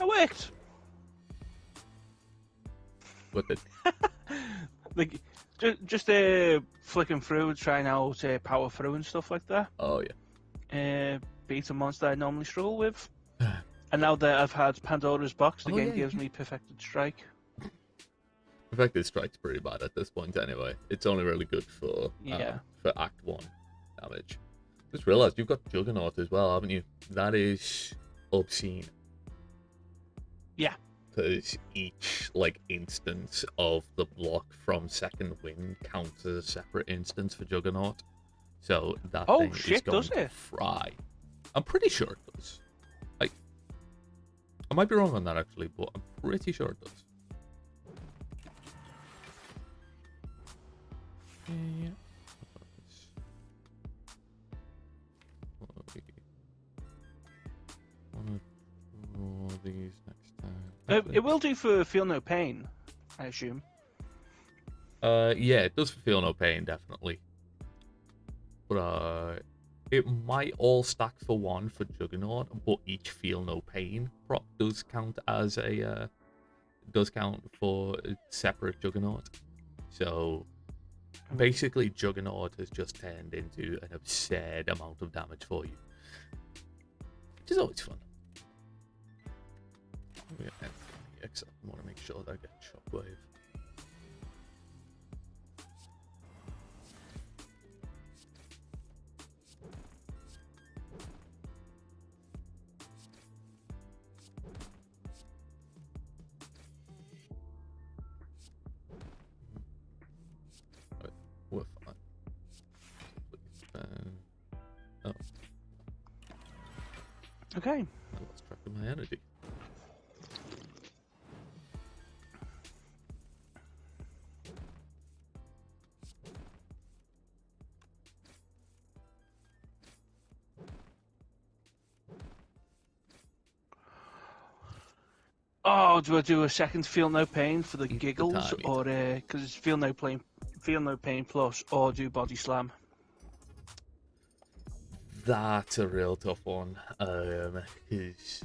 [SPEAKER 2] It worked.
[SPEAKER 3] What the?
[SPEAKER 2] Like, just flicking through, trying out power through and stuff like that.
[SPEAKER 3] Oh yeah.
[SPEAKER 2] Beat a monster I normally struggle with. And now that I've had Pandora's box, the game gives me perfected strike.
[SPEAKER 3] Perfected strike's pretty bad at this point anyway. It's only really good for Act 1 damage. Just realised you've got Juggernaut as well, haven't you? That is obscene.
[SPEAKER 2] Yeah.
[SPEAKER 3] Because each like instance of the block from Second Wind counts as a separate instance for Juggernaut. So that thing is going to fry. I'm pretty sure it does. Like, I might be wrong on that actually, but I'm pretty sure it does. Yeah. Want to draw these next time.
[SPEAKER 2] It will do for Feel No Pain, I assume.
[SPEAKER 3] Yeah, it does Feel No Pain, definitely. But it might all stack for one for Juggernaut, but each Feel No Pain prop does count as a does count for a separate Juggernaut. So basically, Juggernaut has just turned into an absurd amount of damage for you, which is always fun. Except I want to make sure that I get Shockwave. We're fine. Oh.
[SPEAKER 2] Okay.
[SPEAKER 3] I lost track of my energy.
[SPEAKER 2] Oh, do I do a second Feel No Pain for the giggles, or because it's Feel No Pain plus, or do Body Slam?
[SPEAKER 3] That's a real tough one. Because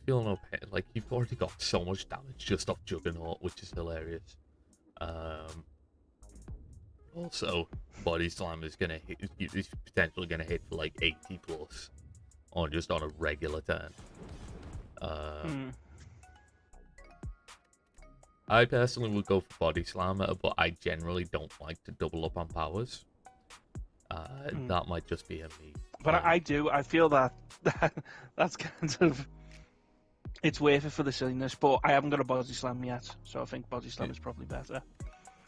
[SPEAKER 3] Feel No Pain, like you've already got so much damage just off Juggernaut, which is hilarious. Also, Body Slam is gonna hit. Is potentially gonna hit for like 80 plus, on just on a regular turn. I personally would go for Body Slam, but I generally don't like to double up on powers. That might just be a me.
[SPEAKER 2] But I do. I feel that that's kind of it's worth it for the silliness. But I haven't got a Body Slam yet, so I think Body Slam is probably better.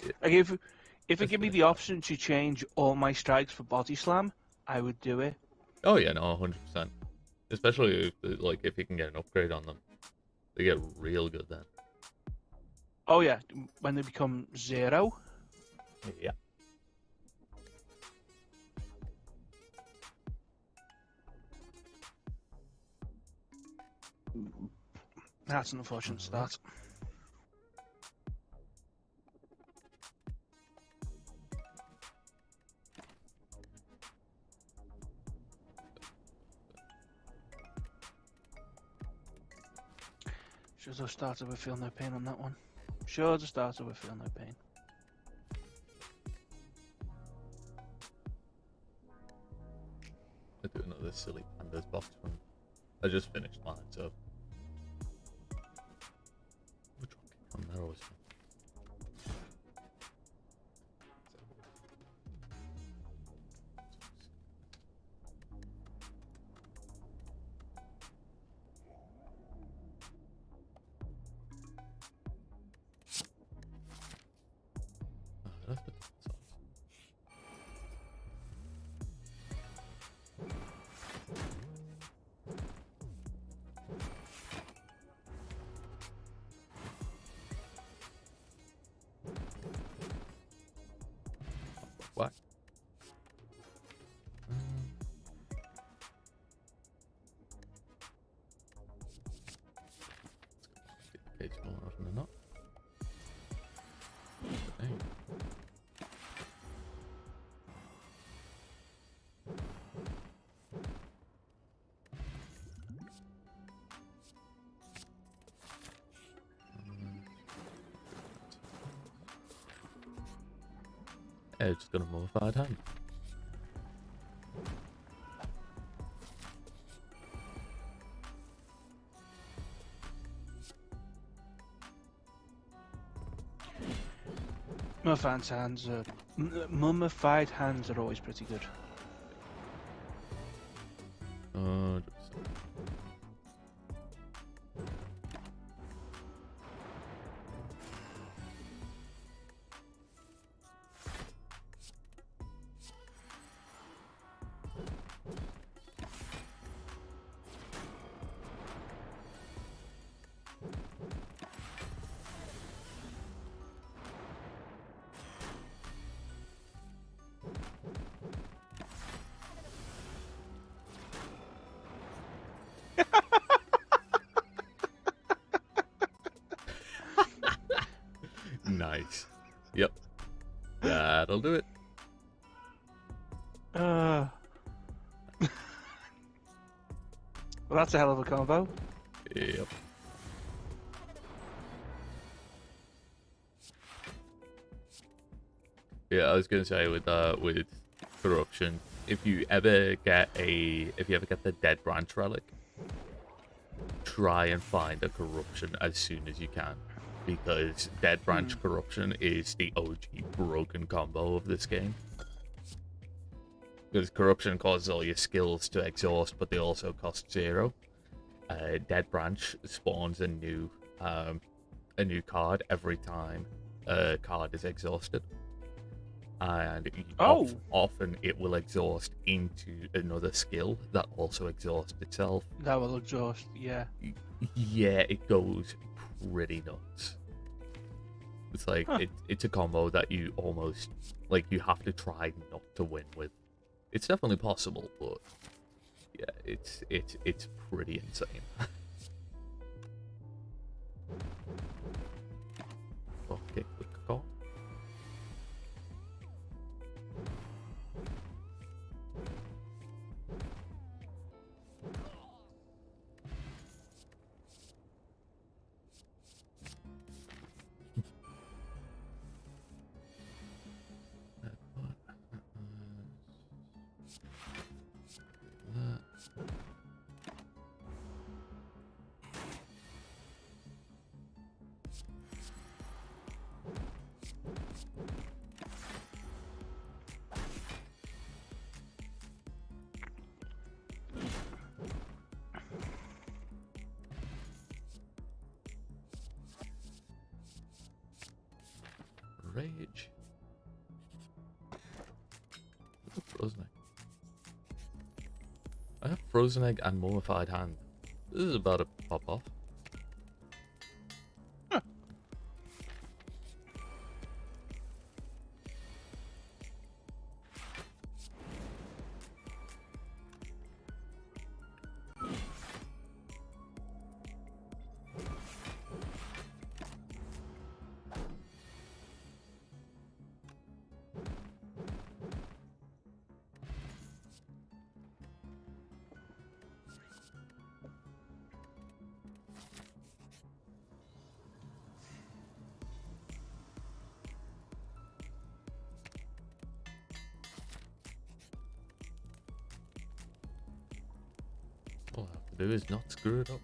[SPEAKER 3] Yeah.
[SPEAKER 2] Like if it give me the option to change all my strikes for Body Slam, I would do it.
[SPEAKER 3] Oh yeah, no, 100%. Especially if you can get an upgrade on them, they get real good then.
[SPEAKER 2] Oh yeah, when they become 0.
[SPEAKER 3] Yeah.
[SPEAKER 2] That's an unfortunate start. Should have started with Feel No Pain on that one. Should have started with Feel No Pain.
[SPEAKER 3] I do another silly Pandas box one. I just finished mine, so. Which one can come there always? Yeah, it's just got a modified hand.
[SPEAKER 2] Mummified hands are always pretty good.
[SPEAKER 3] 100%. Nice. Yep. That'll do it.
[SPEAKER 2] Well, that's a hell of a combo.
[SPEAKER 3] Yep. Yeah, I was gonna say with corruption, if you ever get the dead branch relic, try and find a corruption as soon as you can, because dead branch corruption is the OG broken combo of this game. Because corruption causes all your skills to exhaust, but they also cost 0. Dead branch spawns a new card every time a card is exhausted, and often it will exhaust into another skill that also exhausts itself.
[SPEAKER 2] That will exhaust, yeah.
[SPEAKER 3] Yeah, it goes pretty nuts. It's like it's a combo that you almost you have to try not to win with. It's definitely possible, but yeah, it's pretty insane. Okay, quick call. Rage. Frozen egg. I have frozen egg and mummified hand. This is about to pop off. All I have to do is not screw it up.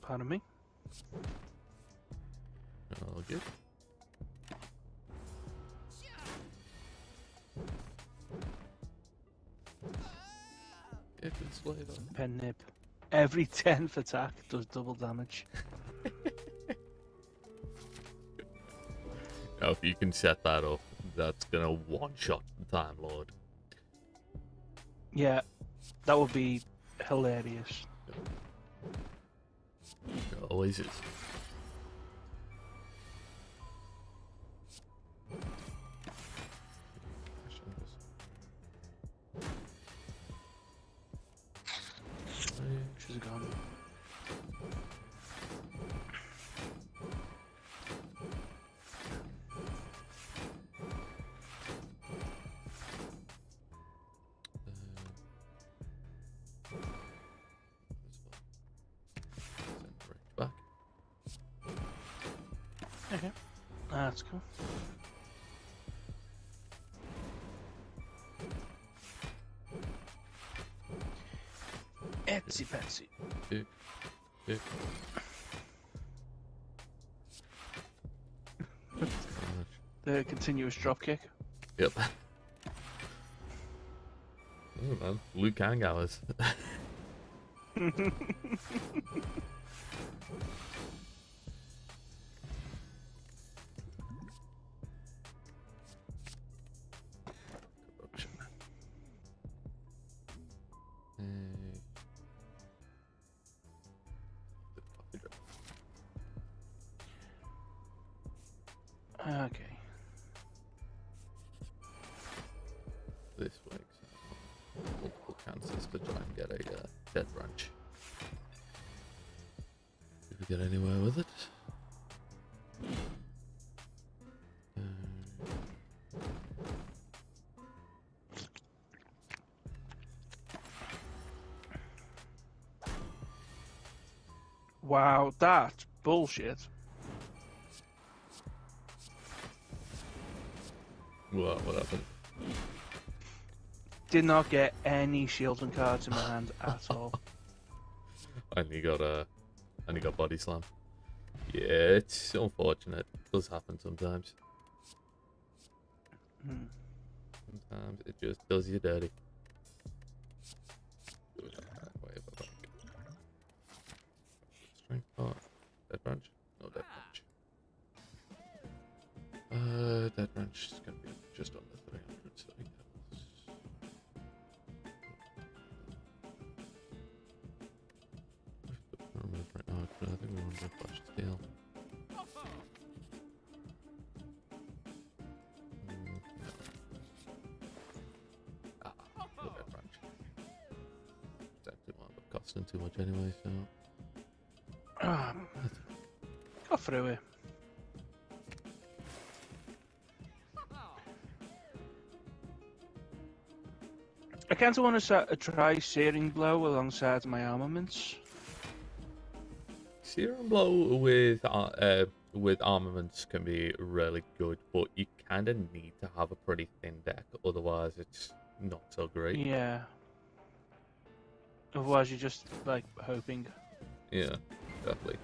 [SPEAKER 2] Pardon me?
[SPEAKER 3] All good. If it's laid on.
[SPEAKER 2] Pen nib. Every 10th attack does double damage.
[SPEAKER 3] Now, if you can set that up, that's gonna one-shot the Time Lord.
[SPEAKER 2] Yeah, that would be hilarious.
[SPEAKER 3] It always is.
[SPEAKER 2] She's gone. That's cool. Etsy Petsy.
[SPEAKER 3] Tick, tick.
[SPEAKER 2] The continuous dropkick.
[SPEAKER 3] Yep. Oh man, Luke Kang hours. Corruption.
[SPEAKER 2] Okay.
[SPEAKER 3] This makes multiple chances to try and get a dead branch. Did we get anywhere with it?
[SPEAKER 2] Wow, that's bullshit.
[SPEAKER 3] What happened?
[SPEAKER 2] Did not get any shields and cards in my hand at all.
[SPEAKER 3] And he got body slam. Yeah, it's unfortunate. It does happen sometimes.
[SPEAKER 2] Hmm.
[SPEAKER 3] Sometimes it just does you dirty. Strength part. Dead branch? No dead branch. Dead branch is gonna be just under 300, so yeah. Right now, I think we want to flash scale. No dead branch. Exactly one, but costing too much anyway, so.
[SPEAKER 2] Go through it. I kind of want to try Searing Blow alongside my armaments.
[SPEAKER 3] Serum blow with armaments can be really good, but you kind of need to have a pretty thin deck, otherwise it's not so great.
[SPEAKER 2] Yeah. Otherwise, you're just like hoping.
[SPEAKER 3] Yeah, exactly.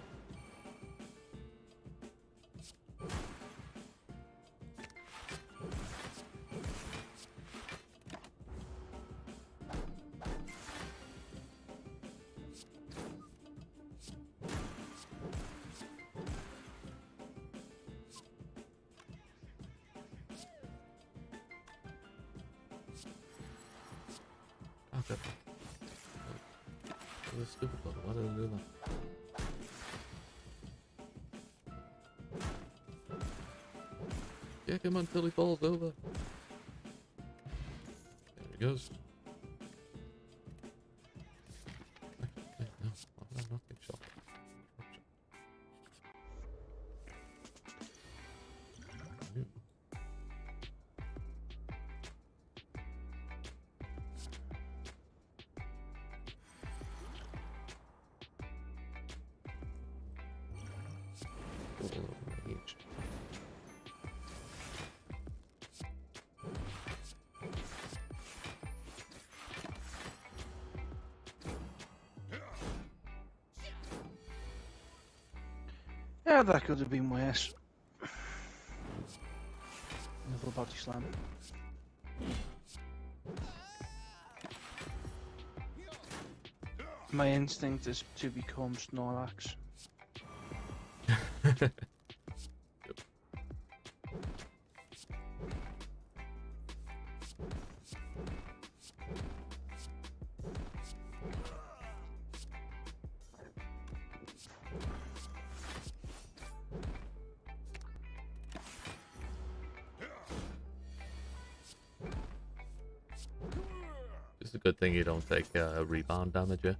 [SPEAKER 3] Okay. That was stupid, but why did I do that? Kick him until he falls over. There he goes. Actually, no, I'm not being shot.
[SPEAKER 2] Yeah, that could have been worse. Another body slam. My instinct is to become Snorlax.
[SPEAKER 3] It's a good thing you don't take rebound damage, yeah?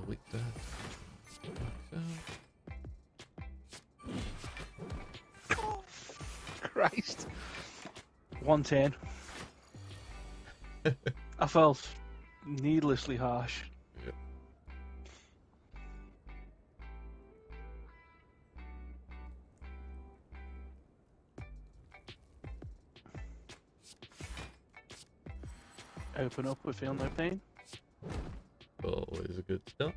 [SPEAKER 3] Weak there.
[SPEAKER 2] Christ. one turn. I felt needlessly harsh.
[SPEAKER 3] Yeah.
[SPEAKER 2] Open up with feel no pain.
[SPEAKER 3] Always a good start.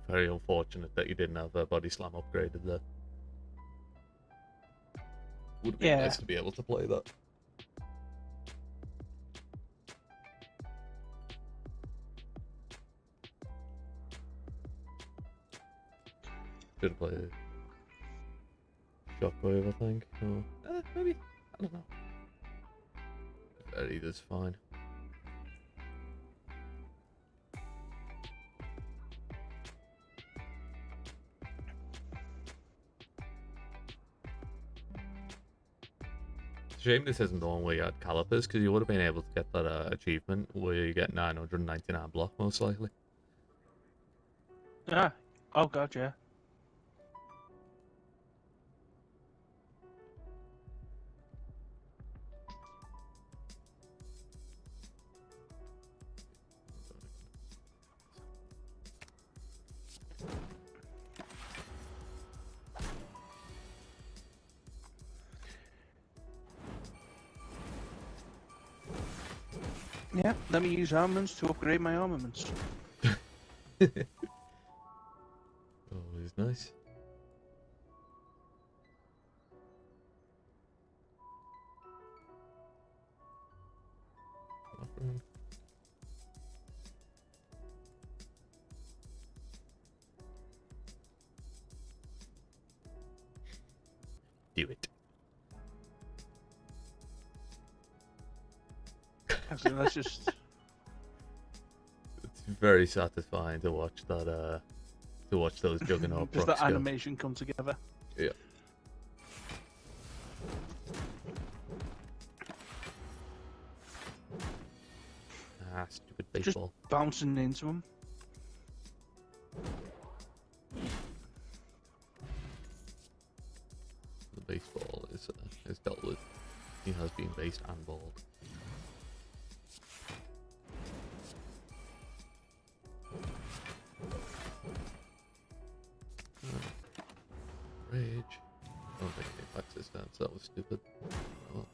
[SPEAKER 3] Very unfortunate that you didn't have a body slam upgraded there. Would have been
[SPEAKER 2] Yeah.
[SPEAKER 3] nice to be able to play that. Should have played Shockwave, I think. Or, maybe. I don't know. Either's fine. It's a shame this isn't the one where you had calipers, because you would have been able to get that achievement where you get 999 block, most likely.
[SPEAKER 2] Ah, oh god, yeah. Yeah, let me use armaments to upgrade my armaments.
[SPEAKER 3] Always nice. Do it.
[SPEAKER 2] Okay, let's just.
[SPEAKER 3] It's very satisfying to watch that. To watch those juggernaut
[SPEAKER 2] Just
[SPEAKER 3] procs
[SPEAKER 2] that
[SPEAKER 3] go.
[SPEAKER 2] animation come together.
[SPEAKER 3] Yeah. Ah, stupid baseball.
[SPEAKER 2] Just bouncing into them.
[SPEAKER 3] The baseball is dealt with. He has been based and balled. Rage. I don't think it impacts his stance. That was stupid. Oh.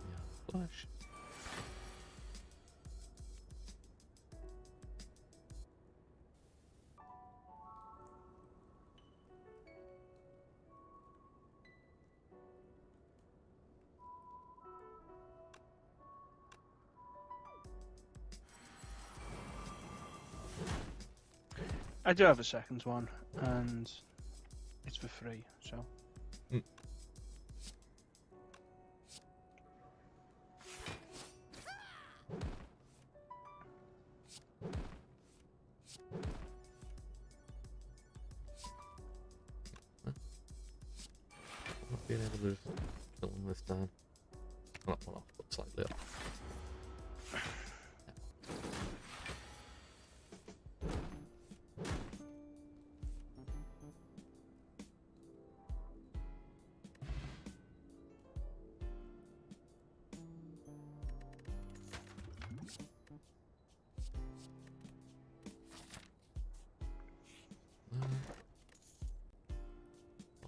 [SPEAKER 3] Yeah, flash.
[SPEAKER 2] I do have a second one, and it's for free, so.
[SPEAKER 3] Mm. Not being able to just kill him this time. Not one off, but slightly up.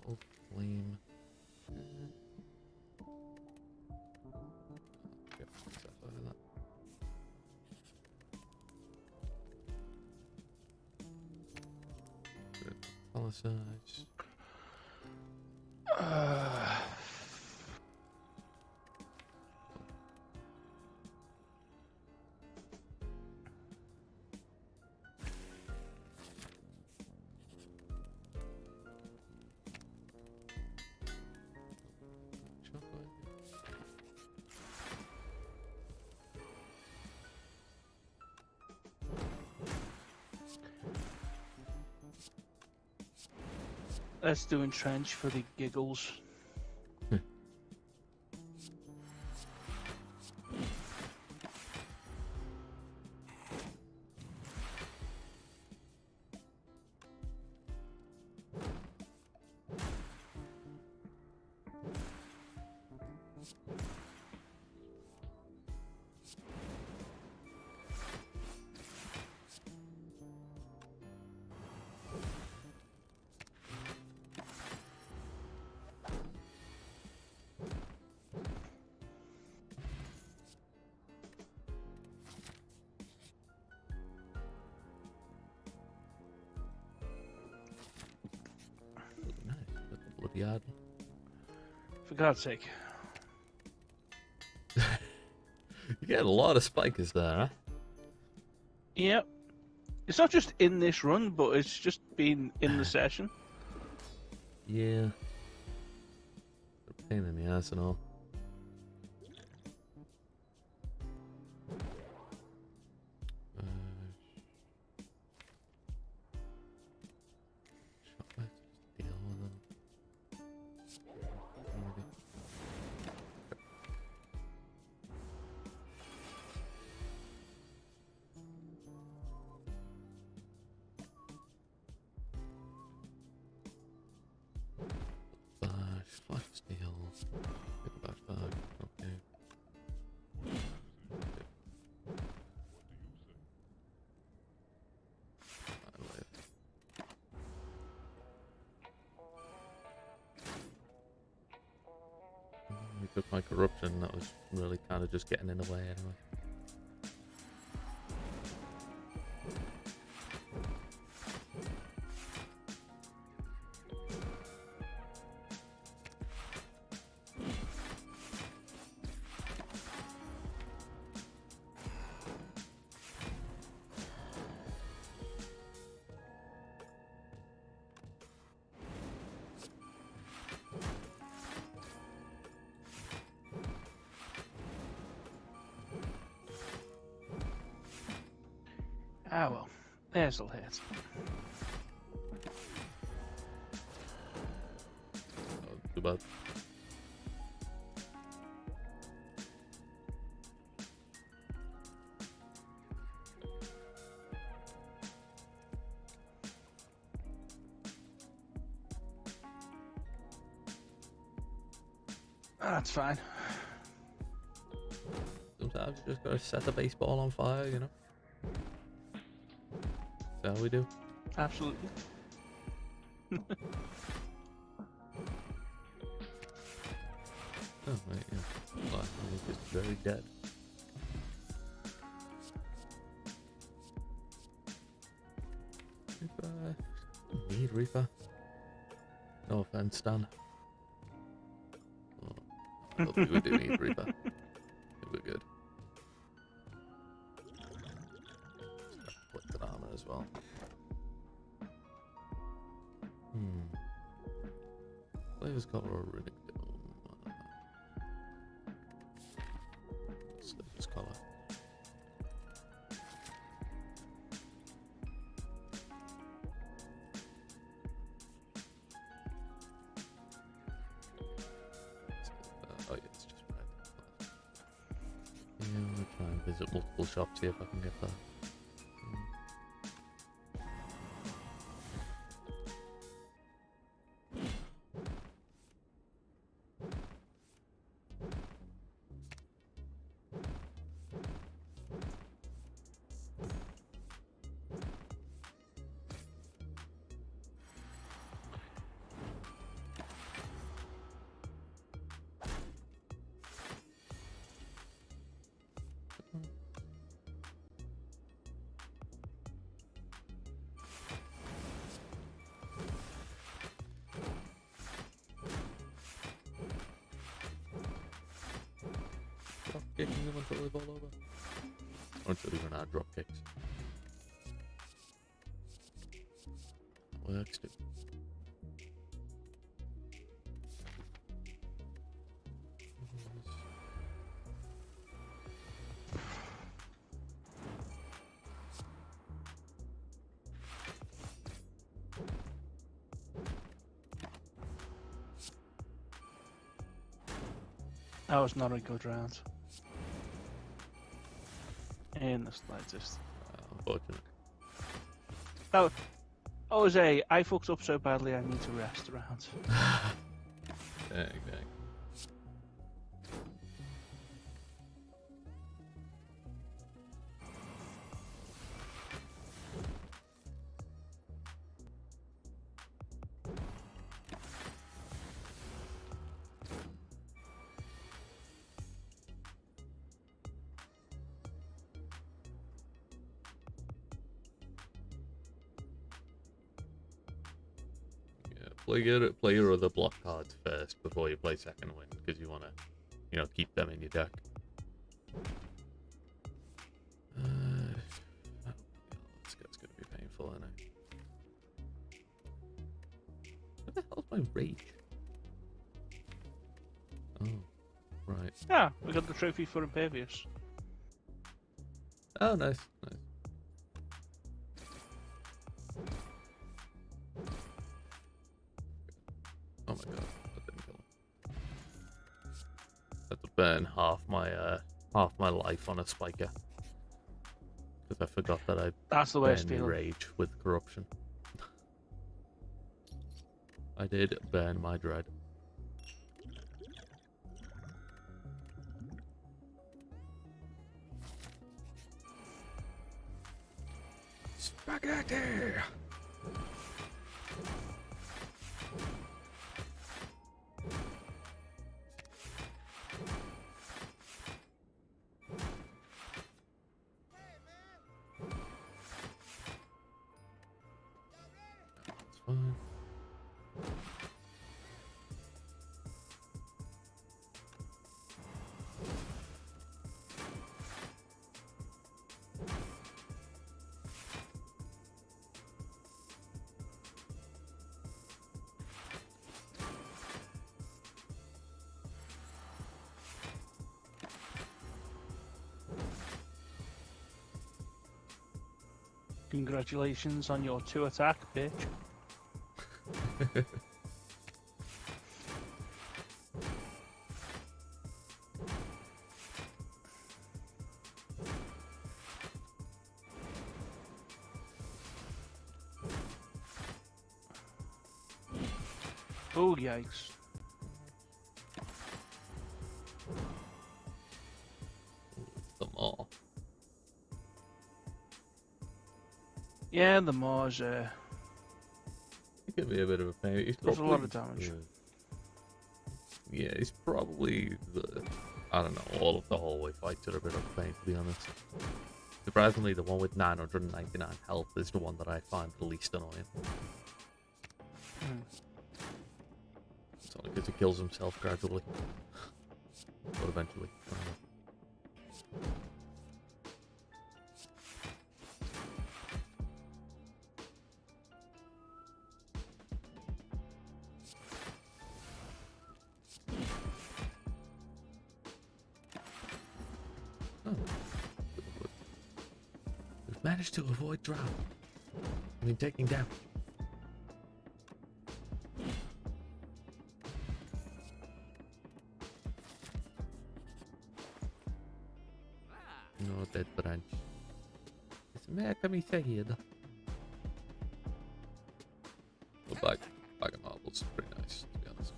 [SPEAKER 3] Oh, flame. Yep, stuff over that. Good. Palisades. Chocolate.
[SPEAKER 2] Let's do entrench for the giggles.
[SPEAKER 3] Bloody idol.
[SPEAKER 2] For God's sake.
[SPEAKER 3] You get a lot of spikers there, huh?
[SPEAKER 2] Yep. It's not just in this run, but it's just been in the session.
[SPEAKER 3] Yeah. A pain in the ass and all. Took my corruption, that was really kind of just getting in the way anyway.
[SPEAKER 2] Ah well, there's the hit.
[SPEAKER 3] Oh, too bad.
[SPEAKER 2] That's fine.
[SPEAKER 3] Sometimes you just gotta set the baseball on fire, you know? That's how we do.
[SPEAKER 2] Absolutely.
[SPEAKER 3] Oh, right, yeah. Black is just very dead. Reaper. Need Reaper. No offense, Stan. Oh, I don't think we do need Reaper. I think we're good. Afflicted armor as well. Flavor's color or runic dome. Slaver's color. Oh yeah, it's just red. Yeah, I'm gonna try and visit multiple shops, see if I can get that. Kicking them until they fall over. Or until even add drop kicks. That works too.
[SPEAKER 2] That was not a good round. In the slightest.
[SPEAKER 3] Unfortunate.
[SPEAKER 2] Oh, Jose, I fucked up so badly I need to rest around.
[SPEAKER 3] Dang. play your other block cards first before you play second wind, because you want to, you know, keep them in your deck. This guy's gonna be painful, isn't it? What the hell's my rage? Oh, right.
[SPEAKER 2] Yeah, we got the trophy for Impervious.
[SPEAKER 3] Oh, nice, nice. Oh my god, that didn't kill him. I had to burn half my life on a spiker. Because I forgot that I
[SPEAKER 2] That's the worst
[SPEAKER 3] burned my
[SPEAKER 2] feeling.
[SPEAKER 3] rage with corruption. I did burn my dread. Spaghetti! That's fine.
[SPEAKER 2] Congratulations on your 2 attack, bitch. Oh, yikes.
[SPEAKER 3] The maw.
[SPEAKER 2] Yeah, the Mars,
[SPEAKER 3] It could be a bit of a pain. He's
[SPEAKER 2] does a lot of
[SPEAKER 3] probably,
[SPEAKER 2] damage.
[SPEAKER 3] yeah, he's probably the, I don't know, all of the hallway fights are a bit of a pain, to be honest. Surprisingly, the one with 999 health is the one that I find the least annoying. It's only because he kills himself gradually. But eventually. Oh. We've managed to avoid drown. I mean, taking damage. No dead branch. It's making me sad. The bag of marbles, pretty nice, to be honest.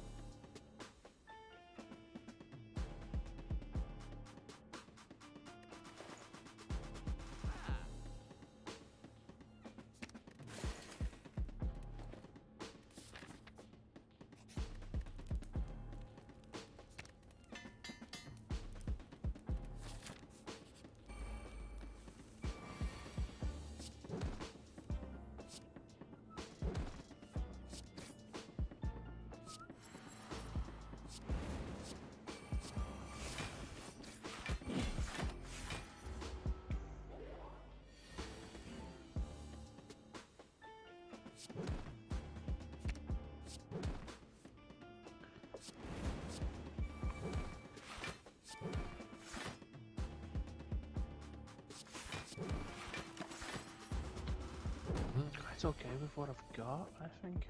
[SPEAKER 2] It's okay with what I've got, I think.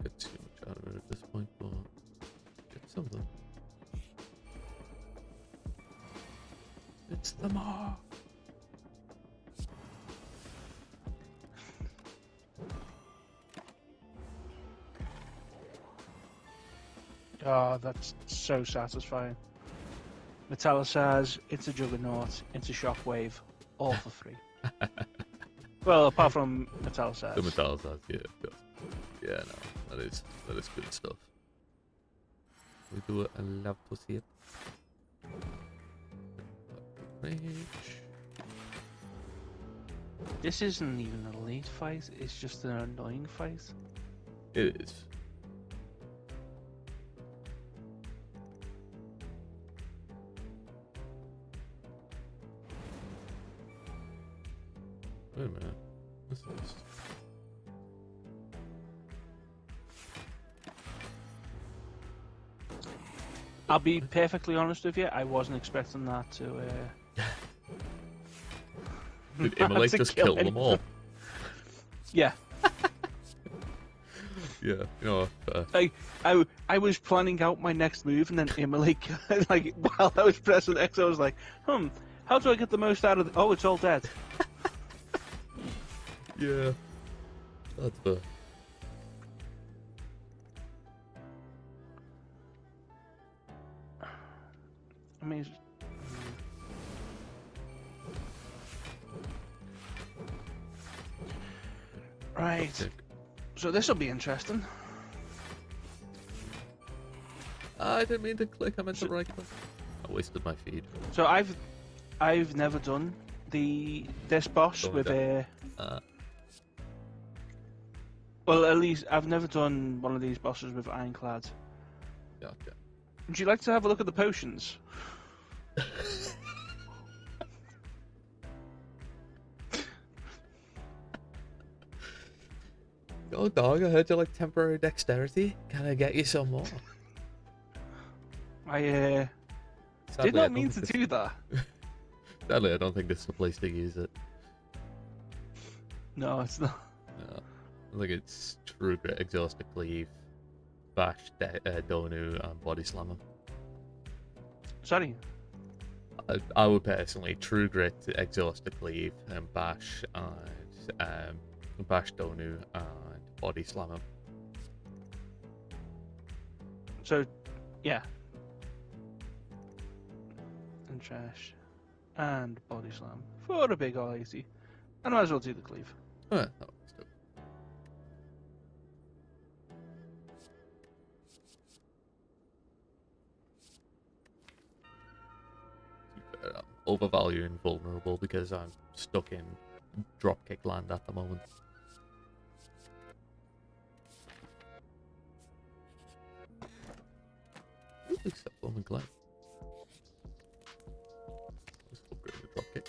[SPEAKER 3] Get too much out of it at this point, but get something. It's the maw.
[SPEAKER 2] Oh, that's so satisfying. Metalla says, it's a Juggernaut, it's a Shockwave, all for free. Well, apart from Metalla says.
[SPEAKER 3] The metal size, yeah, of course. Yeah, no, that is good stuff. We do it. I love to see it. Rage.
[SPEAKER 2] This isn't even a lead fight, it's just an annoying fight.
[SPEAKER 3] It is. Wait a minute. What's this?
[SPEAKER 2] I'll be perfectly honest with you, I wasn't expecting that to
[SPEAKER 3] Did Immolate just kill them all?
[SPEAKER 2] Yeah.
[SPEAKER 3] Yeah, you know,
[SPEAKER 2] I was planning out my next move, and then Immolate, like, while I was pressing X, I was like, how do I get the most out of it? Oh, it's all dead.
[SPEAKER 3] yeah. That's the.
[SPEAKER 2] I mean, right. So this will be interesting.
[SPEAKER 3] I didn't mean to click. I meant to right click. I wasted my feed.
[SPEAKER 2] So I've never done this boss with a. Well, at least I've never done one of these bosses with Ironclad.
[SPEAKER 3] Gotcha.
[SPEAKER 2] Would you like to have a look at the potions?
[SPEAKER 3] Oh, dog, I heard you like temporary dexterity. Can I get you some more?
[SPEAKER 2] I did not mean to do that.
[SPEAKER 3] Sadly, I don't think this is the place to use it.
[SPEAKER 2] No, it's not.
[SPEAKER 3] No. I think it's True Grit, Exhaust to Cleave, Bash, Donu, and Body Slammer.
[SPEAKER 2] Sorry.
[SPEAKER 3] I would personally True Grit, Exhaust to Cleave, and Bash, and Bash, Donu, and Body Slammer.
[SPEAKER 2] So, yeah. And trash. And body slam. For a big ol' 80. I might as well do the cleave.
[SPEAKER 3] That works too. I'm overvaluing vulnerable because I'm stuck in dropkick land at the moment. Except I'm glad. Let's upgrade the dropkick.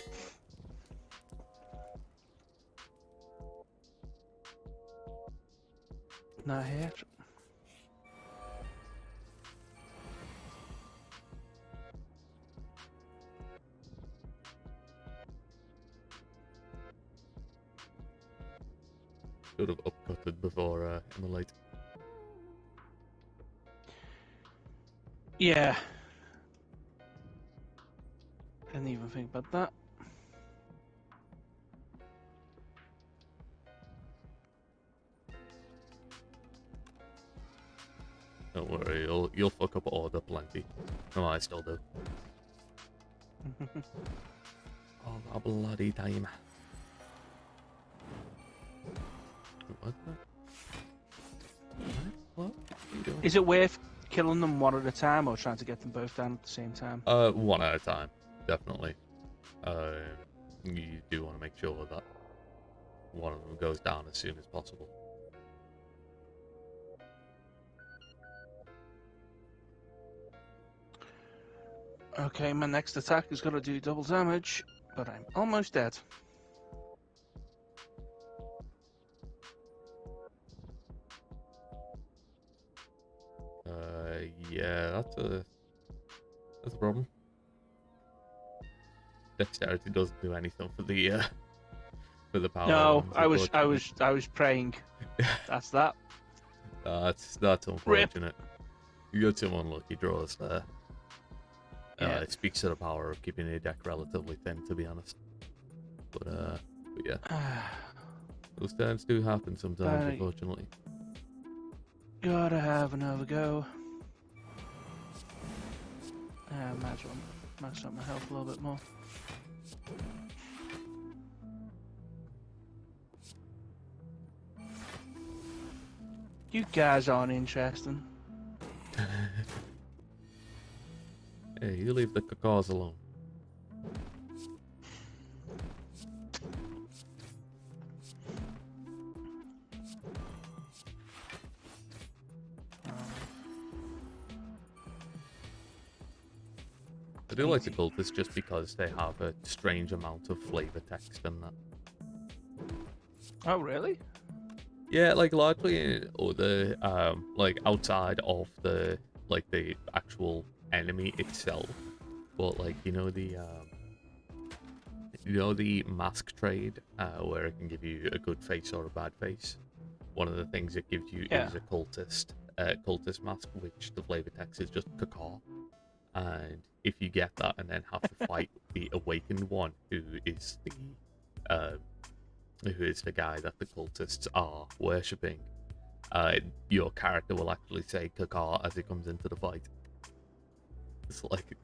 [SPEAKER 2] Not here.
[SPEAKER 3] Should have upcutted before Immolate.
[SPEAKER 2] Yeah. Didn't even think about that.
[SPEAKER 3] Don't worry, you'll fuck up order plenty. No, I still do. All the bloody time. What? What are you doing?
[SPEAKER 2] Is it worth killing them one at a time or trying to get them both down at the same time?
[SPEAKER 3] One at a time, definitely. You do want to make sure that one of them goes down as soon as possible.
[SPEAKER 2] Okay, my next attack is going to do double damage, but I'm almost dead.
[SPEAKER 3] Yeah, that's a problem. Dexterity doesn't do anything for the power.
[SPEAKER 2] No,
[SPEAKER 3] ones,
[SPEAKER 2] I was praying. That's that.
[SPEAKER 3] That's unfortunate. You got some unlucky draws there.
[SPEAKER 2] Yeah.
[SPEAKER 3] It speaks to the power of keeping your deck relatively thin, to be honest. But yeah, those turns do happen sometimes, unfortunately.
[SPEAKER 2] Gotta have another go. Might as well max up my health a little bit more. You guys aren't interesting.
[SPEAKER 3] Hey, you leave the cacos alone. I do like the cultists just because they have a strange amount of flavor text in that.
[SPEAKER 2] Oh, really?
[SPEAKER 3] Yeah, like largely in other, like outside of the actual enemy itself, but like you know the mask trade, where it can give you a good face or a bad face. One of the things it gives you is a cultist mask, which the flavor text is just cacaw. And if you get that and then have to fight the awakened one, who is the guy that the cultists are worshipping, your character will actually say cacaw as it comes into the fight.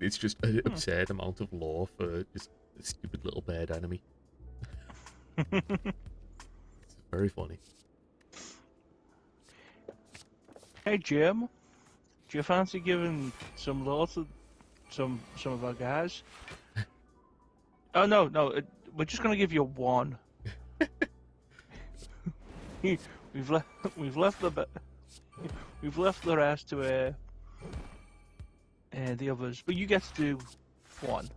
[SPEAKER 3] It's just an absurd amount of lore for just a stupid little bird enemy. It's very funny.
[SPEAKER 2] Hey Jim, do you fancy giving some lore to some of our guys? Oh no, we're just gonna give you one. we've left the rest to the others, but you get to do one.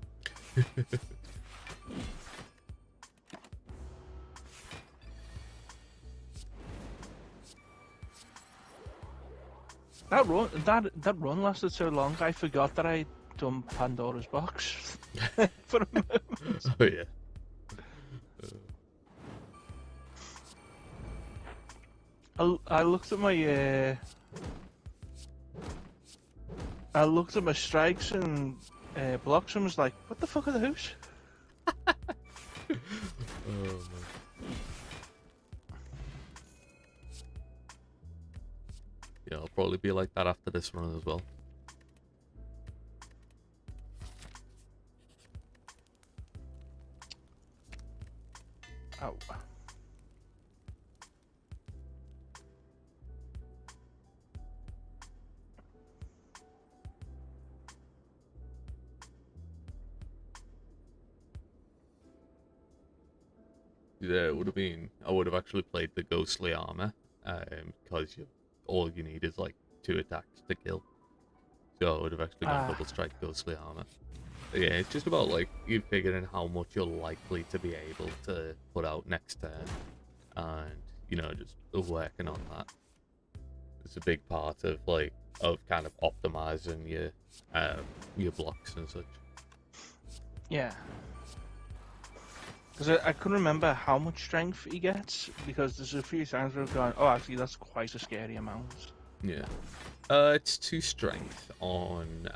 [SPEAKER 2] That run lasted so long, I forgot that I'd done Pandora's box for a moment.
[SPEAKER 3] Oh yeah.
[SPEAKER 2] I looked at my strikes and blocks and was like, what the fuck are those?
[SPEAKER 3] Oh man. Yeah, I'll probably be like that after this run as well.
[SPEAKER 2] Ow.
[SPEAKER 3] Yeah, it would have been. I would have actually played the ghostly armor, because all you need is like 2 attacks to kill. So I would have actually gone double strike ghostly armor. But yeah, it's just about like you figuring how much you're likely to be able to put out next turn, and just working on that. It's a big part of kind of optimizing your blocks and such.
[SPEAKER 2] Yeah. Because I couldn't remember how much strength he gets, because there's a few times where I've gone, oh, actually, that's quite a scary amount.
[SPEAKER 3] Yeah. It's 2 strength on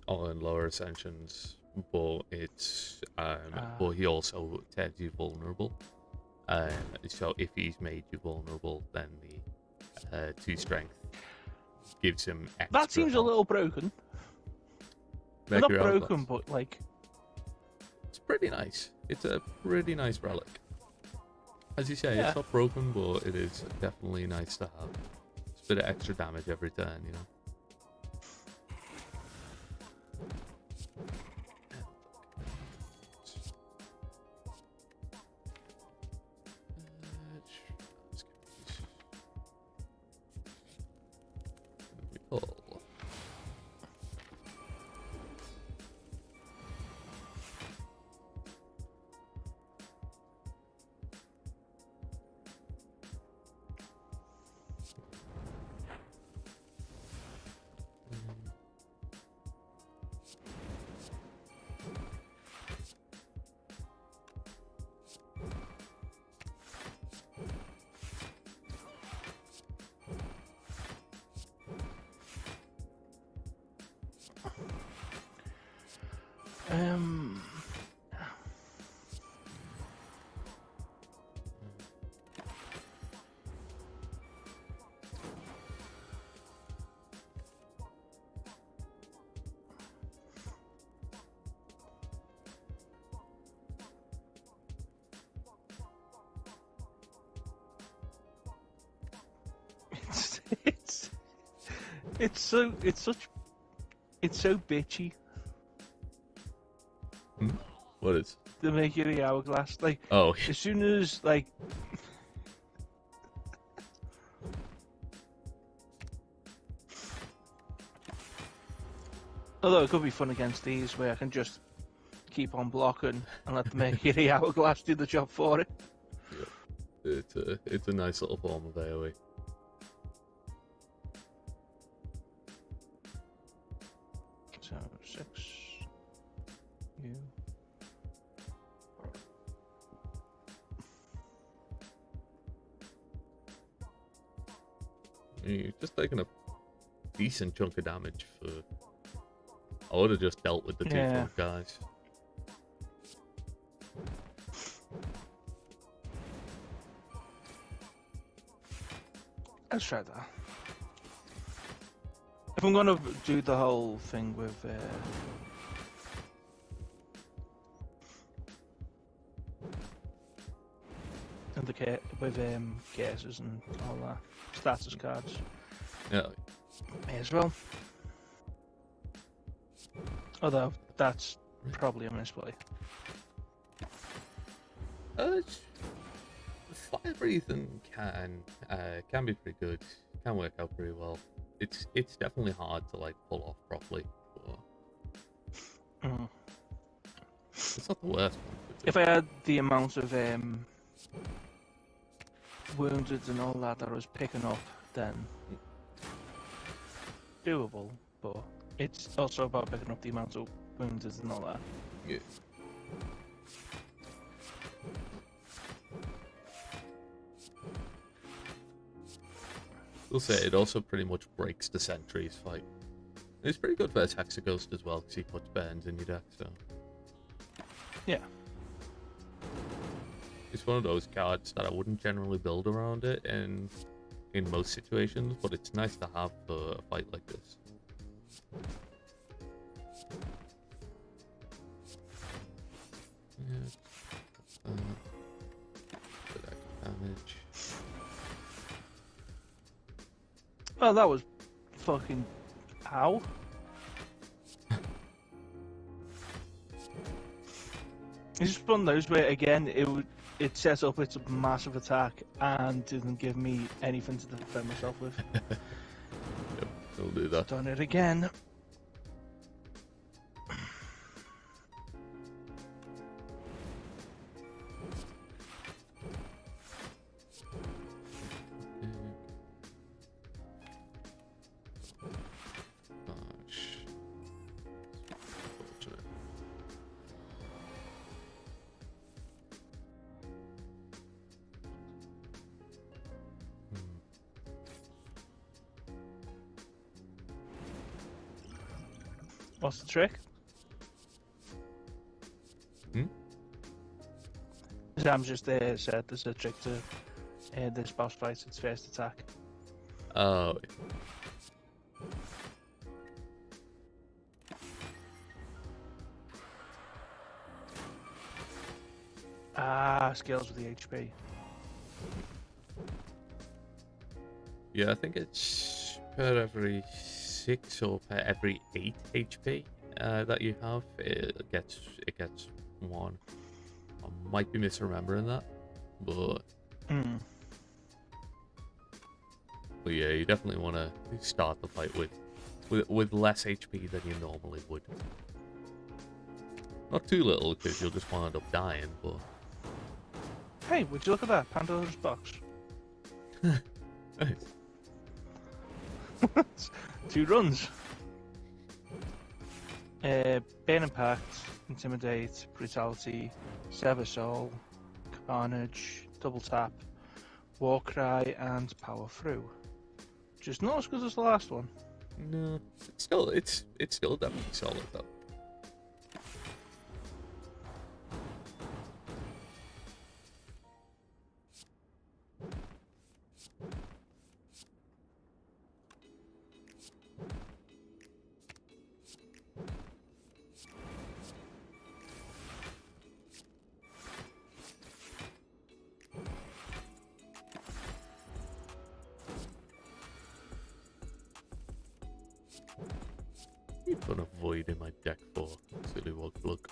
[SPEAKER 3] lower ascensions, but but he also turns you vulnerable. So if he's made you vulnerable, then the 2 strength gives him extra
[SPEAKER 2] That seems
[SPEAKER 3] health.
[SPEAKER 2] a little broken.
[SPEAKER 3] Make
[SPEAKER 2] Not
[SPEAKER 3] your own
[SPEAKER 2] broken,
[SPEAKER 3] class.
[SPEAKER 2] but like...
[SPEAKER 3] It's pretty nice. It's a pretty nice relic. As you say,
[SPEAKER 2] Yeah.
[SPEAKER 3] it's not broken, but it is definitely nice to have. It's a bit of extra damage every turn, Cool. It's so bitchy. What is?
[SPEAKER 2] The Mercury hourglass. Like,
[SPEAKER 3] Oh,
[SPEAKER 2] as soon as like. Although it could be fun against these, where I can just keep on blocking and let the Mercury hourglass do the job for it.
[SPEAKER 3] it's a nice little form of AoE.
[SPEAKER 2] So 6. You.
[SPEAKER 3] You're just taking a decent chunk of damage for. I would have just dealt with the 2
[SPEAKER 2] Yeah.
[SPEAKER 3] front guys.
[SPEAKER 2] Let's try that. If I'm gonna do the whole thing with with cases and all that status cards,
[SPEAKER 3] Yeah.
[SPEAKER 2] may as well. Although that's probably a misplay.
[SPEAKER 3] Fire breathing can be pretty good. Can work out pretty well. It's definitely hard to like pull off properly. But it's not the worst one.
[SPEAKER 2] If I had the amount of wounded and all that I was picking up, then doable. But it's also about picking up the amount of wounded and all that.
[SPEAKER 3] Yeah. We'll say it also pretty much breaks the sentries fight. It's pretty good versus Hexaghost as well because he puts burns in your deck. So
[SPEAKER 2] yeah,
[SPEAKER 3] it's one of those cards that I wouldn't generally build around it in most situations, but it's nice to have for a fight like this. Yeah. Damage.
[SPEAKER 2] well, that was fucking ow. It's just one of those where again it sets up its massive attack and didn't give me anything to defend myself with.
[SPEAKER 3] Yep, it'll do that.
[SPEAKER 2] Done it again.
[SPEAKER 3] Gosh. Unfortunate.
[SPEAKER 2] What's the trick? Sam just said there's a trick to this boss fight, its first attack.
[SPEAKER 3] Oh.
[SPEAKER 2] Scales with the HP.
[SPEAKER 3] Yeah, I think it's per every 6 or per every 8 HP that you have, it gets 1. I might be misremembering that, but yeah, you definitely want to start the fight with less HP than you normally would. Not too little, because you'll just wind up dying, but...
[SPEAKER 2] Hey, would you look at that? Pandora's box.
[SPEAKER 3] Nice.
[SPEAKER 2] 2 runs. Burn Impact, Intimidate, Brutality, Sever Soul, Carnage, Double Tap, Warcry, and Power Through. Just not as good as the last one.
[SPEAKER 3] No, it's still definitely solid though. You put a void in my deck for silly wog plug.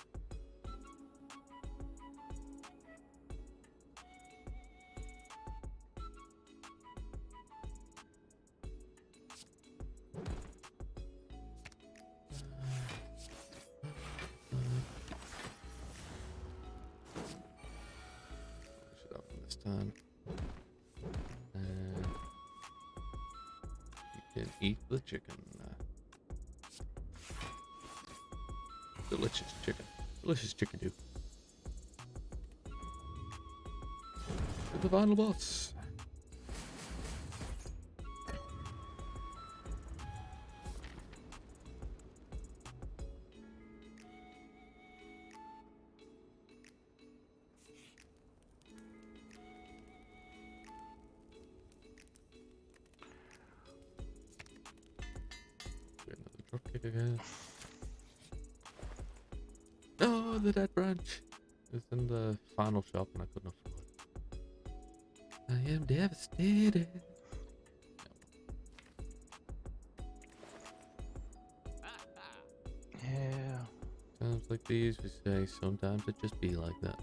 [SPEAKER 3] last time. You can eat the chicken. Delicious chicken. Delicious chicken do. To the final boss. Dropkick again. Oh, the dead branch. It's in the final shop and I couldn't afford it. I am devastated.
[SPEAKER 2] Yeah.
[SPEAKER 3] Times like these, we say sometimes it just be like that.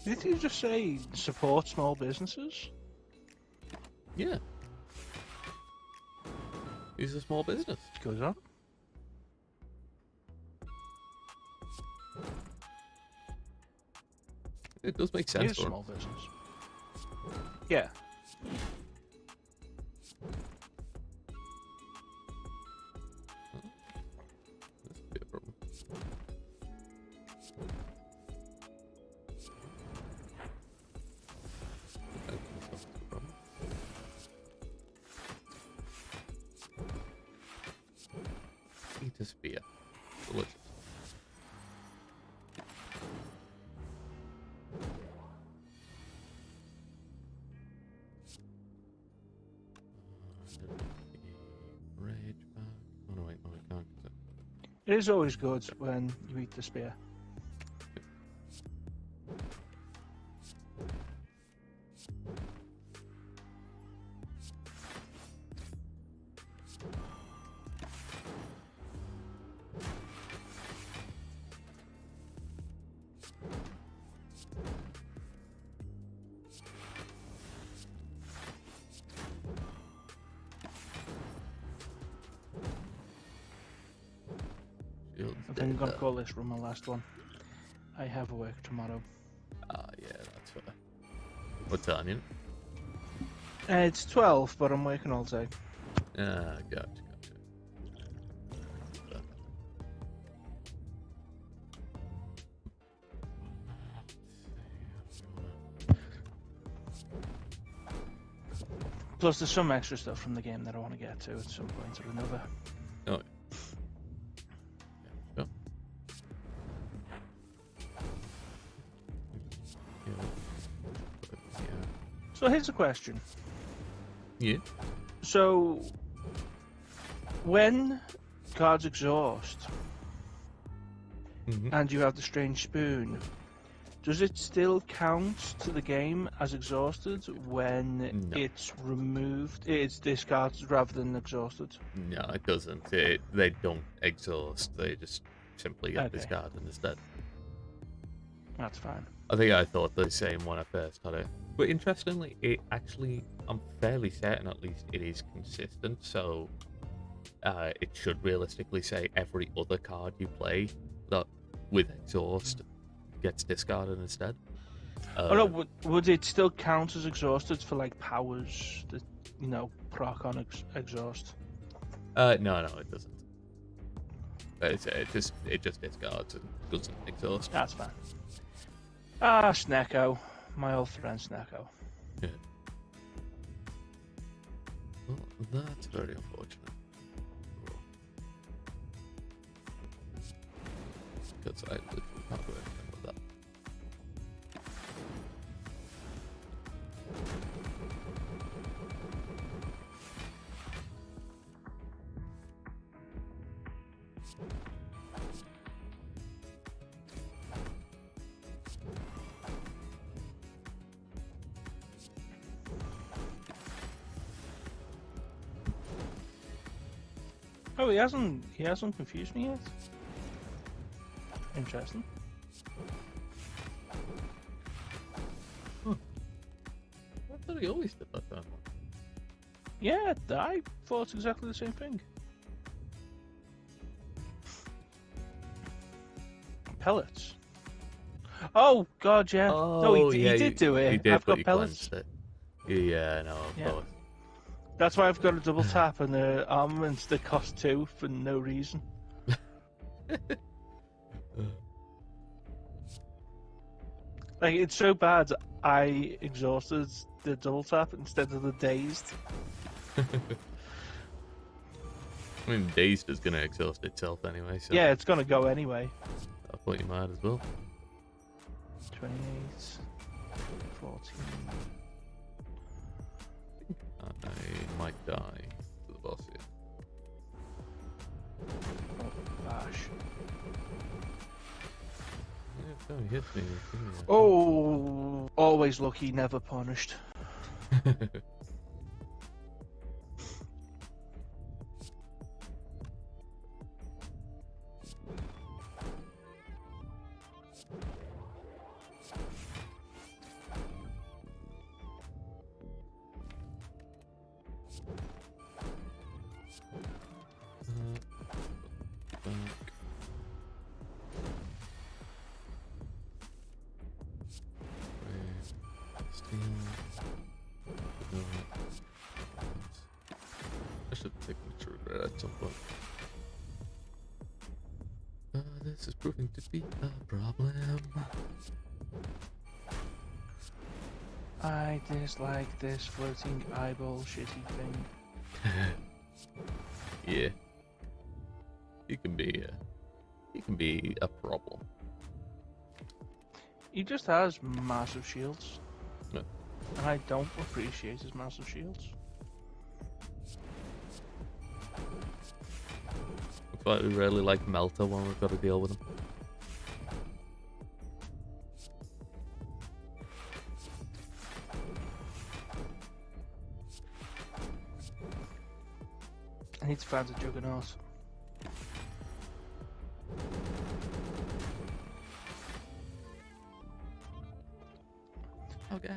[SPEAKER 2] Did you just say support small businesses?
[SPEAKER 3] Yeah. He's a small business.
[SPEAKER 2] Goes on.
[SPEAKER 3] It does make
[SPEAKER 2] He
[SPEAKER 3] sense
[SPEAKER 2] is
[SPEAKER 3] for him.
[SPEAKER 2] small business. Yeah.
[SPEAKER 3] This could be a problem. Eat a spear. Delicious. Rage back. Oh no, wait, no, I can't.
[SPEAKER 2] It is always good when you eat the spear. I think I'm gonna call this room my last one. I have work tomorrow.
[SPEAKER 3] Ah, yeah, that's fair. What time, you?
[SPEAKER 2] It's 12, but I'm working all day.
[SPEAKER 3] Ah, gotcha.
[SPEAKER 2] Plus, there's some extra stuff from the game that I want to get to at some point or another.
[SPEAKER 3] Oh. Yeah.
[SPEAKER 2] So here's a question.
[SPEAKER 3] Yeah.
[SPEAKER 2] So, when cards exhaust
[SPEAKER 3] Mm-hmm.
[SPEAKER 2] and you have the strange spoon, does it still count to the game as exhausted when
[SPEAKER 3] No.
[SPEAKER 2] it's removed? It's discarded rather than exhausted.
[SPEAKER 3] No, it doesn't. They don't exhaust. They just simply get
[SPEAKER 2] Okay.
[SPEAKER 3] discarded instead.
[SPEAKER 2] That's fine.
[SPEAKER 3] I think I thought the same when I first had it. But interestingly, it actually, I'm fairly certain at least it is consistent. So it should realistically say every other card you play that with exhaust gets discarded instead.
[SPEAKER 2] Oh no, would it still count as exhausted for like powers that proc on exhaust?
[SPEAKER 3] No, it doesn't. It just discards and doesn't exhaust.
[SPEAKER 2] That's fine. Ah, Snecko, my old friend Snecko.
[SPEAKER 3] Yeah. Well, that's very unfortunate. Because I literally can't do anything with that.
[SPEAKER 2] Oh, he hasn't confused me yet. Interesting.
[SPEAKER 3] I thought he you always did that then?
[SPEAKER 2] Yeah, I thought exactly the same thing. Pellets. Oh God, yeah.
[SPEAKER 3] Oh,
[SPEAKER 2] he
[SPEAKER 3] yeah,
[SPEAKER 2] did do it.
[SPEAKER 3] He did,
[SPEAKER 2] I've
[SPEAKER 3] but
[SPEAKER 2] got
[SPEAKER 3] you
[SPEAKER 2] pellets.
[SPEAKER 3] cleansed it. Yeah, no, of
[SPEAKER 2] Yeah.
[SPEAKER 3] course.
[SPEAKER 2] That's why I've got a double tap and armaments that cost 2 for no reason. Like, it's so bad, I exhausted the double tap instead of the dazed.
[SPEAKER 3] I mean, Dazed is gonna exhaust itself anyway, so
[SPEAKER 2] Yeah, it's gonna go anyway.
[SPEAKER 3] I thought you might as well.
[SPEAKER 2] 28, 14.
[SPEAKER 3] I might die to the boss here.
[SPEAKER 2] Oh, gosh.
[SPEAKER 3] Yeah, don't hit me.
[SPEAKER 2] Oh, always lucky, never punished.
[SPEAKER 3] I should take my trigger at some point. This is proving to be a problem.
[SPEAKER 2] I dislike this floating eyeball shitty thing.
[SPEAKER 3] Yeah. He can be a problem.
[SPEAKER 2] He just has massive shields.
[SPEAKER 3] No.
[SPEAKER 2] And I don't appreciate his massive shields.
[SPEAKER 3] Looks like we really like Melter when we've got to deal with him.
[SPEAKER 2] I need to find a Juggernaut.
[SPEAKER 3] Okay.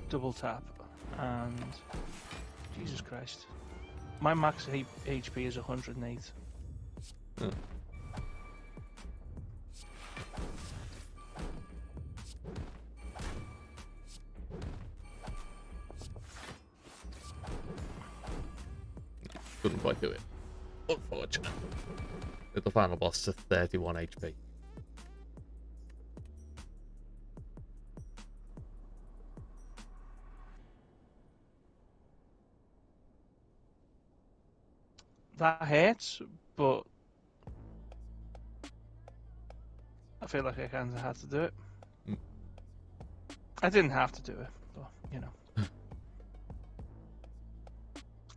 [SPEAKER 2] Double tap and Jesus Christ. My max HP is 108.
[SPEAKER 3] Oh. Couldn't quite do it. Unfortunate. With the final boss to 31 HP.
[SPEAKER 2] That hurts, but I feel like I kind of had to do it.
[SPEAKER 3] Mm.
[SPEAKER 2] I didn't have to do it, but you know.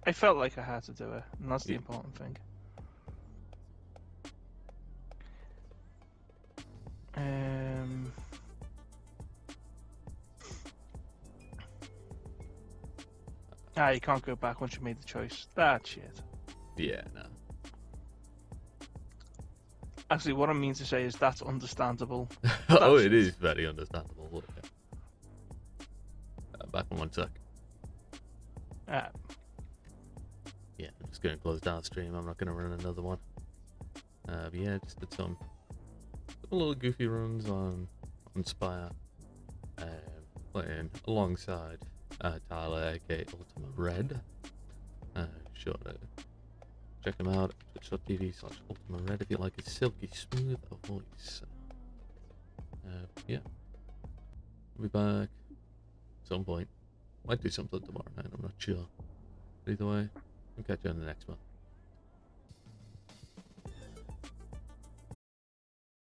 [SPEAKER 2] I felt like I had to do it, and that's the important thing. You can't go back once you made the choice. That shit.
[SPEAKER 3] Yeah, no.
[SPEAKER 2] Actually, what I mean to say is that's understandable.
[SPEAKER 3] Oh,
[SPEAKER 2] That's
[SPEAKER 3] it is very understandable. Look, back in 1 sec. Yeah, I'm just going to close down stream. I'm not going to run another one. But yeah, just did some little goofy runs on Spire. Playing alongside Tyla, aka UltimaRed. Sure to check him out at twitch.tv/UltimaRed if you like his silky smooth voice. Yeah. We'll be back at some point. Might do something tomorrow night, I'm not sure. But either way, we'll catch you on the next one.